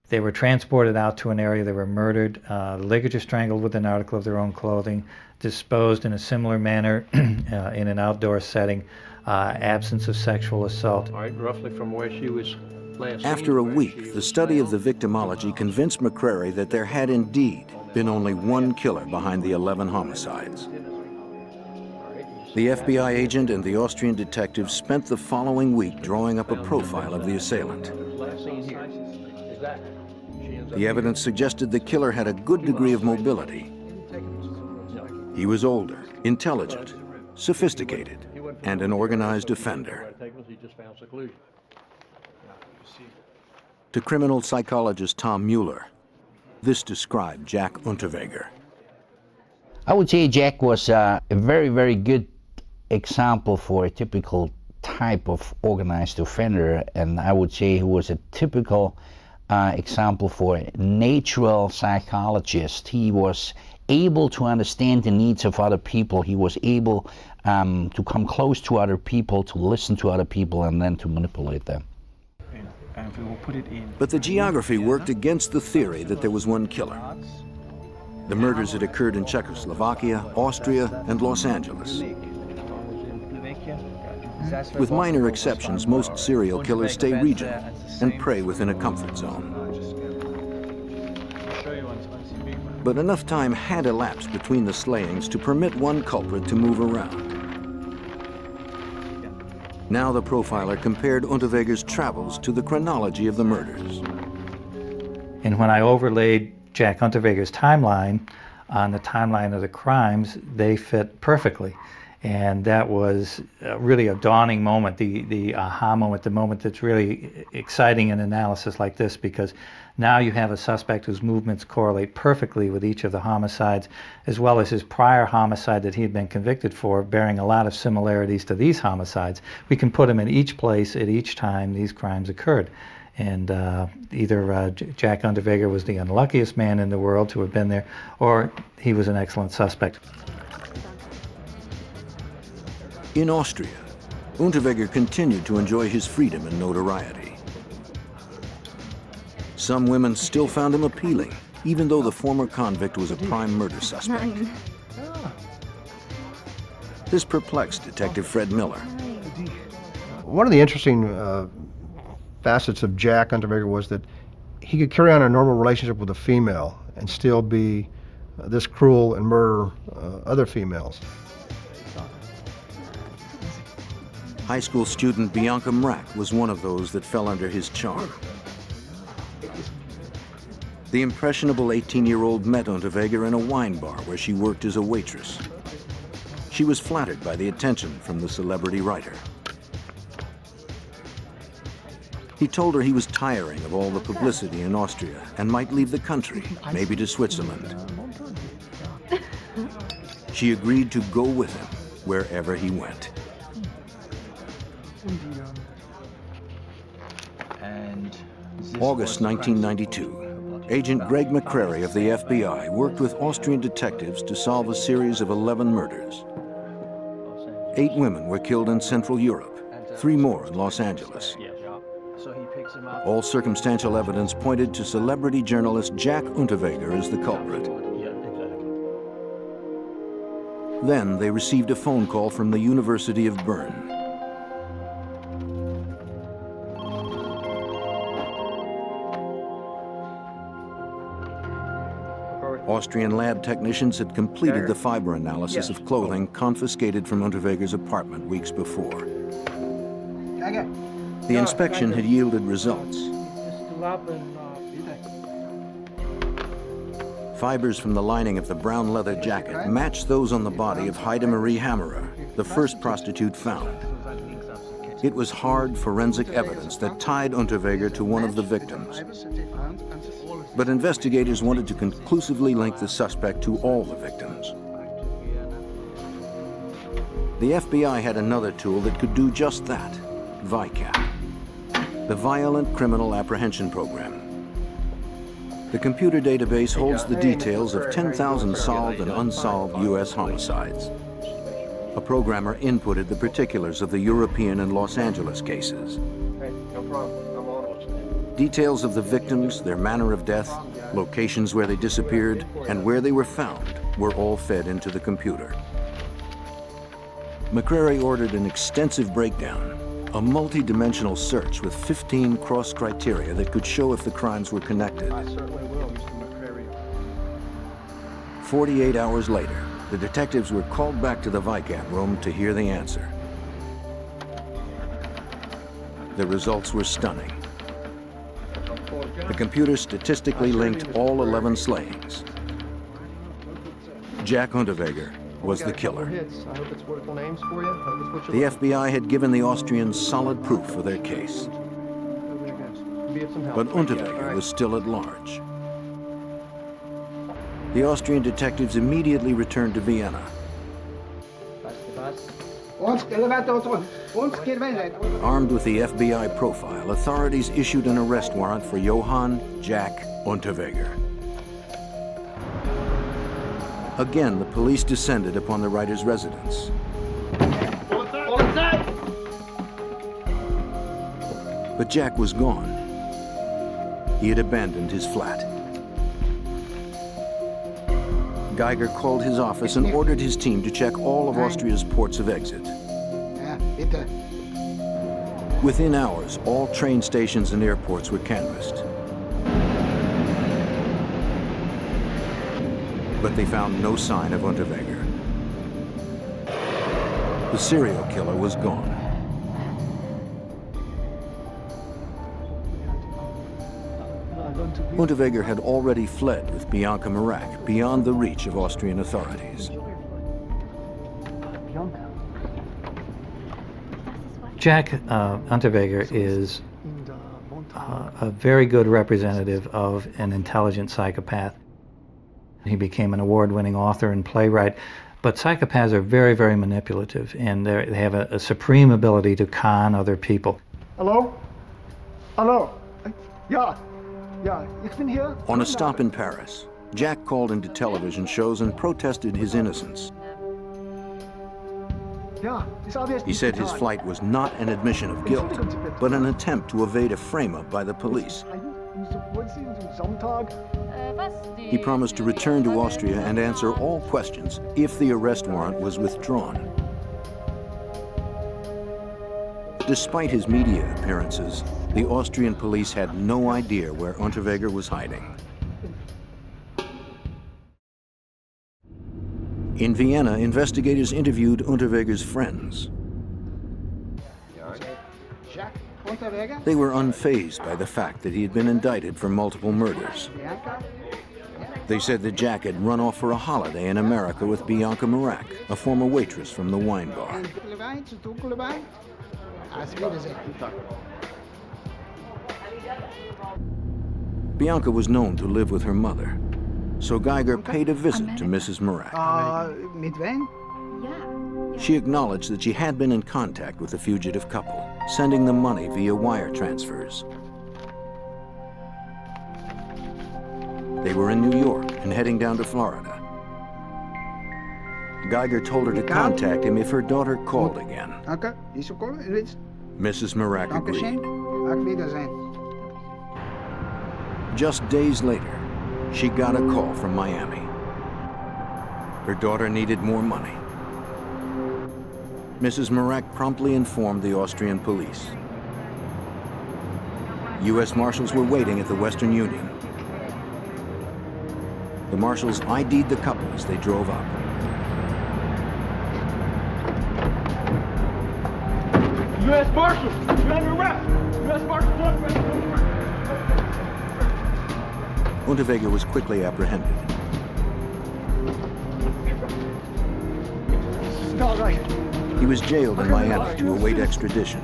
They were transported out to an area. They were murdered, ligature or strangled with an article of their own clothing, disposed in a similar manner in an outdoor setting, absence of sexual assault. All right, roughly from where she was last seen. After a week, the study of the victimology convinced McCrary that there had indeed been only one killer behind the 11 homicides. The FBI agent and the Austrian detective spent the following week drawing up a profile of the assailant. The evidence suggested the killer had a good degree of mobility. He was older, intelligent, sophisticated, and an organized offender. To criminal psychologist Tom Mueller, this described Jack Unterweger. I would say Jack was a very, very good example for a typical type of organized offender, and I would say he was a typical example for a natural psychologist. He was able to understand the needs of other people. He was able to come close to other people, to listen to other people, and then to manipulate them. But the geography worked against the theory that there was one killer. The murders had occurred in Czechoslovakia, Austria, and Los Angeles. With minor exceptions, most serial killers stay regional and prey within a comfort zone. But enough time had elapsed between the slayings to permit one culprit to move around. Now the profiler compared Unterweger's travels to the chronology of the murders. And when I overlaid Jack Unterweger's timeline on the timeline of the crimes, they fit perfectly. And that was really a dawning moment, the aha moment, the moment that's really exciting in analysis like this, because now you have a suspect whose movements correlate perfectly with each of the homicides, as well as his prior homicide that he had been convicted for, bearing a lot of similarities to these homicides. We can put him in each place at each time these crimes occurred. And either Jack Unterweger was the unluckiest man in the world to have been there, or he was an excellent suspect. In Austria, Unterweger continued to enjoy his freedom and notoriety. Some women still found him appealing, even though the former convict was a prime murder suspect. This perplexed Detective Fred Miller. One of the interesting facets of Jack Unterweger was that he could carry on a normal relationship with a female and still be this cruel and murder other females. High school student Bianca Mrak was one of those that fell under his charm. The impressionable 18-year-old met Unterweger in a wine bar where she worked as a waitress. She was flattered by the attention from the celebrity writer. He told her he was tiring of all the publicity in Austria and might leave the country, maybe to Switzerland. She agreed to go with him wherever he went. August 1992, Agent Greg McCrary of the FBI worked with Austrian detectives to solve a series of 11 murders. 8 women were killed in Central Europe, 3 more in Los Angeles. All circumstantial evidence pointed to celebrity journalist Jack Unterweger as the culprit. Then they received a phone call from the University of Bern. Austrian lab technicians had completed the fiber analysis of clothing confiscated from Unterweger's apartment weeks before. The inspection had yielded results. Fibers from the lining of the brown leather jacket matched those on the body of Heide Marie Hammerer, the first prostitute found. It was hard forensic evidence that tied Unterweger to one of the victims. But investigators wanted to conclusively link the suspect to all the victims. The FBI had another tool that could do just that, VICAP, the Violent Criminal Apprehension Program. The computer database holds the details of 10,000 solved and unsolved U.S. homicides. A programmer inputted the particulars of the European and Los Angeles cases. Details of the victims, their manner of death, locations where they disappeared, and where they were found were all fed into the computer. McCrary ordered an extensive breakdown, a multi-dimensional search with 15 cross-criteria that could show if the crimes were connected. I certainly will, Mr. McCrary. 48 hours later, the detectives were called back to the VICAP room to hear the answer. The results were stunning. The computer statistically linked all 11 slayings. Jack Unterweger was the killer. I hope it's worthwhile names for you. The FBI had given the Austrians solid proof for their case. But Unterweger was still at large. The Austrian detectives immediately returned to Vienna. Armed with the FBI profile, authorities issued an arrest warrant for Johann Jack Unterweger. Again, the police descended upon the writer's residence. But Jack was gone. He had abandoned his flat. Geiger called his office and ordered his team to check all of Austria's ports of exit. Within hours, all train stations and airports were canvassed. But they found no sign of Unterweger. The serial killer was gone. Unterweger had already fled with Bianca Marak beyond the reach of Austrian authorities. Jack Unterweger is a very good representative of an intelligent psychopath. He became an award-winning author and playwright, but psychopaths are very, very manipulative, and they have a supreme ability to con other people. Hello? Hello? Yeah. Yeah, ich bin here. On a stop in Paris, Jack called into television shows and protested his innocence. He said his flight was not an admission of guilt, but an attempt to evade a frame-up by the police. He promised to return to Austria and answer all questions if the arrest warrant was withdrawn. Despite his media appearances, the Austrian police had no idea where Unterweger was hiding. In Vienna, investigators interviewed Unterweger's friends. They were unfazed by the fact that he had been indicted for multiple murders. They said that Jack had run off for a holiday in America with Bianca Marak, a former waitress from the wine bar. Bianca was known to live with her mother, so Geiger paid a visit to Mrs. Marak. Mit wem? She acknowledged that she had been in contact with the fugitive couple, sending them money via wire transfers. They were in New York and heading down to Florida. Geiger told her to contact him if her daughter called again. Okay, is ze calling? Mrs. Marak agreed. Auf Wiedersehen. Just days later, she got a call from Miami. Her daughter needed more money. Mrs. Marak promptly informed the Austrian police. U.S. Marshals were waiting at the Western Union. The marshals ID'd the couple as they drove up. U.S. Marshals, you're under arrest. U.S. Marshals, under arrest. Unterweger was quickly apprehended. It's not right. He was jailed in Miami to await extradition.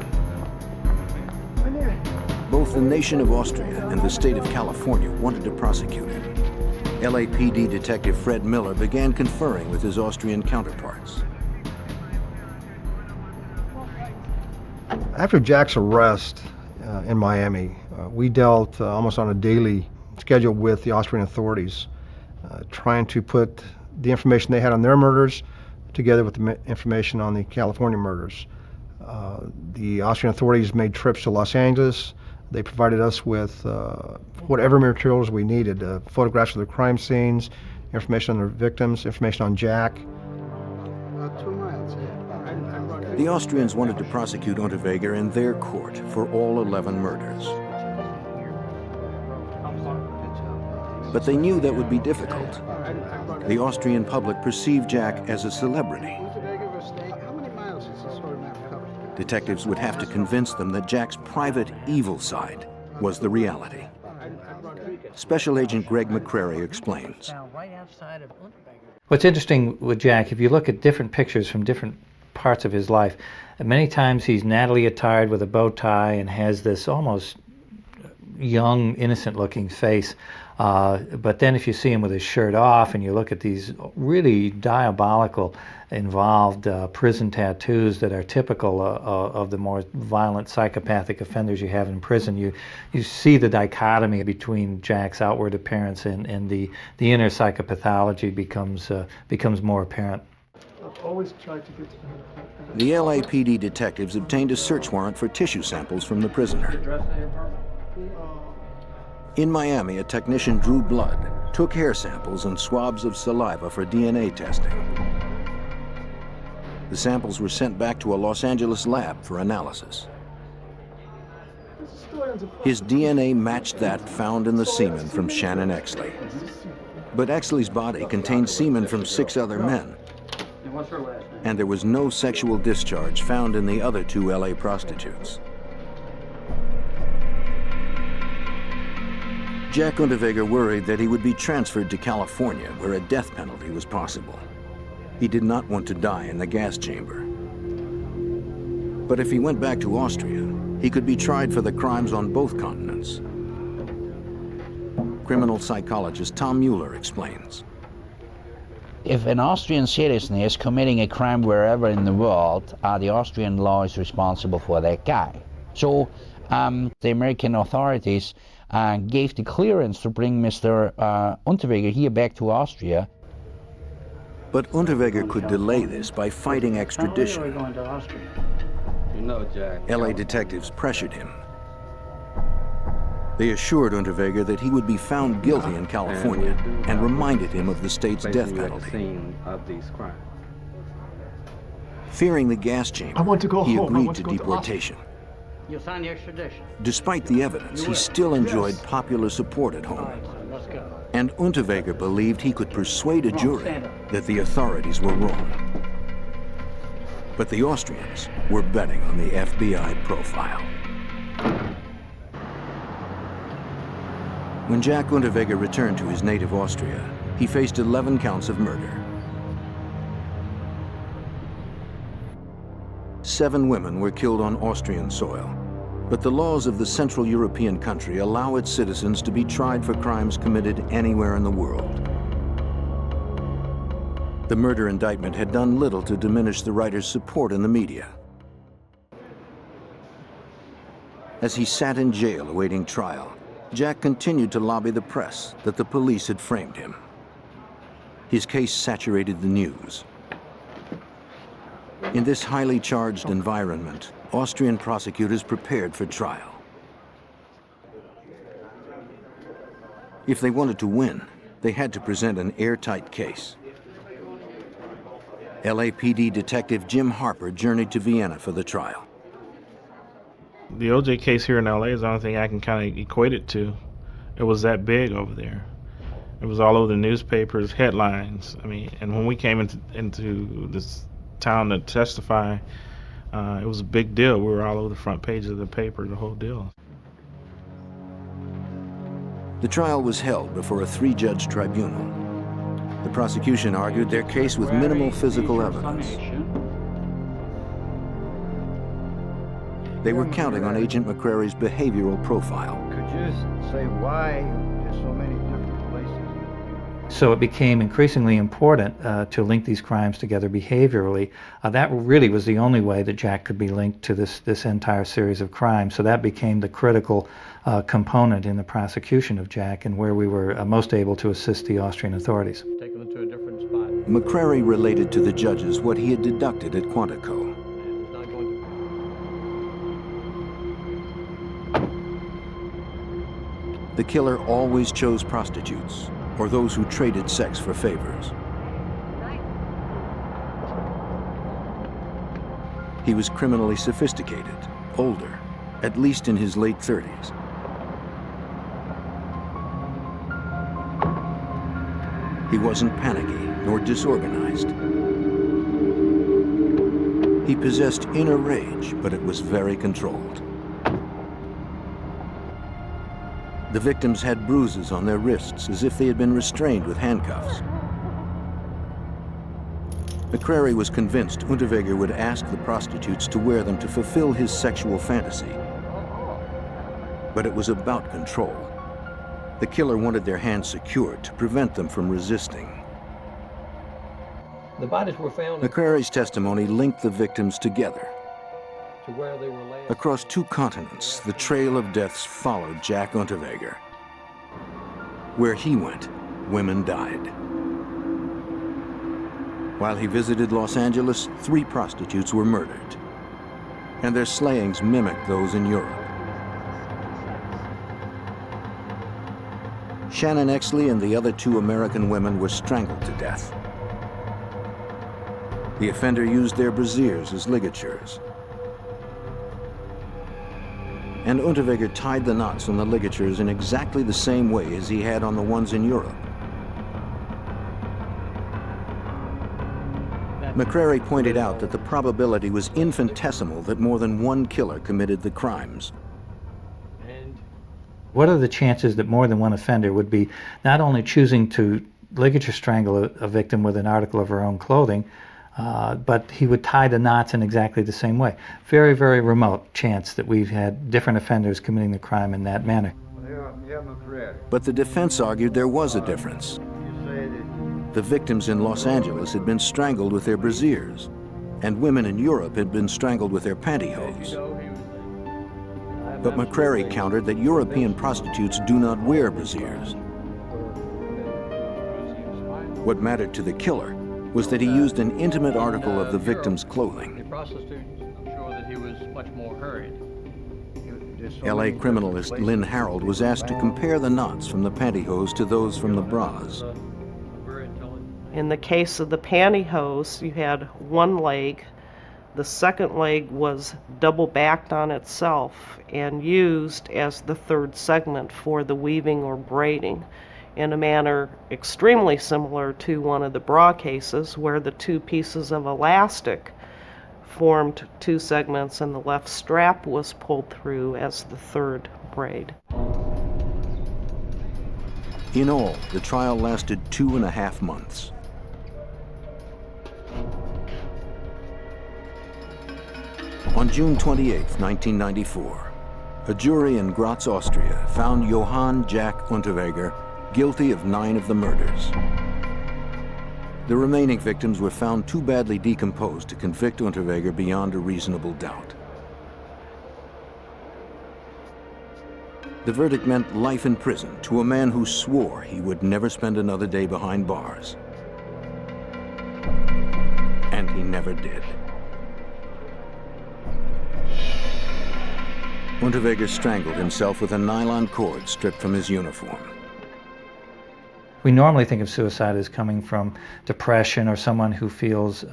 Both the nation of Austria and the state of California wanted to prosecute him. LAPD Detective Fred Miller began conferring with his Austrian counterparts. After Jack's arrest in Miami, we dealt almost on a daily schedule with the Austrian authorities, trying to put the information they had on their murders together with the information on the California murders. The Austrian authorities made trips to Los Angeles. They provided us with whatever materials we needed, photographs of the crime scenes, information on their victims, information on Jack. About 2 miles, yeah. The Austrians wanted to prosecute Unterweger in their court for all 11 murders. But they knew that would be difficult. The Austrian public perceived Jack as a celebrity. How many miles is this sort of map cover? Detectives would have to convince them that Jack's private evil side was the reality. Special Agent Greg McCrary explains. What's interesting with Jack, if you look at different pictures from different parts of his life, many times he's nattily attired with a bow tie and has this almost young, innocent-looking face. But then if you see him with his shirt off and you look at these really diabolical, involved prison tattoos that are typical of the more violent psychopathic offenders you have in prison, you see the dichotomy between Jack's outward appearance and the inner psychopathology becomes more apparent. I've always tried to get to him. The LAPD detectives obtained a search warrant for tissue samples from the prisoner. In Miami, a technician drew blood, took hair samples and swabs of saliva for DNA testing. The samples were sent back to a Los Angeles lab for analysis. His DNA matched that found in the semen from Shannon Exley. But Exley's body contained semen from 6 other men. And there was no sexual discharge found in the other 2 LA prostitutes. Jack Unterweger worried that he would be transferred to California, where a death penalty was possible. He did not want to die in the gas chamber. But if he went back to Austria, he could be tried for the crimes on both continents. Criminal psychologist Tom Mueller explains. If an Austrian citizen is committing a crime wherever in the world, the Austrian law is responsible for that guy. So the American authorities gave the clearance to bring Mr. Unterweger here back to Austria. But Unterweger could delay this by fighting extradition. You know, Jack. LA detectives pressured him. They assured Unterweger that he would be found guilty in California and reminded him of the state's death penalty. Fearing the gas chamber, he agreed to deportation. You'll sign the extradition. Despite the evidence, he still enjoyed popular support at home. Let's go. And Unterweger believed he could persuade a jury that the authorities were wrong. But the Austrians were betting on the FBI profile. When Jack Unterweger returned to his native Austria, he faced 11 counts of murder. 7 women were killed on Austrian soil, but the laws of the Central European country allow its citizens to be tried for crimes committed anywhere in the world. The murder indictment had done little to diminish the writer's support in the media. As he sat in jail awaiting trial, Jack continued to lobby the press that the police had framed him. His case saturated the news. In this highly charged environment, Austrian prosecutors prepared for trial. If they wanted to win, they had to present an airtight case. LAPD detective Jim Harper journeyed to Vienna for the trial. The OJ case here in LA is the only thing I can kind of equate it to. It was that big over there. It was all over the newspapers, headlines. I mean, and when we came into this town to testify, it was a big deal. We were all over the front page of the paper, the whole deal. The trial was held before a 3-judge tribunal. The prosecution argued their case with minimal physical evidence. They were counting on Agent McCrary's behavioral profile. Could you say why there's so many different places? So it became increasingly important to link these crimes together behaviorally. That really was the only way that Jack could be linked to this entire series of crimes. So that became the critical component in the prosecution of Jack, and where we were most able to assist the Austrian authorities. Take them to a different spot. McCrary related to the judges what he had deducted at Quantico. The killer always chose prostitutes, or those who traded sex for favors. He was criminally sophisticated, older, at least in his late 30s. He wasn't panicky nor disorganized. He possessed inner rage, but it was very controlled. The victims had bruises on their wrists as if they had been restrained with handcuffs. McCrary was convinced Unterweger would ask the prostitutes to wear them to fulfill his sexual fantasy. But it was about control. The killer wanted their hands secured to prevent them from resisting. The bodies were found McCrary's testimony linked the victims together. to where they were laid. Across 2 continents, the trail of deaths followed Jack Unterweger. Where he went, women died. While he visited Los Angeles, 3 prostitutes were murdered, and their slayings mimicked those in Europe. Shannon Exley and the other 2 American women were strangled to death. The offender used their brassieres as ligatures. And Unterweger tied the knots on the ligatures in exactly the same way as he had on the ones in Europe. McCrary pointed out that the probability was infinitesimal that more than one killer committed the crimes. What are the chances that more than one offender would be not only choosing to ligature strangle a victim with an article of her own clothing, but he would tie the knots in exactly the same way? Very, very remote chance that we've had different offenders committing the crime in that manner. But the defense argued there was a difference. The victims in Los Angeles had been strangled with their brassieres, and women in Europe had been strangled with their pantyhose. But McCrary countered that European prostitutes do not wear brassieres. What mattered to the killer was that he used an intimate article of the victim's clothing. The prostitutes, I'm sure that he was much more hurried. LA criminalist Lynn Harold was asked to compare the knots from the pantyhose to those from the bras. In the case of the pantyhose, you had one leg. The second leg was double backed on itself and used as the third segment for the weaving or braiding, in a manner extremely similar to one of the bra cases where the 2 pieces of elastic formed 2 segments and the left strap was pulled through as the third braid. In all, the trial lasted 2.5 months. On June 28, 1994, a jury in Graz, Austria, found Johann Jack Unterweger guilty of 9 of the murders. The remaining victims were found too badly decomposed to convict Unterweger beyond a reasonable doubt. The verdict meant life in prison to a man who swore he would never spend another day behind bars. And he never did. Unterweger strangled himself with a nylon cord stripped from his uniform. We normally think of suicide as coming from depression or someone who feels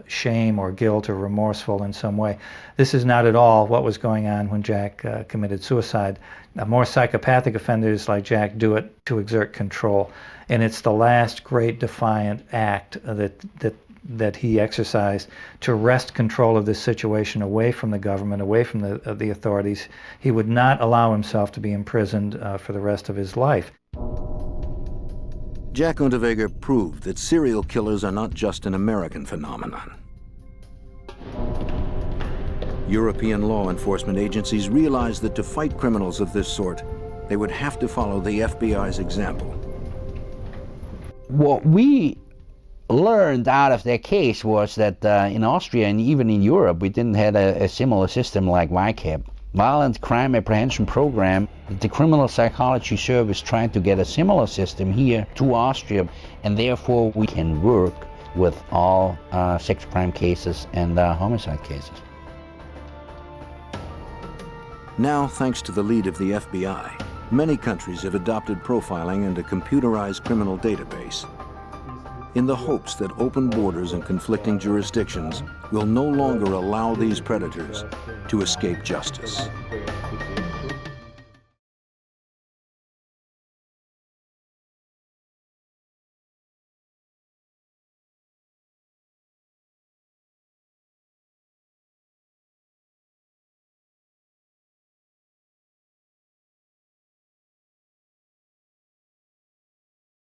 shame or guilt or remorseful in some way. This is not at all what was going on when Jack committed suicide. More psychopathic offenders like Jack do it to exert control, and it's the last great defiant act that he exercised to wrest control of this situation away from the government, away from the authorities. He would not allow himself to be imprisoned for the rest of his life. Jack Unterweger proved that serial killers are not just an American phenomenon. European law enforcement agencies realized that to fight criminals of this sort, they would have to follow the FBI's example. What we learned out of their case was that in Austria and even in Europe, we didn't have a similar system like VICAP. Violent Crime Apprehension Program. The Criminal Psychology Service tried to get a similar system here to Austria, and therefore we can work with all sex crime cases and homicide cases. Now, thanks to the lead of the FBI, many countries have adopted profiling and a computerized criminal database in the hopes that open borders and conflicting jurisdictions will no longer allow these predators to escape justice.